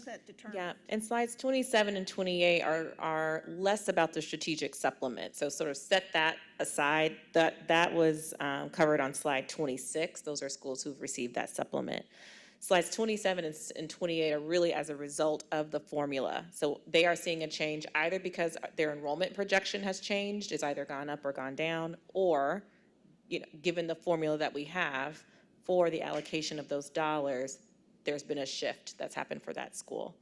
that determined? Yeah, and slides 27 and 28 are less about the strategic supplement. So sort of set that aside. That was covered on slide 26. Those are schools who've received that supplement. Slides 27 and 28 are really as a result of the formula. So they are seeing a change either because their enrollment projection has changed, it's either gone up or gone down, or given the formula that we have for the allocation of those dollars, there's been a shift that's happened for that school.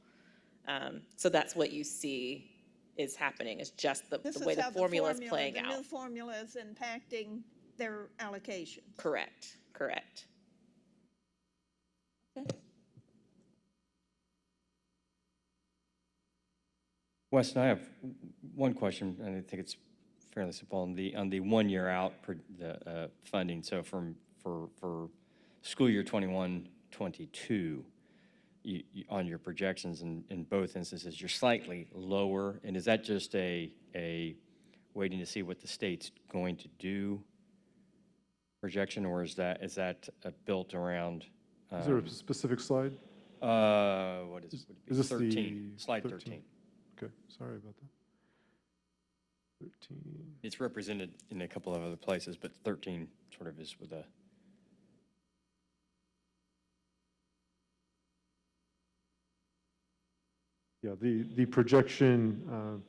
So that's what you see is happening, is just the way the formula is playing out. The new formula is impacting their allocation. Correct. Okay. Weston, I have one question, and I think it's fairly simple. On the 1 year out funding, so for school year 21-22, on your projections in both instances, you're slightly lower. And is that just a waiting to see what the state's going to do projection, or is that built around? Is there a specific slide? What is it? Is this 13? Slide 13? 13. Okay, sorry about that. 13. It's represented in a couple of other places, but 13 sort of is with a. Yeah, the projection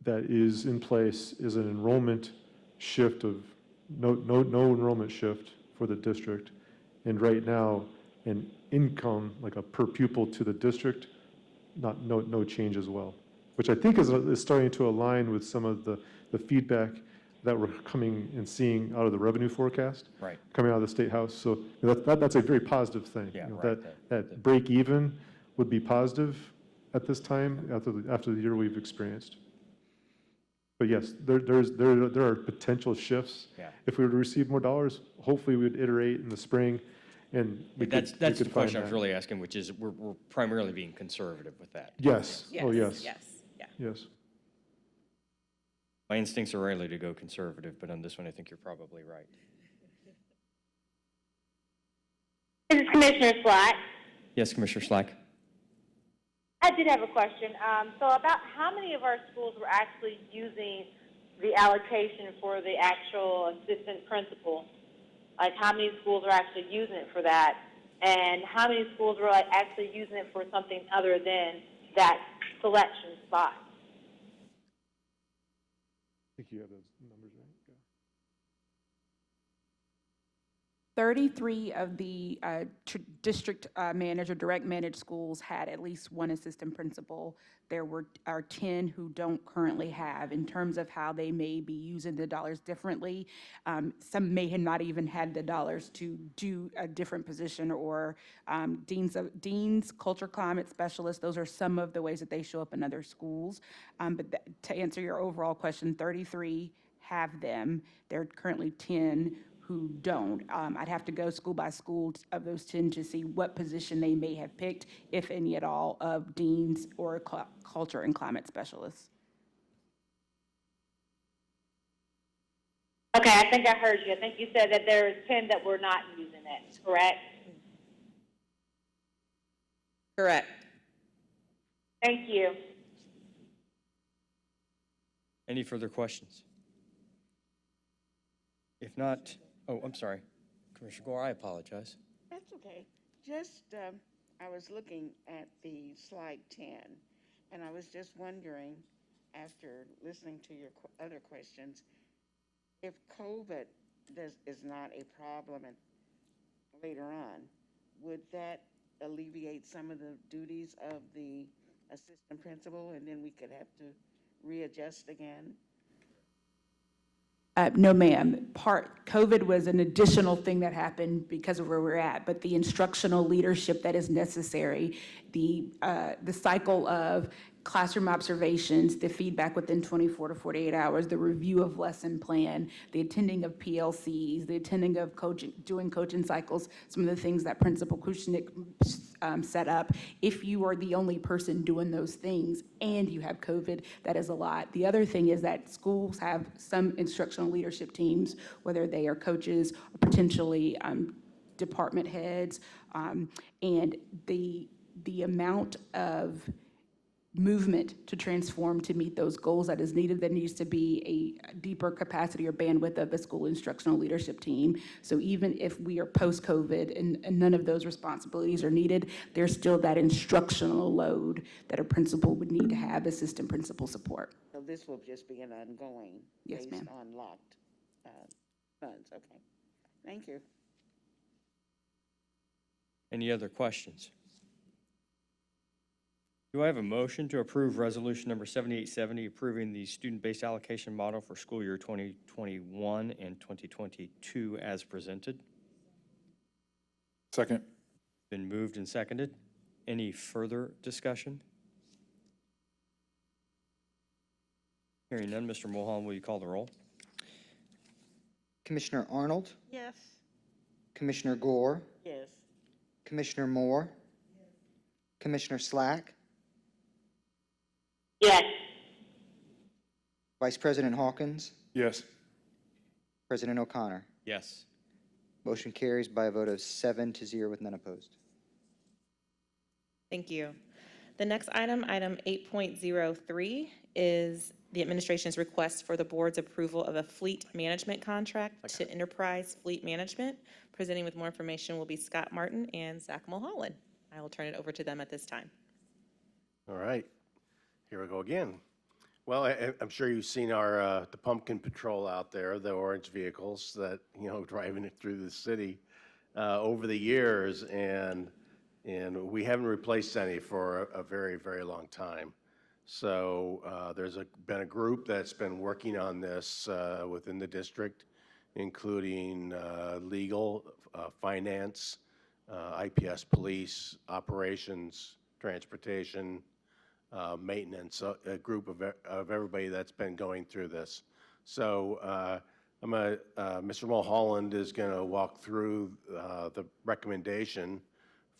that is in place is an enrollment shift of no enrollment shift for the district. And right now, an income, like a per pupil to the district, no change as well, which I think is starting to align with some of the feedback that we're coming and seeing out of the revenue forecast, Right. coming out of the State House. So that's a very positive thing. Yeah, That break even would be positive at this time after the year we've experienced. But yes, there are potential shifts. Yeah. If we were to receive more dollars, hopefully we'd iterate in the spring, and That's the question I was really asking, which is we're primarily being conservative with that. Yes. Oh, yes. Yeah. Yes. My instincts are rarely to go conservative, but on this one, I think you're probably right. This is Commissioner Slack. Yes, Commissioner Slack. I did have a question. So about how many of our schools were actually using the allocation for the actual assistant principal? Like how many schools are actually using it for that? And how many schools were like actually using it for something other than that selection spot? I think you have those numbers, right? Yeah. 33 of the district managed or direct managed schools had at least one assistant principal. There are 10 who don't currently have. In terms of how they may be using the dollars differently, some may have not even had the dollars to do a different position, or deans, culture climate specialists. Those are some of the ways that they show up in other schools. But to answer your overall question, 33 have them. There are currently 10 who don't. I'd have to go school by school of those 10 to see what position they may have picked, if any at all, of deans or culture and climate specialists. Okay, I think I heard you. I think you said that there's 10 that were not using it, correct? Correct. Thank you. Any further questions? If not, oh, I'm sorry. Commissioner Gore, I apologize. That's okay. Just, I was looking at the slide 10, and I was just wondering, after listening to your other questions, if COVID is not a problem later on, would that alleviate some of the duties of the assistant principal, and then we could have to readjust again? No, ma'am. COVID was an additional thing that happened because of where we're at, but the instructional leadership that is necessary, the cycle of classroom observations, the feedback within 24 to 48 hours, the review of lesson plan, the attending of PLCs, the attending of coaching, doing coaching cycles, some of the things that Principal Kushnick set up. If you are the only person doing those things and you have COVID, that is a lot. The other thing is that schools have some instructional leadership teams, whether they are coaches or potentially department heads, and the amount of movement to transform to meet those goals that is needed, there needs to be a deeper capacity or bandwidth of the school instructional leadership team. So even if we are post-COVID and none of those responsibilities are needed, there's still that instructional load that a principal would need to have assistant principal support. So this will just be an ongoing, Yes, based ma'am. on locked funds, okay. Thank you. Any other questions? Do I have a motion to approve resolution number 7870, approving the student-based allocation model for school year 2021 and 2022 as presented? Second. Been moved and seconded. Any further discussion? Hearing none, Mr. Mulholland, will you call the roll? Commissioner Arnold, Yes. Commissioner Gore, Yes. Commissioner Moore, Commissioner Slack, Yes. Vice President Hawkins, Yes. President O'Connor. Yes. Motion carries by a vote of 7-0 with none opposed. Thank you. The next item, item 8.03, is the administration's request for the board's approval of a fleet management contract to Enterprise Fleet Management. Presenting with more information will be Scott Martin and Zach Mulholland. I will turn it over to them at this time. All right, here we go again. Well, I'm sure you've seen our the pumpkin patrol out there, the orange vehicles that, you know, driving it through the city over the years, and we haven't replaced any for a very, very long time. So there's been a group that's been working on this within the district, including legal, finance, IPS police, operations, transportation, maintenance, a group of everybody that's been going through this. So Mr. Mulholland is going to walk through the recommendation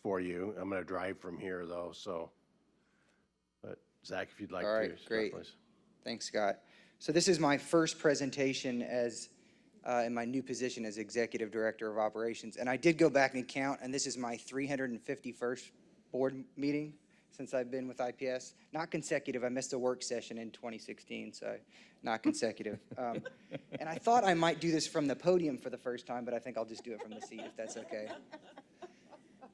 for you. I'm going to drive from here, though, so. But Zach, if you'd like to. All right, great. Please. Thanks, Scott. So this is my first presentation as in my new position as Executive Director of Operations. And I did go back and count, and this is my 351st board meeting. since I've been with IPS. Not consecutive. I missed a work session in 2016, so not consecutive. And I thought I might do this from the podium for the first time, but I think I'll just do it from the seat if that's okay.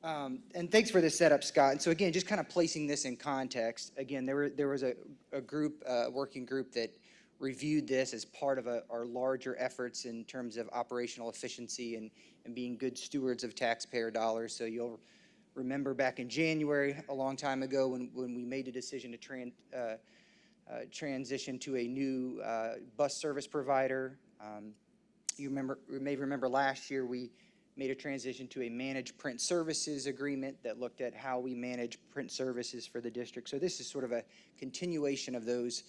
And thanks for the setup, Scott. And so again, just kind of placing this in context, again, there was a group, working group that reviewed this as part of our larger efforts in terms of operational efficiency and being good stewards of taxpayer dollars. So you'll remember back in January, a long time ago, when we made the decision to transition to a new bus service provider. You may remember last year we made a transition to a managed print services agreement that looked at how we manage print services for the district. So this is sort of a continuation of those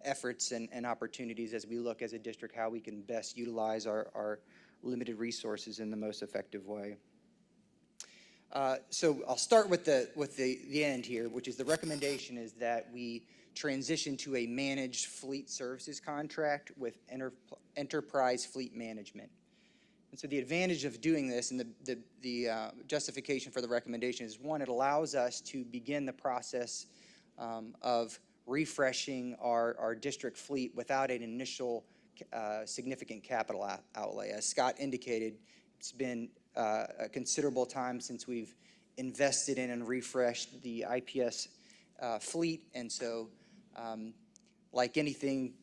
efforts and opportunities as we look as a district how we can best utilize our limited resources in the most effective way. So I'll start with the end here, which is the recommendation is that we transition to a managed fleet services contract with enterprise fleet management. And so the advantage of doing this and the justification for the recommendation is, one, it allows us to begin the process of refreshing our district fleet without an initial significant capital outlay. As Scott indicated, it's been a considerable time since we've invested in and refreshed the IPS fleet. And so like anything,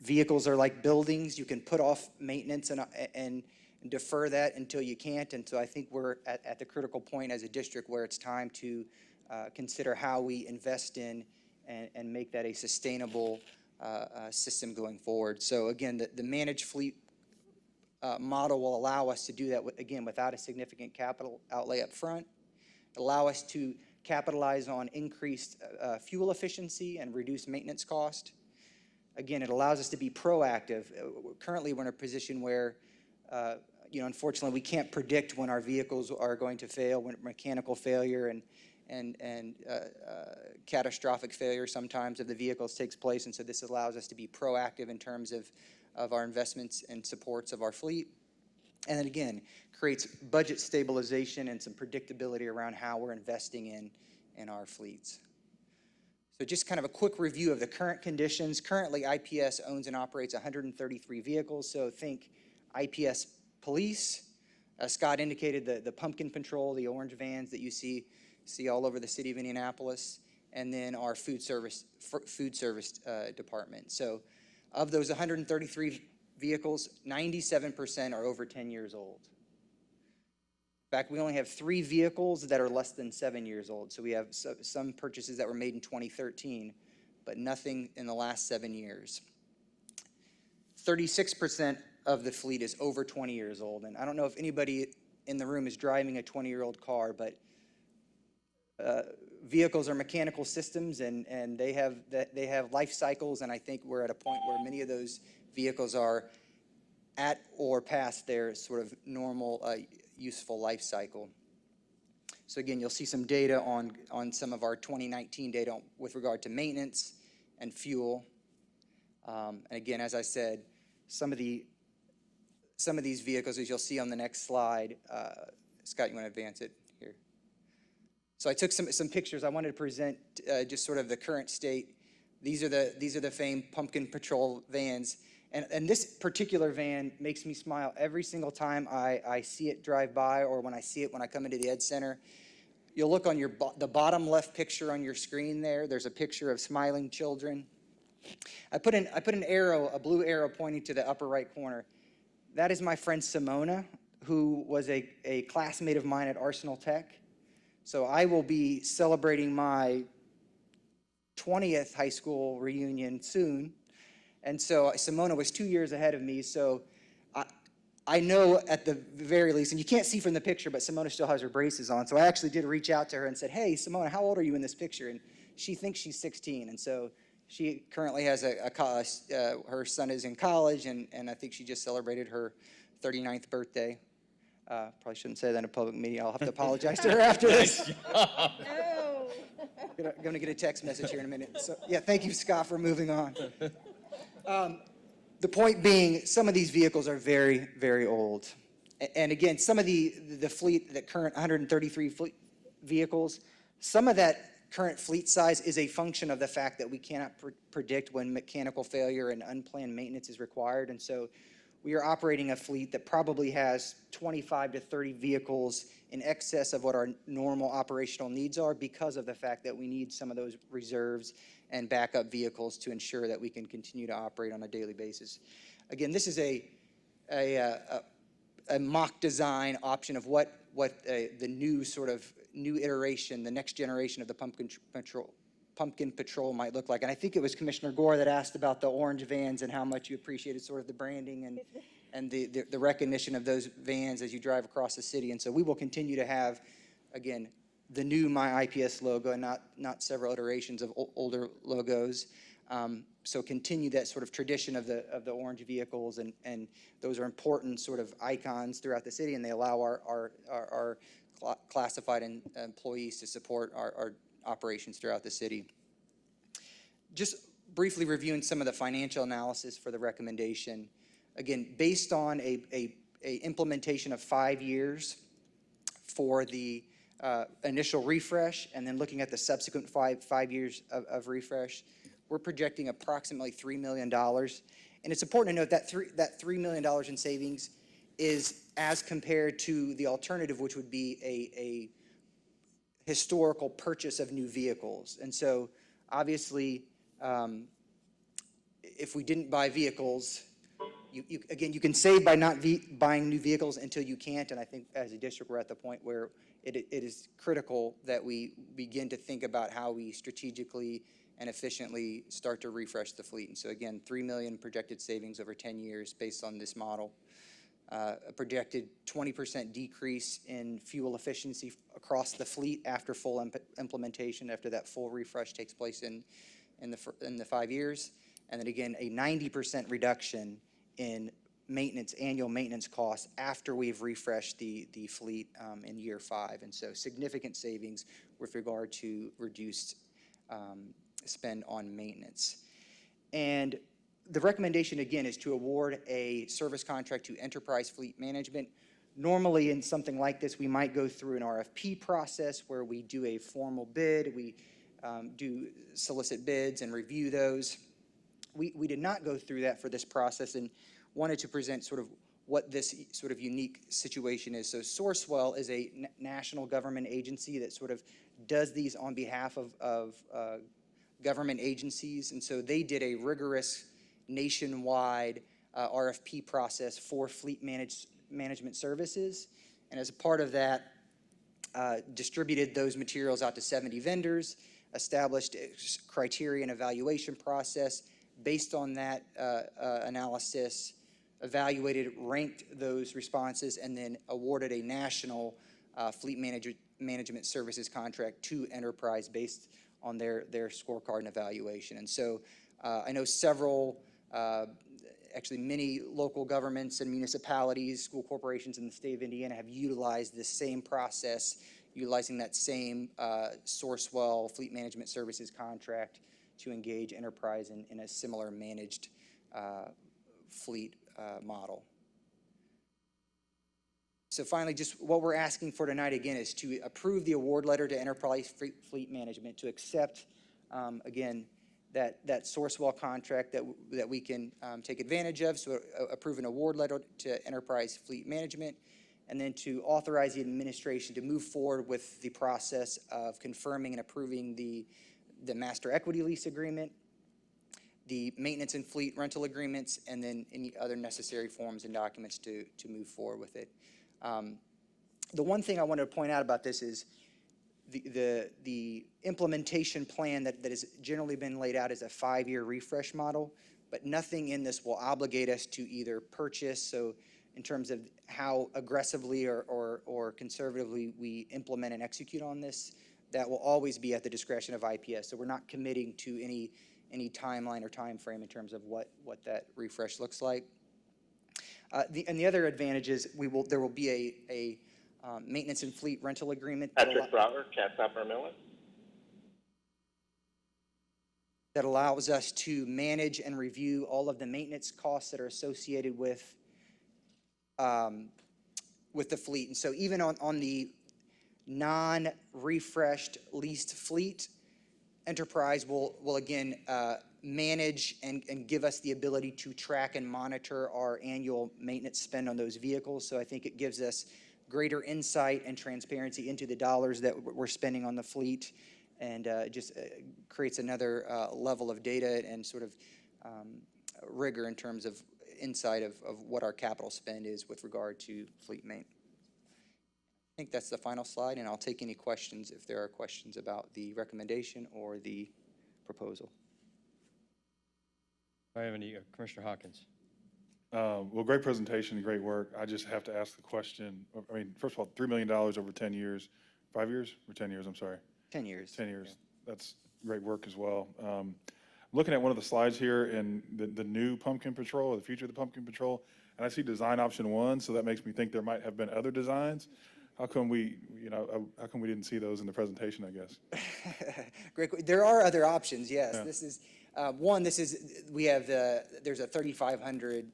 vehicles are like buildings. You can put off maintenance and defer that until you can't. And so I think we're at the critical point as a district where it's time to consider how we invest in and make that a sustainable system going forward. So again, the managed fleet model will allow us to do that, again, without a significant capital outlay up front. Allow us to capitalize on increased fuel efficiency and reduce maintenance cost. Again, it allows us to be proactive. Currently, we're in a position where unfortunately, we can't predict when our vehicles are going to fail, when mechanical failure and catastrophic failure sometimes of the vehicles takes place. And so this allows us to be proactive in terms of our investments and supports of our fleet. And then again, creates budget stabilization and some predictability around how we're investing in our fleets. So just kind of a quick review of the current conditions. Currently, IPS owns and operates 133 vehicles. So think IPS Police. Scott indicated the pumpkin patrol, the orange vans that you see all over the city of Indianapolis, and then our food service department. So of those 133 vehicles, 97% are over 10 years old. In fact, we only have 3 vehicles that are less than 7 years old. So we have some purchases that were made in 2013, but nothing in the last 7 years. 36% of the fleet is over 20 years old. And I don't know if anybody in the room is driving a 20-year-old car, but vehicles are mechanical systems, and they have life cycles, and I think we're at a point where many of those vehicles are at or past their sort of normal useful life cycle. So again, you'll see some data on some of our 2019 data with regard to maintenance and fuel. And again, as I said, some of these vehicles, as you'll see on the next slide, Scott, you want to advance it here? So I took some pictures. I wanted to present just sort of the current state. These are the famed Pumpkin Patrol vans. And this particular van makes me smile every single time I see it drive by, or when I see it when I come into the Ed Center. You'll look on the bottom left picture on your screen there. There's a picture of smiling children. I put an arrow, a blue arrow pointing to the upper right corner. That is my friend Simona, who was a classmate of mine at Arsenal Tech. So I will be celebrating my 20th high school reunion soon. And so Simona was 2 years ahead of me. So I know at the very least, and you can't see from the picture, but Simona still has her braces on. So I actually did reach out to her and said, hey, Simona, how old are you in this picture? And she thinks she's 16. And so she currently has her son is in college, and I think she just celebrated her 39th birthday. Probably shouldn't say that in a public meeting. I'll have to apologize to her after this. No. Going to get a text message here in a minute. So yeah, thank you, Scott, for moving on. The point being, some of these vehicles are very, very old. And again, some of the fleet, the current 133 fleet vehicles, some of that current fleet size is a function of the fact that we cannot predict when mechanical failure and unplanned maintenance is required. And so we are operating a fleet that probably has 25 to 30 vehicles in excess of what our normal operational needs are because of the fact that we need some of those reserves and backup vehicles to ensure that we can continue to operate on a daily basis. Again, this is a mock design option of what the new iteration, the next generation of the pumpkin patrol might look like. And I think it was Commissioner Gore that asked about the orange vans and how much you appreciated sort of the branding and the recognition of those vans as you drive across the city. And so we will continue to have, again, the new myIPS logo and not several iterations of older logos. So continue that sort of tradition of the orange vehicles, and those are important sort of icons throughout the city, and they allow our classified employees to support our operations throughout the city. Just briefly reviewing some of the financial analysis for the recommendation. Again, based on a implementation of 5 years for the initial refresh, and then looking at the subsequent five years of refresh, we're projecting approximately $3 million. And it's important to note that that $3 million in savings is as compared to the alternative, which would be a historical purchase of new vehicles. And so obviously, if we didn't buy vehicles, you can save by not buying new vehicles until you can't. And I think as a district, we're at the point where it is critical that we begin to think about how we strategically and efficiently start to refresh the fleet. And so again, $3 million projected savings over 10 years based on this model. A projected 20% decrease in fuel efficiency across the fleet after full implementation, after that full refresh takes place in the 5 years. And then again, a 90% reduction in annual maintenance costs after we've refreshed the fleet in year 5. And so significant savings with regard to reduced spend on maintenance. And the recommendation, again, is to award a service contract to Enterprise Fleet Management. Normally, in something like this, we might go through an RFP process where we do a formal bid, we do solicit bids and review those. We did not go through that for this process and wanted to present sort of what this sort of unique situation is. So Sourcewell is a national government agency that sort of does these on behalf of government agencies, and so they did a rigorous nationwide RFP process for fleet management services, and as a part of that, distributed those materials out to 70 vendors, established a criteria and evaluation process. Based on that analysis, evaluated, ranked those responses, and then awarded a national fleet management services contract to Enterprise based on their scorecard and evaluation. And so I know several, actually many local governments and municipalities, school corporations in the state of Indiana have utilized this same process, utilizing that same Sourcewell fleet management services contract to engage Enterprise in a similar managed fleet model. So finally, just what we're asking for tonight again is to approve the award letter to Enterprise Fleet Management, to accept, again, that Sourcewell contract that we can take advantage of, so approve an award letter to Enterprise Fleet Management, and then to authorize the administration to move forward with the process of confirming and approving the master equity lease agreement, the maintenance and fleet rental agreements, and then any other necessary forms and documents to move forward with it. The one thing I wanted to point out about this is the implementation plan that has generally been laid out as a 5-year refresh model, but nothing in this will obligate us to either purchase, so in terms of how aggressively or conservatively we implement and execute on this, that will always be at the discretion of IPS. So we're not committing to any timeline or time frame in terms of what that refresh looks like. And the other advantage is there will be a maintenance and fleet rental agreement Patrick Brower, Catstopper Millet. That allows us to manage and review all of the maintenance costs that are associated with the fleet. And so even on the non-refreshed leased fleet, enterprise will again manage and give us the ability to track and monitor our annual maintenance spend on those vehicles. So I think it gives us greater insight and transparency into the dollars that we're spending on the fleet, and just creates another level of data and sort of rigor in terms of insight of what our capital spend is with regard to fleet maintenance. I think that's the final slide, and I'll take any questions if there are questions about the recommendation or the proposal. Do I have any, Commissioner Hawkins? Well, great presentation, great work. I just have to ask the question, I mean, first of all, $3 million over 10 years, 5 years or 10 years, I'm sorry. 10 years. 10 years. Yeah. That's great work as well. Looking at one of the slides here and the new pumpkin patrol, or the future of the pumpkin patrol, and I see design option 1, so that makes me think there might have been other designs. How come we didn't see those in the presentation, I guess? Great. There are other options, yes. Yeah. This is, there's a 3500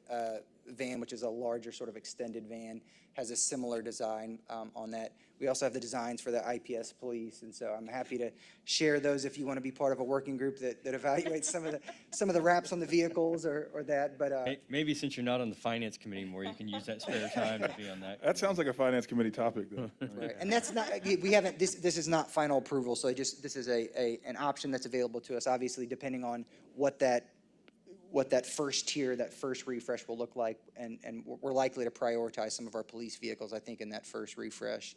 van, which is a larger sort of extended van, has a similar design on that. We also have the designs for the IPS police, and so I'm happy to share those if you want to be part of a working group that evaluates some of the wraps on the vehicles or that, but. Maybe since you're not on the finance committee anymore, you can use that spare time to be on that. That sounds like a finance committee topic, though. Right. And that's not, we haven't, this is not final approval, so this is an option that's available to us, obviously, depending on what that first tier, that first refresh will look like, and we're likely to prioritize some of our police vehicles, I think, in that first refresh.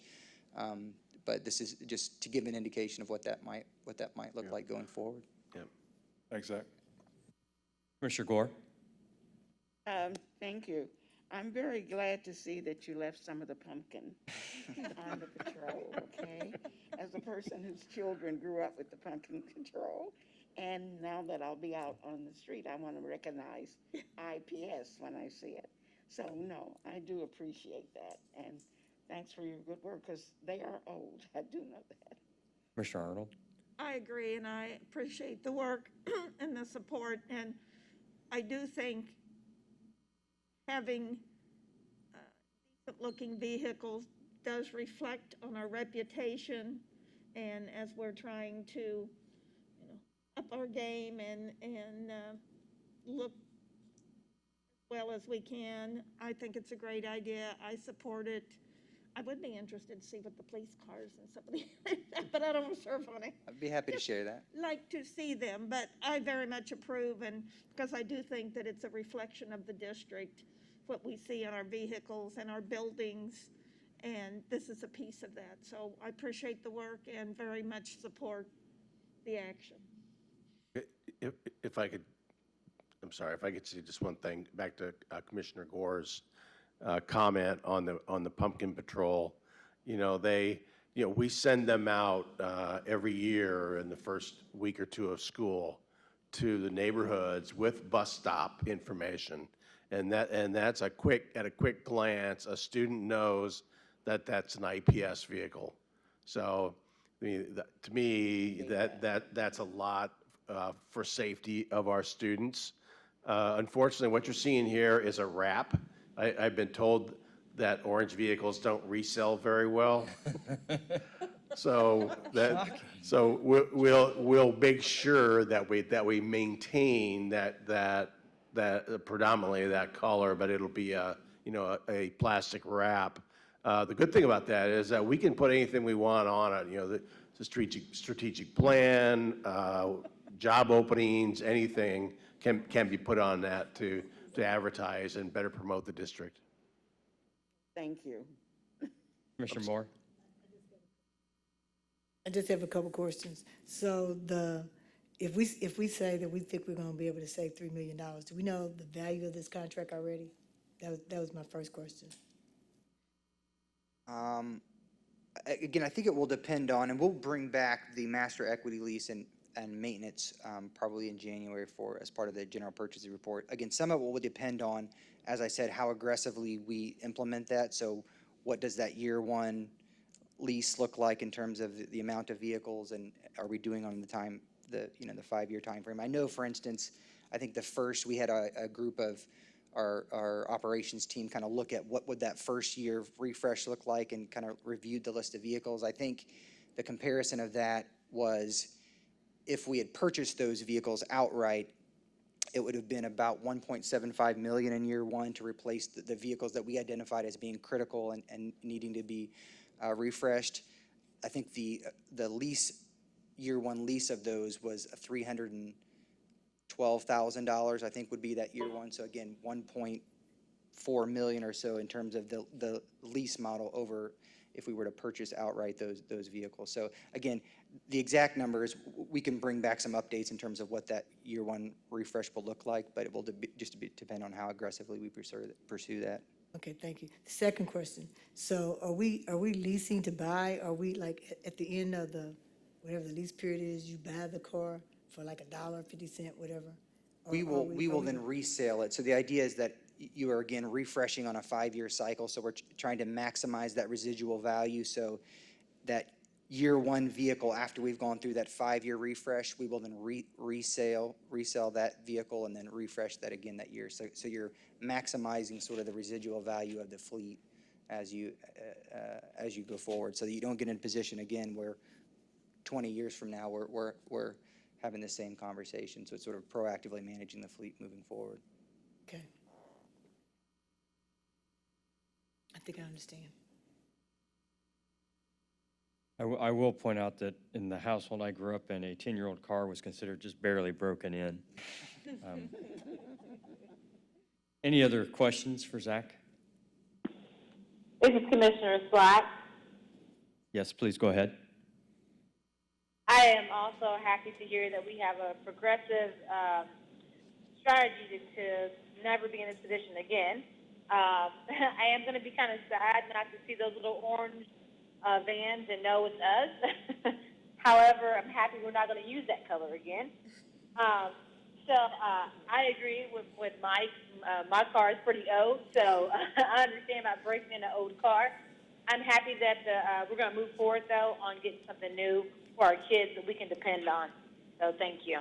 But this is just to give an indication of what that might look like going forward. Yep. Thanks, Zach. Commissioner Gore? Thank you. I'm very glad to see that you left some of the pumpkin on the patrol, okay? As a person whose children grew up with the pumpkin patrol, and now that I'll be out on the street, I want to recognize IPS when I see it. So, no, I do appreciate that, and thanks for your good work, because they are old. I do know that. Commissioner Arnold? I agree, and I appreciate the work and the support, and I do think having decent-looking vehicles does reflect on our reputation, and as we're trying to up our game and look as well as we can, I think it's a great idea. I support it. I would be interested to see what the police cars and somebody like that, but I don't serve on it. I'd be happy to share that. Like to see them, but I very much approve, and because I do think that it's a reflection of the district, what we see in our vehicles and our buildings, and this is a piece of that. So I appreciate the work and very much support the action. If I could, I'm sorry, if I could say just one thing, back to Commissioner Gore's comment on the pumpkin patrol. We send them out every year in the first week or two of school to the neighborhoods with bus stop information, and that's at a quick glance, a student knows that that's an IPS vehicle. So, to me, that's a lot for safety of our students. Unfortunately, what you're seeing here is a wrap. I've been told that orange vehicles don't resell very well. So we'll make sure that we maintain that predominantly that color, but it'll be a plastic wrap. The good thing about that is that we can put anything we want on it. The strategic plan, job openings, anything can be put on that to advertise and better promote the district. Thank you. Commissioner Moore? I just have a couple questions. So if we say that we think we're going to be able to save $3 million, do we know the value of this contract already? That was my first question. Again, I think it will depend on, and we'll bring back the master equity lease and maintenance probably in January as part of the general purchasing report. Again, some of it will depend on, as I said, how aggressively we implement that. So what does that year one lease look like in terms of the amount of vehicles, and are we doing on the 5-year time frame? I know, for instance, I think we had a group of our operations team kind of look at what would that first year refresh look like, and kind of reviewed the list of vehicles. I think the comparison of that was if we had purchased those vehicles outright, it would have been about 1.75 million in year one to replace the vehicles that we identified as being critical and needing to be refreshed. I think the lease, year one lease of those was $312,000, I think would be that year one. So again, 1.4 million or so in terms of the lease model over if we were to purchase outright those vehicles. So again, the exact numbers, we can bring back some updates in terms of what that year one refresh will look like, but it will depend on how aggressively we pursue that. Okay, thank you. Second question. So are we leasing to buy? Are we like at the end of whatever the lease period is, you buy the car for like $1.50, whatever? We will then resale it. So the idea is that you are again refreshing on a 5-year cycle. So we're trying to maximize that residual value. So that year one vehicle, after we've gone through that 5-year refresh, we will then resell that vehicle and then refresh that again that year. So you're maximizing sort of the residual value of the fleet as you go forward, so that you don't get in a position again where 20 years from now we're having the same conversation. So it's sort of proactively managing the fleet moving forward. Okay. I think I understand. I will point out that in the household I grew up in, a 10-year-old car was considered just barely broken in. Any other questions for Zach? This is Commissioner Slack. Yes, please go ahead. I am also happy to hear that we have a progressive strategy to never be in this position again. I am going to be kind of sad not to see those little orange vans and know it's us. However, I'm happy we're not going to use that color again. So I agree with Mike. My car is pretty old, so I understand about breaking in an old car. I'm happy that we're going to move forward, though, on getting something new for our kids that we can depend on. So thank you.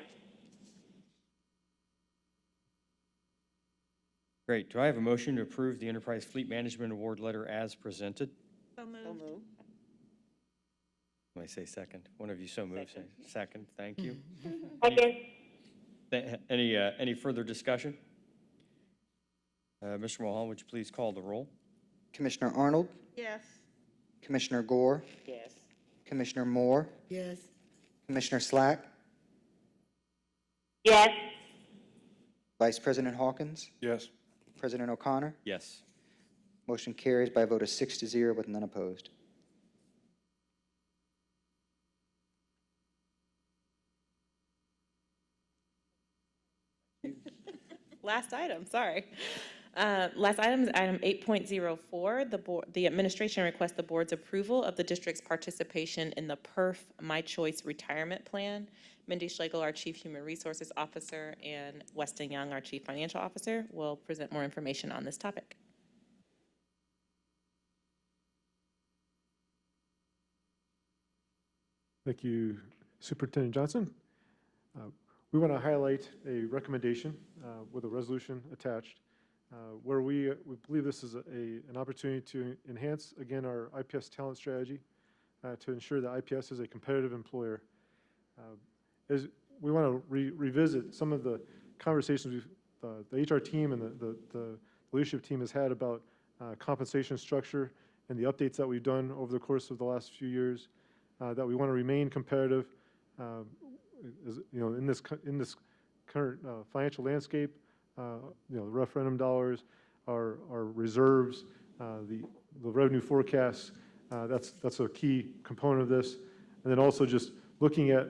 Great. Do I have a motion to approve the Enterprise Fleet Management Award letter as presented? So moved. When I say second, one of you so moved, say second. Thank you. Second. Any further discussion? Mr. Mulholland, would you please call the roll? Commissioner Arnold, Yes. Commissioner Gore, Yes. Commissioner Moore, Yes. Commissioner Slack, Yes. Vice President Hawkins, Yes. President O'Connor. Yes. Motion carries by a vote of 6-0 with none opposed. Last item, sorry. Last item is item 8.04. The administration requests the board's approval of the district's participation in the PERF My Choice Retirement Plan. Mindy Schlegel, our Chief Human Resources Officer, and Weston Young, our Chief Financial Officer, will present more information on this topic. Thank you, Superintendent Johnson. We want to highlight a recommendation with a resolution attached where we believe this is an opportunity to enhance, again, our IPS talent strategy to ensure that IPS is a competitive employer. As we want to revisit some of the conversations the HR team and the leadership team has had about compensation structure and the updates that we've done over the course of the last few years, that we want to remain competitive. In this current financial landscape, the referendum dollars, our reserves, the revenue forecasts, that's a key component of this. And then also just looking at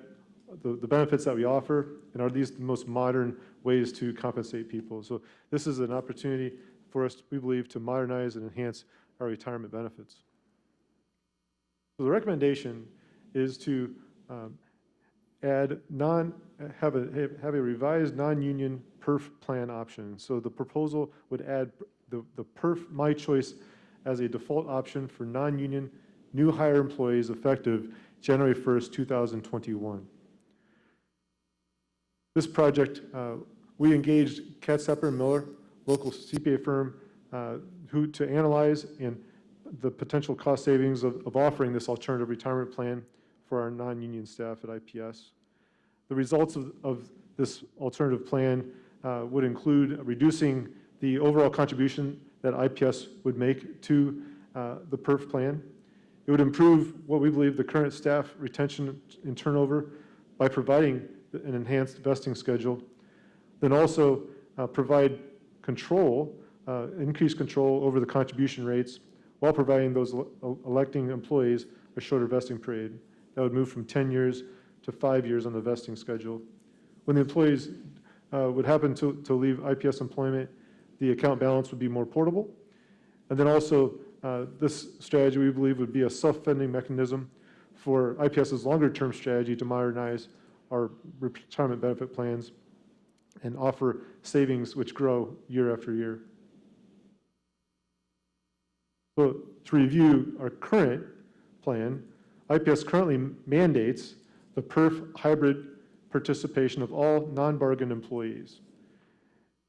the benefits that we offer, and are these the most modern ways to compensate people? So this is an opportunity for us, we believe, to modernize and enhance our retirement benefits. So the recommendation is to have a revised non-union PERF plan option. So the proposal would add the PERF My Choice as a default option for non-union new hire employees effective January 1st, 2021. This project, we engaged Sepper & Miller, local CPA firm, to analyze the potential cost savings of offering this alternative retirement plan for our non-union staff at IPS. The results of this alternative plan would include reducing the overall contribution that IPS would make to the PERF plan. It would improve what we believe the current staff retention and turnover by providing an enhanced vesting schedule, then also provide control, increased control over the contribution rates while providing those electing employees a shorter vesting period. That would move from 10 years to 5 years on the vesting schedule. When the employees would happen to leave IPS employment, the account balance would be more portable. And then also, this strategy, we believe, would be a self-funding mechanism for IPS's longer-term strategy to modernize our retirement benefit plans and offer savings which grow year after year. So to review our current plan, IPS currently mandates the PERF hybrid participation of all non-bargain employees.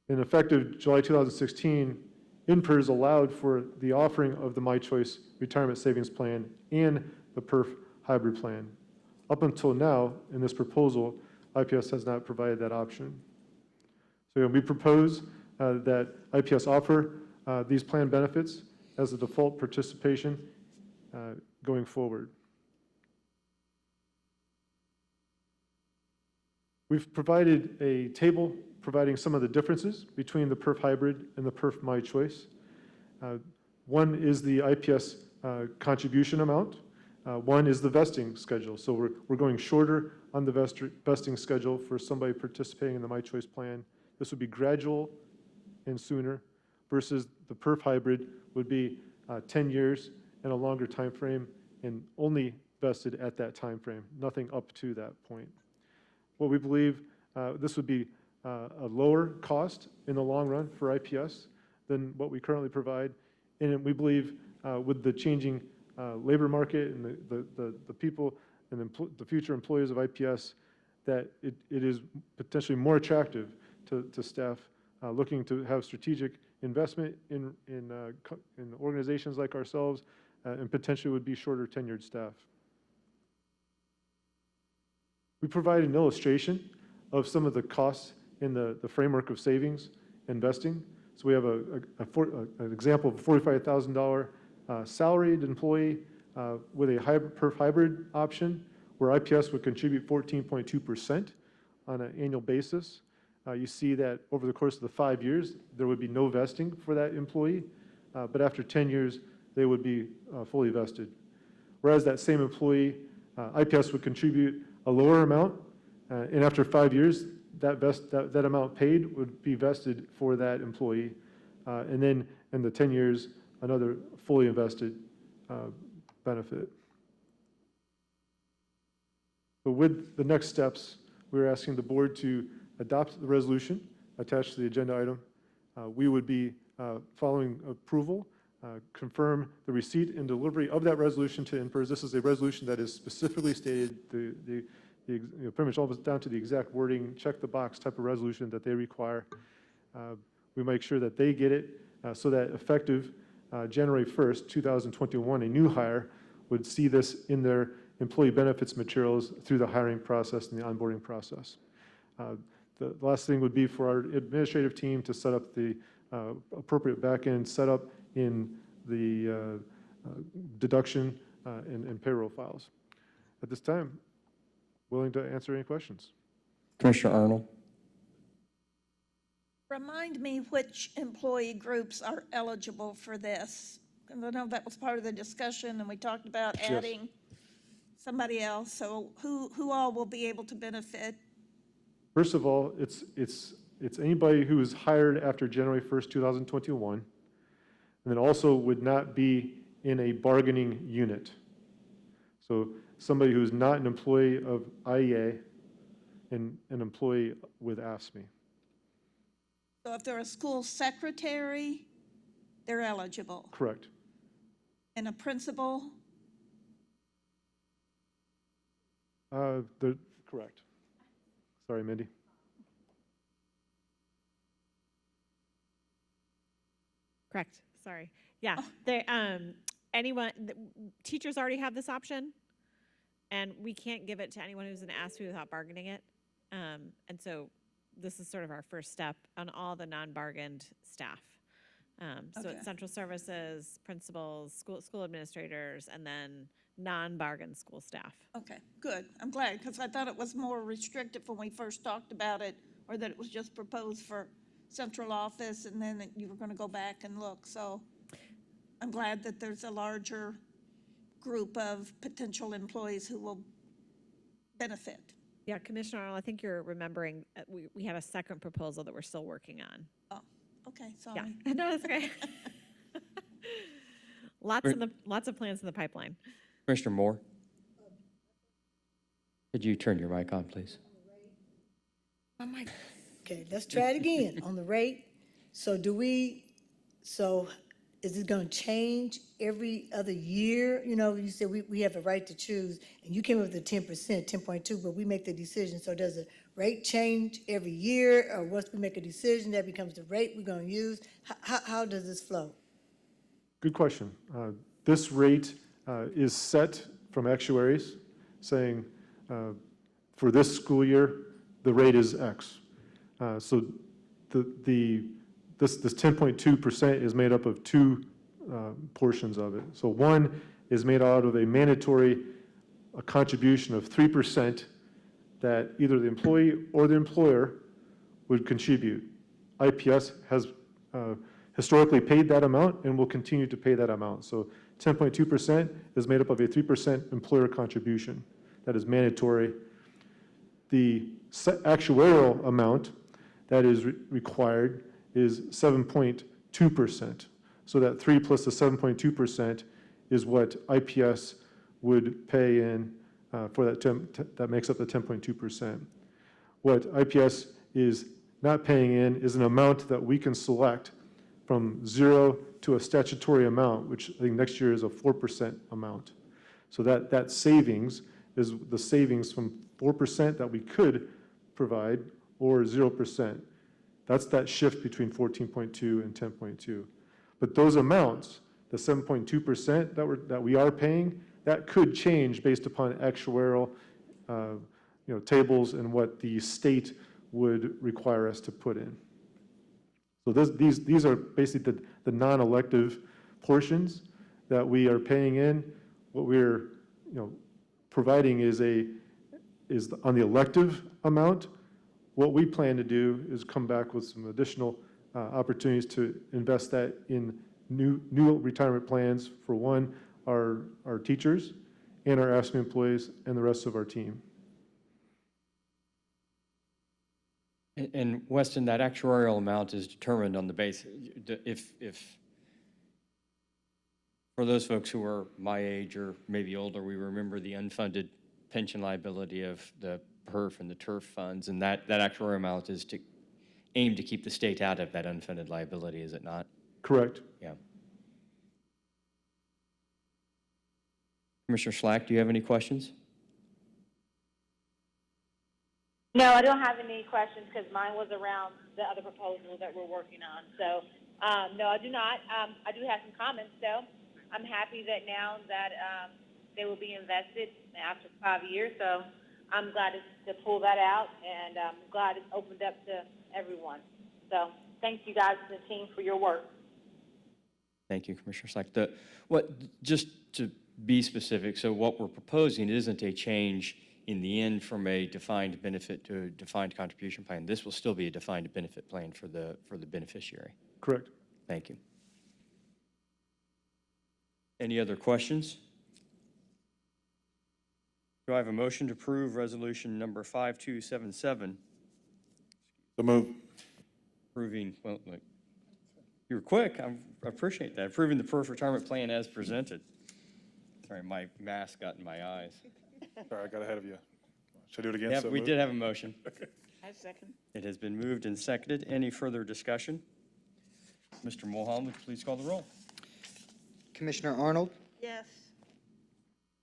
In effective July 2016, INPERS allowed for the offering of the MyChoice Retirement Savings Plan and the PERF hybrid plan. Up until now, in this proposal, IPS has not provided that option. So we propose that IPS offer these plan benefits as a default participation going forward. We've provided a table providing some of the differences between the PERF hybrid and the PERF MyChoice. One is the IPS contribution amount. One is the vesting schedule. So we're going shorter on the vesting schedule for somebody participating in the MyChoice plan. This would be gradual and sooner, versus the PERF hybrid would be 10 years and a longer time frame and only vested at that time frame, nothing up to that point. What we believe, this would be a lower cost in the long run for IPS than what we currently provide. And we believe with the changing labor market and the people and the future employees of IPS, that it is potentially more attractive to staff looking to have strategic investment in organizations like ourselves, and potentially would be shorter tenured staff. We provide an illustration of some of the costs in the framework of savings investing. So we have an example of a $45,000 salaried employee with a PERF hybrid option, where IPS would contribute 14.2% on an annual basis. You see that over the course of the 5 years, there would be no vesting for that employee, but after 10 years, they would be fully vested. Whereas that same employee, IPS would contribute a lower amount, and after 5 years, that amount paid would be vested for that employee. And then in the 10 years, another fully invested benefit. So with the next steps, we're asking the board to adopt the resolution attached to the agenda item. We would be, following approval, confirm the receipt and delivery of that resolution to INPERS. This is a resolution that is specifically stated, pretty much all down to the exact wording, check the box type of resolution that they require. We make sure that they get it so that effective January 1st, 2021, a new hire would see this in their employee benefits materials through the hiring process and the onboarding process. The last thing would be for our administrative team to set up the appropriate back-end setup in the deduction and payroll files. At this time, willing to answer any questions. Commissioner Arnold. Remind me which employee groups are eligible for this. And I know that was part of the discussion, and we talked about adding somebody else. So who all will be able to benefit? First of all, it's anybody who is hired after January 1st, 2021, and then also would not be in a bargaining unit. So somebody who is not an employee of IEA and an employee with AFSCME. So if they're a school secretary, they're eligible. Correct. And a principal? Correct. Sorry, Mindy. Correct. Sorry. Yeah. Teachers already have this option, and we can't give it to anyone who's an ASPE without bargaining it. And so this is sort of our first step on all the non-bargained staff. So Okay. it's central services, principals, school administrators, and then non-bargain school staff. Okay, good. I'm glad, because I thought it was more restrictive when we first talked about it, or that it was just proposed for central office, and then that you were gonna go back and look. So I'm glad that there's a larger group of potential employees who will benefit. Yeah, Commissioner Arnold, I think you're remembering, we had a second proposal that we're still working on. Oh, okay, Yeah, sorry. no, that's okay. Lots of plans in the pipeline. Commissioner Moore? Could you turn your mic on, please? Okay, let's try it again. On the rate, so is it gonna change every other year? You know, you said we have a right to choose, and you came up with the 10%, 10.2, but we make the decision. So does the rate change every year, or once we make a decision, that becomes the rate we're gonna use? How does this flow? Good question. This rate is set from actuaries saying for this school year, the rate is X. So this 10.2% is made up of two portions of it. So one is made out of a mandatory contribution of 3% that either the employee or the employer would contribute. IPS has historically paid that amount and will continue to pay that amount. So 10.2% is made up of a 3% employer contribution that is mandatory. The actuarial amount that is required is 7.2%. So that 3 plus the 7.2% is what IPS would pay in for that makes up the 10.2%. What IPS is not paying in is an amount that we can select from 0 to a statutory amount, which I think next year is a 4% amount. So that savings is the savings from 4% that we could provide or 0%. That's that shift between 14.2 and 10.2. But those amounts, the 7.2% that we are paying, that could change based upon actuarial tables and what the state would require us to put in. So these are basically the non-elective portions that we are paying in. What we're providing is on the elective amount. What we plan to do is come back with some additional opportunities to invest that in new retirement plans for one, our teachers and our AFSCME employees and the rest of our team. And Weston, that actuarial amount is determined on the basis, if for those folks who are my age or maybe older, we remember the unfunded pension liability of the PERF and the TURF funds, and that actuarial amount is to aim to keep the state out of that unfunded liability, is it not? Correct. Yeah. Commissioner Slack, do you have any questions? No, I don't have any questions because mine was around the other proposals that we're working on. So, no, I do not. I do have some comments, though. I'm happy that now that they will be invested after 5 years. So I'm glad to pull that out, and I'm glad it's opened up to everyone. So thank you guys and the team for your work. Thank you, Commissioner Slack. Just to be specific, so what we're proposing isn't a change in the end from a defined benefit to a defined contribution plan. This will still be a defined benefit plan for the beneficiary. Correct. Thank you. Any other questions? Do I have a motion to approve resolution number 5277? So move. Approving, well, look, you were quick. I appreciate that. Approving the PERF retirement plan as presented. Sorry, my mask got in my eyes. Sorry, I got ahead of you. Should I do it again? Yeah, So we moved? did have a motion. I second. It has been moved and seconded. Any further discussion? Mr. Mulholland, would you please call the roll? Commissioner Arnold, Yes.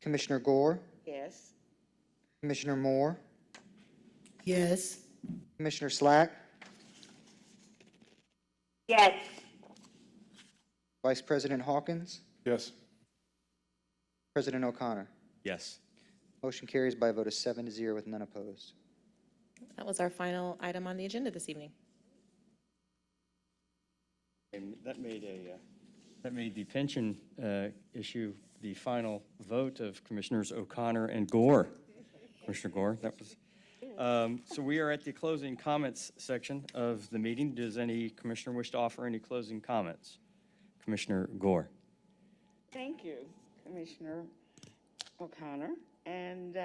Commissioner Gore, Yes. Commissioner Moore, Yes. Commissioner Slack, Yes. Vice President Hawkins, Yes. President O'Connor. Yes. Motion carries by a vote of 7-0 with none opposed. That was our final item on the agenda this evening. And that made the pension issue the final vote of Commissioners O'Connor and Gore. Commissioner Gore, that was. So we are at the closing comments section of the meeting. Does any commissioner wish to offer any closing comments? Commissioner Gore. Thank you, Commissioner O'Connor. And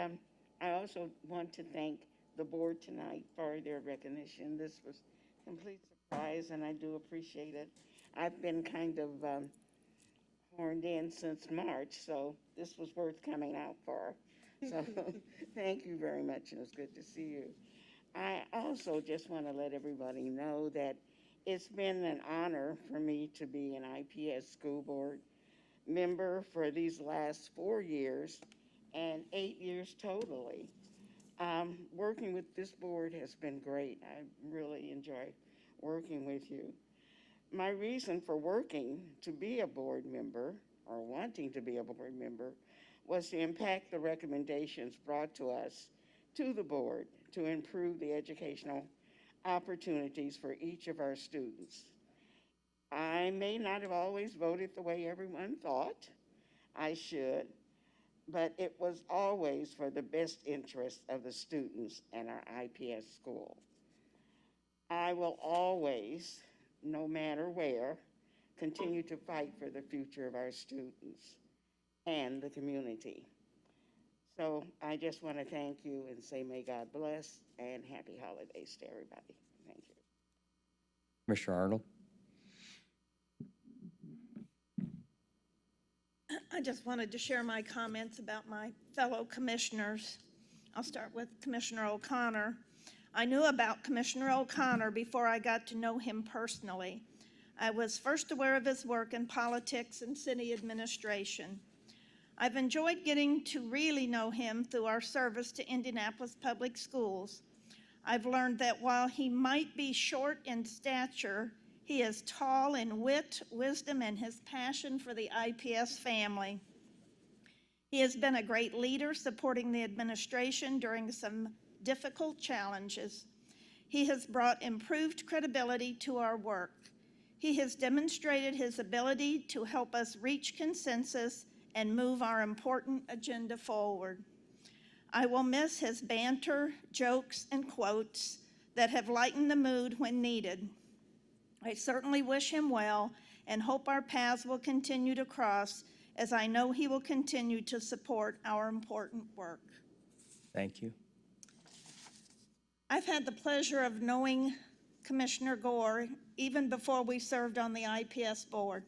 I also want to thank the board tonight for their recognition. This was a complete surprise, and I do appreciate it. I've been kind of horned in since March, so this was worth coming out for. So thank you very much, and it's good to see you. I also just want to let everybody know that it's been an honor for me to be an IPS school board member for these last 4 years and 8 years totally. Working with this board has been great. I really enjoy working with you. My reason for working to be a board member, or wanting to be a board member, was to impact the recommendations brought to us to the board to improve the educational opportunities for each of our students. I may not have always voted the way everyone thought I should, but it was always for the best interest of the students and our IPS school. I will always, no matter where, continue to fight for the future of our students and the community. So I just want to thank you and say may God bless and happy holidays to everybody. Thank you. Commissioner Arnold. I just wanted to share my comments about my fellow commissioners. I'll start with Commissioner O'Connor. I knew about Commissioner O'Connor before I got to know him personally. I was first aware of his work in politics and city administration. I've enjoyed getting to really know him through our service to Indianapolis Public Schools. I've learned that while he might be short in stature, he is tall in wit, wisdom, and his passion for the IPS family. He has been a great leader supporting the administration during some difficult challenges. He has brought improved credibility to our work. He has demonstrated his ability to help us reach consensus and move our important agenda forward. I will miss his banter, jokes, and quotes that have lightened the mood when needed. I certainly wish him well and hope our paths will continue to cross, as I know he will continue to support our important work. Thank you. I've had the pleasure of knowing Commissioner Gore even before we served on the IPS board.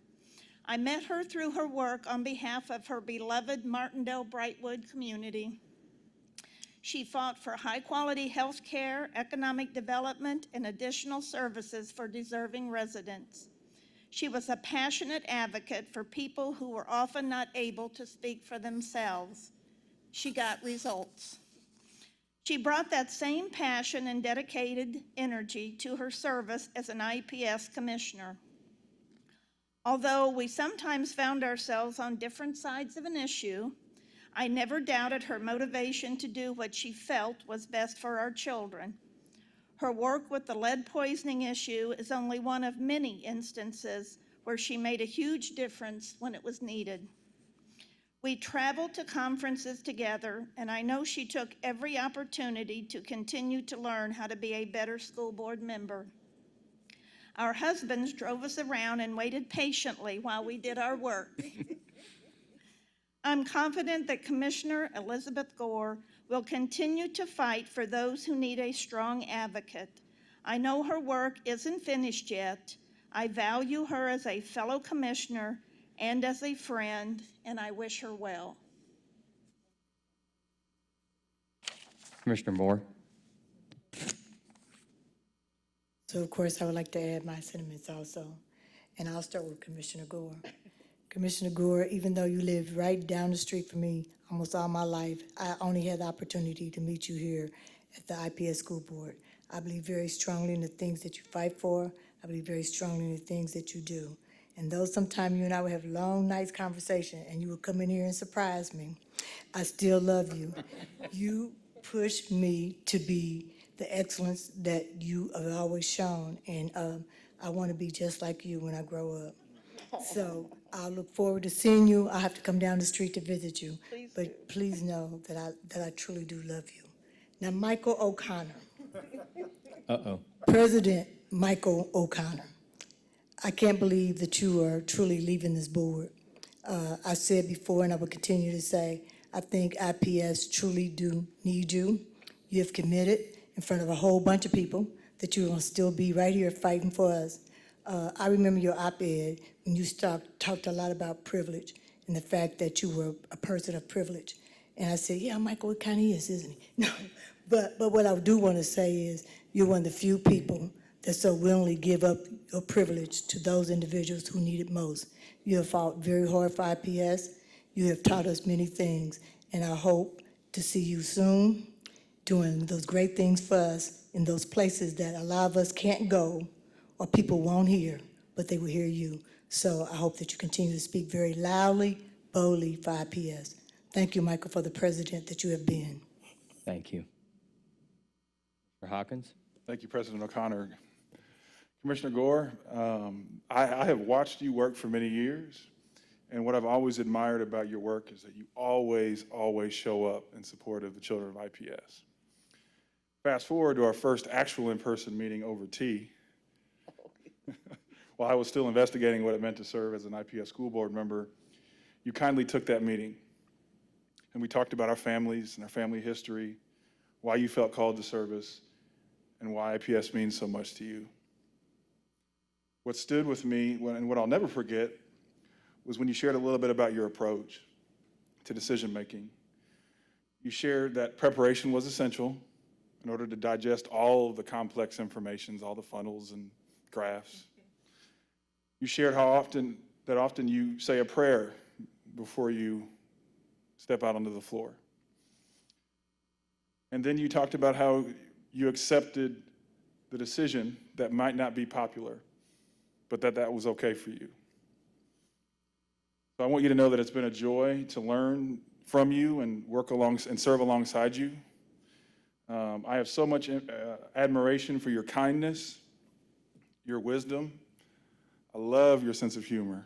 I met her through her work on behalf of her beloved Martindale-Brightwood community. She fought for high-quality health care, economic development, and additional services for deserving residents. She was a passionate advocate for people who were often not able to speak for themselves. She got results. She brought that same passion and dedicated energy to her service as an IPS commissioner. Although we sometimes found ourselves on different sides of an issue, I never doubted her motivation to do what she felt was best for our children. Her work with the lead poisoning issue is only one of many instances where she made a huge difference when it was needed. We traveled to conferences together, and I know she took every opportunity to continue to learn how to be a better school board member. Our husbands drove us around and waited patiently while we did our work. I'm confident that Commissioner Elizabeth Gore will continue to fight for those who need a strong advocate. I know her work isn't finished yet. I value her as a fellow commissioner and as a friend, and I wish her well. Commissioner Moore. So of course, I would like to add my sentiments also, and I'll start with Commissioner Gore. Commissioner Gore, even though you lived right down the street from me almost all my life, I only had the opportunity to meet you here at the IPS School Board. I believe very strongly in the things that you fight for. I believe very strongly in the things that you do. And though sometimes you and I would have long nights conversation and you would come in here and surprise me, I still love you. You push me to be the excellence that you have always shown, and I want to be just like you when I grow up. So I look forward to seeing you. I have to come down the street to visit you, but please know that I truly do love you. Now, Michael O'Connor. Uh-oh. President Michael O'Connor, I can't believe that you are truly leaving this board. I said before, and I will continue to say, I think IPS truly do need you. You have committed in front of a whole bunch of people that you're going to still be right here fighting for us. I remember your op-ed when you talked a lot about privilege and the fact that you were a person of privilege. And I said, yeah, Michael, it kind of is, isn't he? No, but what I do want to say is you're one of the few people that so willingly give up your privilege to those individuals who need it most. You have fought very hard for IPS. You have taught us many things, and I hope to see you soon doing those great things for us in those places that a lot of us can't go or people won't hear, but they will hear you. So I hope that you continue to speak very loudly, boldly for IPS. Thank you, Michael, for the president that you have been. Thank you. Mr. Hawkins? Thank you, President O'Connor. Commissioner Gore, I have watched you work for many years, and what I've always admired about your work is that you always show up in support of the children of IPS. Fast forward to our first actual in-person meeting over tea. While I was still investigating what it meant to serve as an IPS school board member, you kindly took that meeting, and we talked about our families and our family history, why you felt called to service, and why IPS means so much to you. What stood with me, and what I'll never forget, was when you shared a little bit about your approach to decision-making. You shared that preparation was essential in order to digest all of the complex informations, all the funnels and graphs. You shared how often you say a prayer before you step out onto the floor. And then you talked about how you accepted the decision that might not be popular, but that was okay for you. So I want you to know that it's been a joy to learn from you and work and serve alongside you. I have so much admiration for your kindness, your wisdom. I love your sense of humor.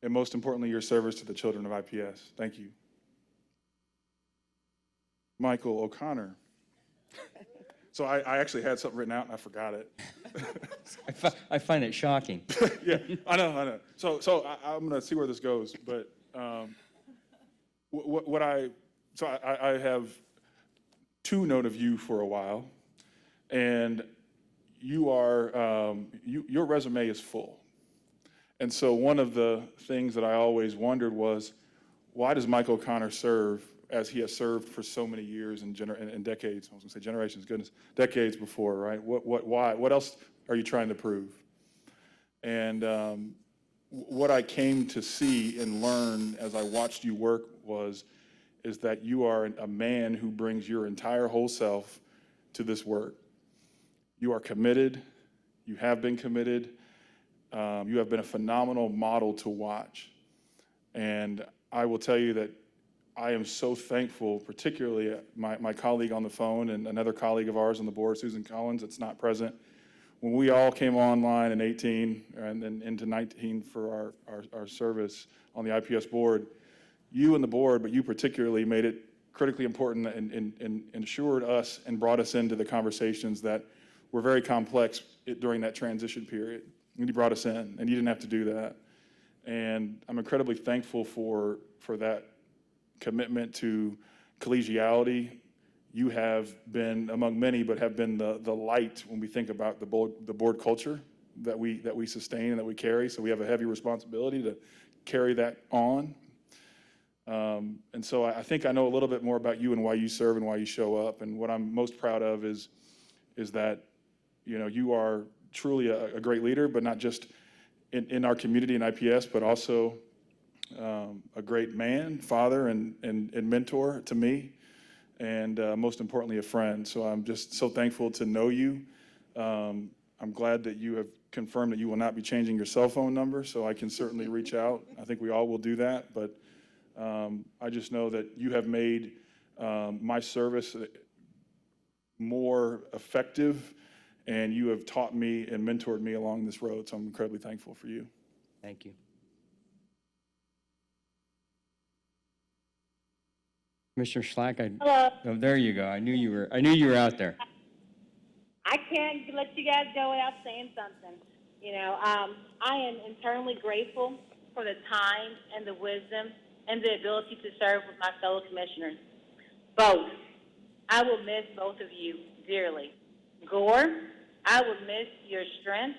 And most importantly, your service to the children of IPS. Thank you. Michael O'Connor. So I actually had something written out and I forgot it. I find it shocking. Yeah, I know. So I'm going to see where this goes. But I have two known of you for a while, and you are your resume is full. And so one of the things that I always wondered was, why does Mike O'Connor serve as he has served for so many years and decades? I was going to say generations, goodness, decades before, right? Why? What else are you trying to prove? And what I came to see and learn as I watched you work is that you are a man who brings your entire whole self to this work. You are committed. You have been committed. You have been a phenomenal model to watch. And I will tell you that I am so thankful, particularly my colleague on the phone and another colleague of ours on the board, Susan Collins, that's not present. When we all came online in 18 and then into 19 for our service on the IPS board, you and the board, but you particularly, made it critically important and assured us and brought us into the conversations that were very complex during that transition period. And you brought us in, and you didn't have to do that. And I'm incredibly thankful for that commitment to collegiality. You have been among many, but have been the light when we think about the board culture that we sustain and that we carry. So we have a heavy responsibility to carry that on. And so I think I know a little bit more about you and why you serve and why you show up. And what I'm most proud of is that, you are truly a great leader, but not just in our community in IPS, but also a great man, father, and mentor to me, and most importantly, a friend. So I'm just so thankful to know you. I'm glad that you have confirmed that you will not be changing your cell phone number, so I can certainly reach out. I think we all will do that, but I just know that you have made my service more effective, and you have taught me and mentored me along this road, so I'm incredibly thankful for you. Thank you. Commissioner Slack, Hello. oh, there you go. I knew you were out there. I can't let you guys go without saying something. You know, I am internally grateful for the time and the wisdom and the ability to serve with my fellow commissioners. Both. I will miss both of you dearly. Gore, I will miss your strength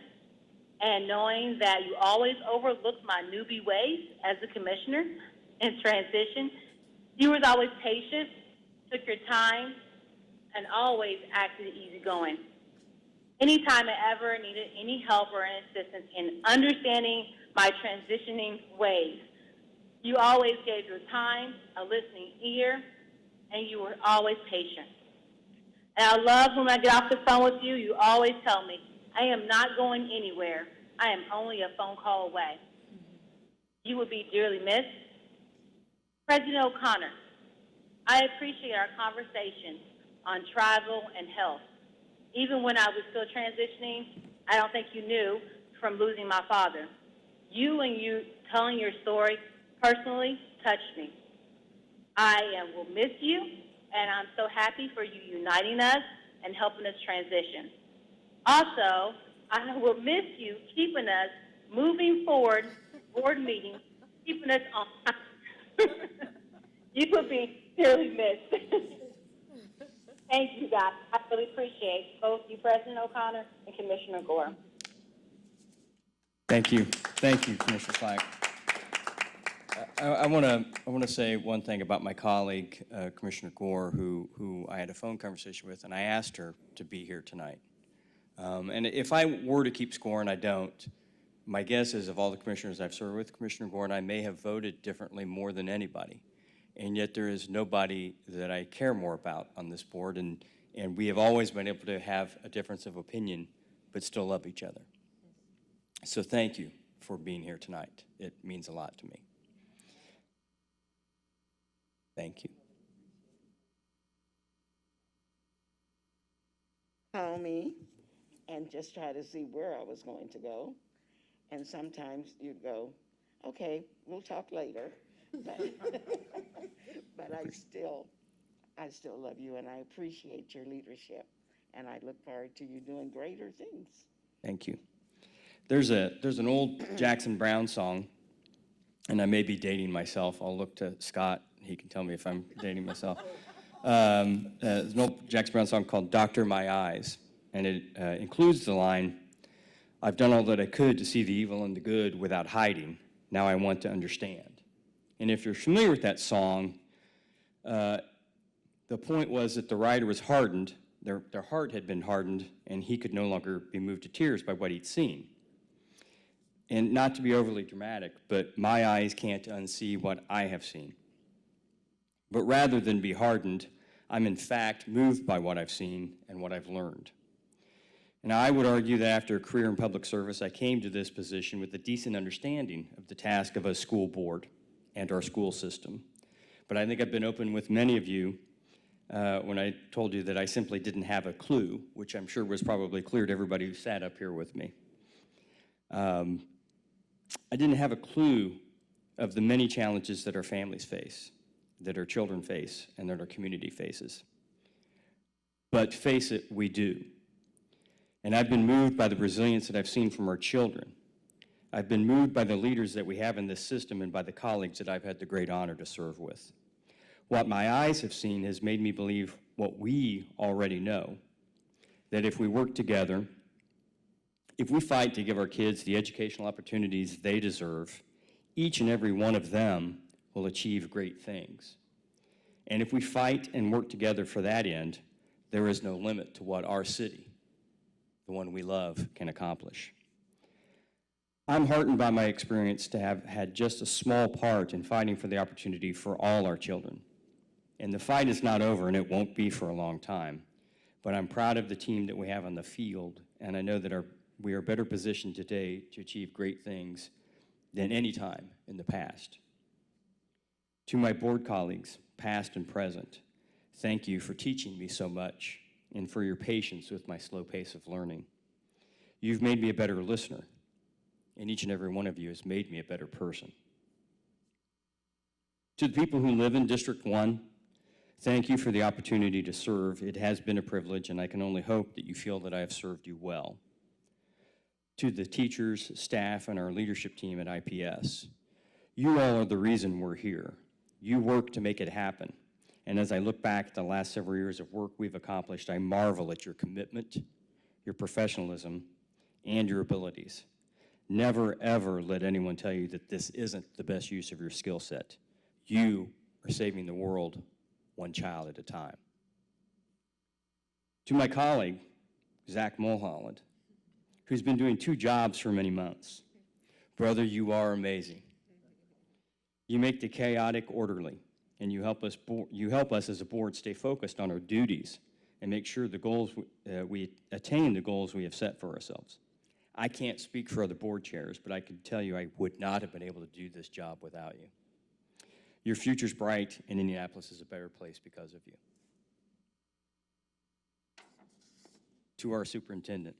and knowing that you always overlooked my newbie ways as a commissioner in transition. You was always patient, took your time, and always acted easygoing. Anytime I ever needed any help or any assistance in understanding my transitioning ways, you always gave your time, a listening ear, and you were always patient. And I love when I get off the phone with you, you always tell me, I am not going anywhere. I am only a phone call away. You will be dearly missed. President O'Connor, I appreciate our conversation on travel and health. Even when I was still transitioning, I don't think you knew from losing my father. You and you telling your story personally touched me. I will miss you, and I'm so happy for you uniting us and helping us transition. Also, I will miss you keeping us moving forward, board meetings, keeping us on. You will be dearly missed. Thank you, guys. I really appreciate both you, President O'Connor, and Commissioner Gore. Thank you. Thank you, Commissioner Slack. I want to say one thing about my colleague, Commissioner Gore, who I had a phone conversation with, and I asked her to be here tonight. And if I were to keep score, and I don't, my guess is of all the commissioners I've served with, Commissioner Gore and I may have voted differently more than anybody. And yet there is nobody that I care more about on this board, and we have always been able to have a difference of opinion, but still love each other. So thank you for being here tonight. It means a lot to me. Thank you. Call me and just try to see where I was going to go. And sometimes you'd go, okay, we'll talk later. But I still love you, and I appreciate your leadership, and I look forward to you doing greater things. Thank you. There's an old Jackson Browne song, and I may be dating myself. I'll look to Scott. He can tell me if I'm dating myself. There's an old Jackson Browne song called Doctor My Eyes, and it includes the line, I've done all that I could to see the evil and the good without hiding. Now I want to understand. And if you're familiar with that song, the point was that the writer was hardened, their heart had been hardened, and he could no longer be moved to tears by what he'd seen. And not to be overly dramatic, but my eyes can't unsee what I have seen. But rather than be hardened, I'm in fact moved by what I've seen and what I've learned. And I would argue that after a career in public service, I came to this position with a decent understanding of the task of a school board and our school system. But I think I've been open with many of you when I told you that I simply didn't have a clue, which I'm sure was probably clear to everybody who sat up here with me. I didn't have a clue of the many challenges that our families face, that our children face, and that our community faces. But face it, we do. And I've been moved by the resilience that I've seen from our children. I've been moved by the leaders that we have in this system and by the colleagues that I've had the great honor to serve with. What my eyes have seen has made me believe what we already know, that if we work together, if we fight to give our kids the educational opportunities they deserve, each and every one of them will achieve great things. And if we fight and work together for that end, there is no limit to what our city, the one we love, can accomplish. I'm heartened by my experience to have had just a small part in fighting for the opportunity for all our children. And the fight is not over, and it won't be for a long time. But I'm proud of the team that we have on the field, and I know that we are better positioned today to achieve great things than any time in the past. To my board colleagues, past and present, thank you for teaching me so much and for your patience with my slow pace of learning. You've made me a better listener, and each and every one of you has made me a better person. To the people who live in District 1, thank you for the opportunity to serve. It has been a privilege, and I can only hope that you feel that I have served you well. To the teachers, staff, and our leadership team at IPS, you all are the reason we're here. You work to make it happen. And as I look back at the last several years of work we've accomplished, I marvel at your commitment, your professionalism, and your abilities. Never, ever let anyone tell you that this isn't the best use of your skill set. You are saving the world one child at a time. To my colleague, Zach Mulholland, who's been doing 2 jobs for many months. Brother, you are amazing. You make the chaotic orderly, and you help us as a board stay focused on our duties and make sure we attain the goals we have set for ourselves. I can't speak for other board chairs, but I can tell you I would not have been able to do this job without you. Your future's bright, and Indianapolis is a better place because of you. To our superintendent,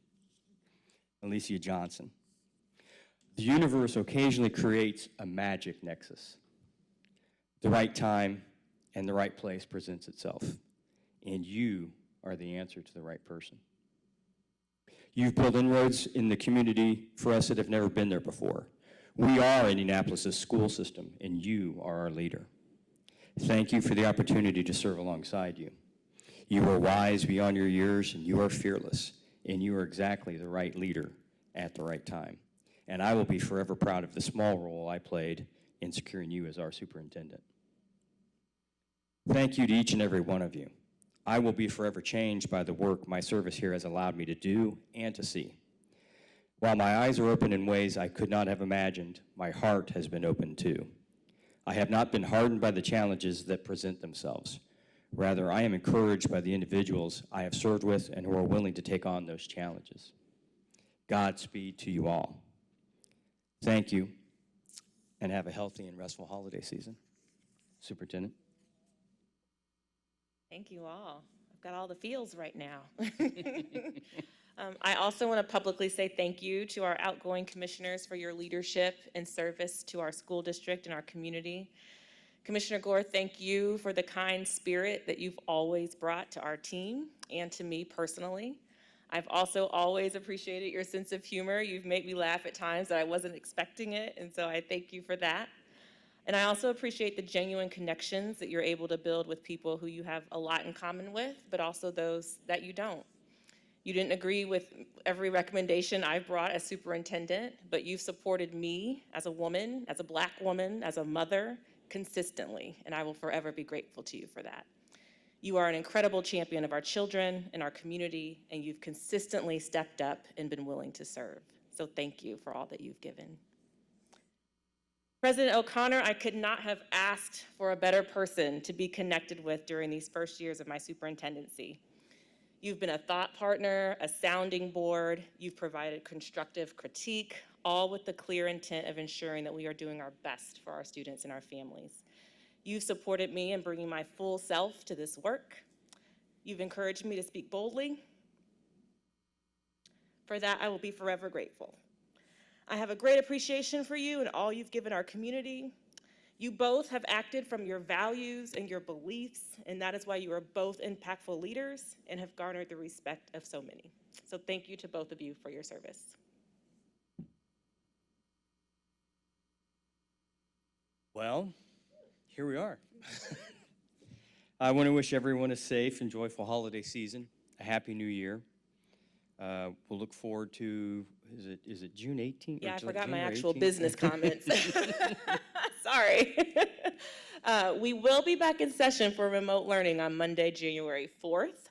Alicia Johnson. The universe occasionally creates a magic nexus. The right time and the right place presents itself, and you are the answer to the right person. You've built inroads in the community for us that have never been there before. We are Indianapolis' school system, and you are our leader. Thank you for the opportunity to serve alongside you. You are wise beyond your years, and you are fearless, and you are exactly the right leader at the right time. And I will be forever proud of the small role I played in securing you as our superintendent. Thank you to each and every one of you. I will be forever changed by the work my service here has allowed me to do and to see. While my eyes are open in ways I could not have imagined, my heart has been open too. I have not been hardened by the challenges that present themselves. Rather, I am encouraged by the individuals I have served with and who are willing to take on those challenges. Godspeed to you all. Thank you, and have a healthy and restful holiday season. Superintendent. Thank you all. I've got all the feels right now. I also want to publicly say thank you to our outgoing commissioners for your leadership and service to our school district and our community. Commissioner Gore, thank you for the kind spirit that you've always brought to our team and to me personally. I've also always appreciated your sense of humor. You've made me laugh at times that I wasn't expecting it, and so I thank you for that. And I also appreciate the genuine connections that you're able to build with people who you have a lot in common with, but also those that you don't. You didn't agree with every recommendation I've brought as superintendent, but you've supported me as a woman, as a Black woman, as a mother, consistently, and I will forever be grateful to you for that. You are an incredible champion of our children and our community, and you've consistently stepped up and been willing to serve. So thank you for all that you've given. President O'Connor, I could not have asked for a better person to be connected with during these first years of my superintendency. You've been a thought partner, a sounding board, you've provided constructive critique, all with the clear intent of ensuring that we are doing our best for our students and our families. You've supported me in bringing my full self to this work. You've encouraged me to speak boldly. For that, I will be forever grateful. I have a great appreciation for you and all you've given our community. You both have acted from your values and your beliefs, and that is why you are both impactful leaders and have garnered the respect of so many. So thank you to both of you for your service. Well, here we are. I want to wish everyone a safe and joyful holiday season, a happy new year. We'll look forward to, is it June 18th? Yeah, I forgot my January actual 18th? business comments. Sorry. We will be back in session for remote learning on Monday, January 4th.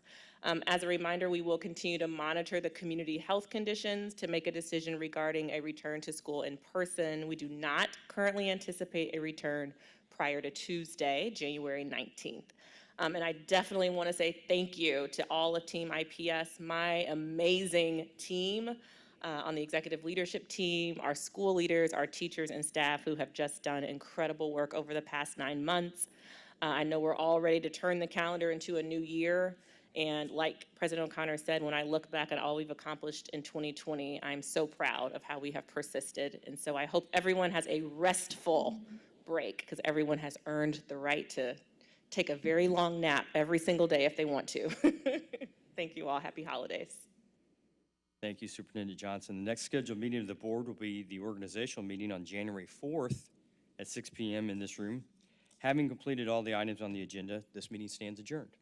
As a reminder, we will continue to monitor the community health conditions to make a decision regarding a return to school in person. We do not currently anticipate a return prior to Tuesday, January 19th. And I definitely want to say thank you to all of Team IPS, my amazing team on the executive leadership team, our school leaders, our teachers and staff who have just done incredible work over the past 9 months. I know we're all ready to turn the calendar into a new year, And like President O'Connor said, when I look back at all we've accomplished in 2020, I'm so proud of how we have persisted. And so I hope everyone has a restful break, because everyone has earned the right to take a very long nap every single day if they want to. Thank you all. Happy holidays. Thank you, Superintendent Johnson. The next scheduled meeting of the board will be the organizational meeting on January 4th at 6 p.m. in this room. Having completed all the items on the agenda, this meeting stands adjourned.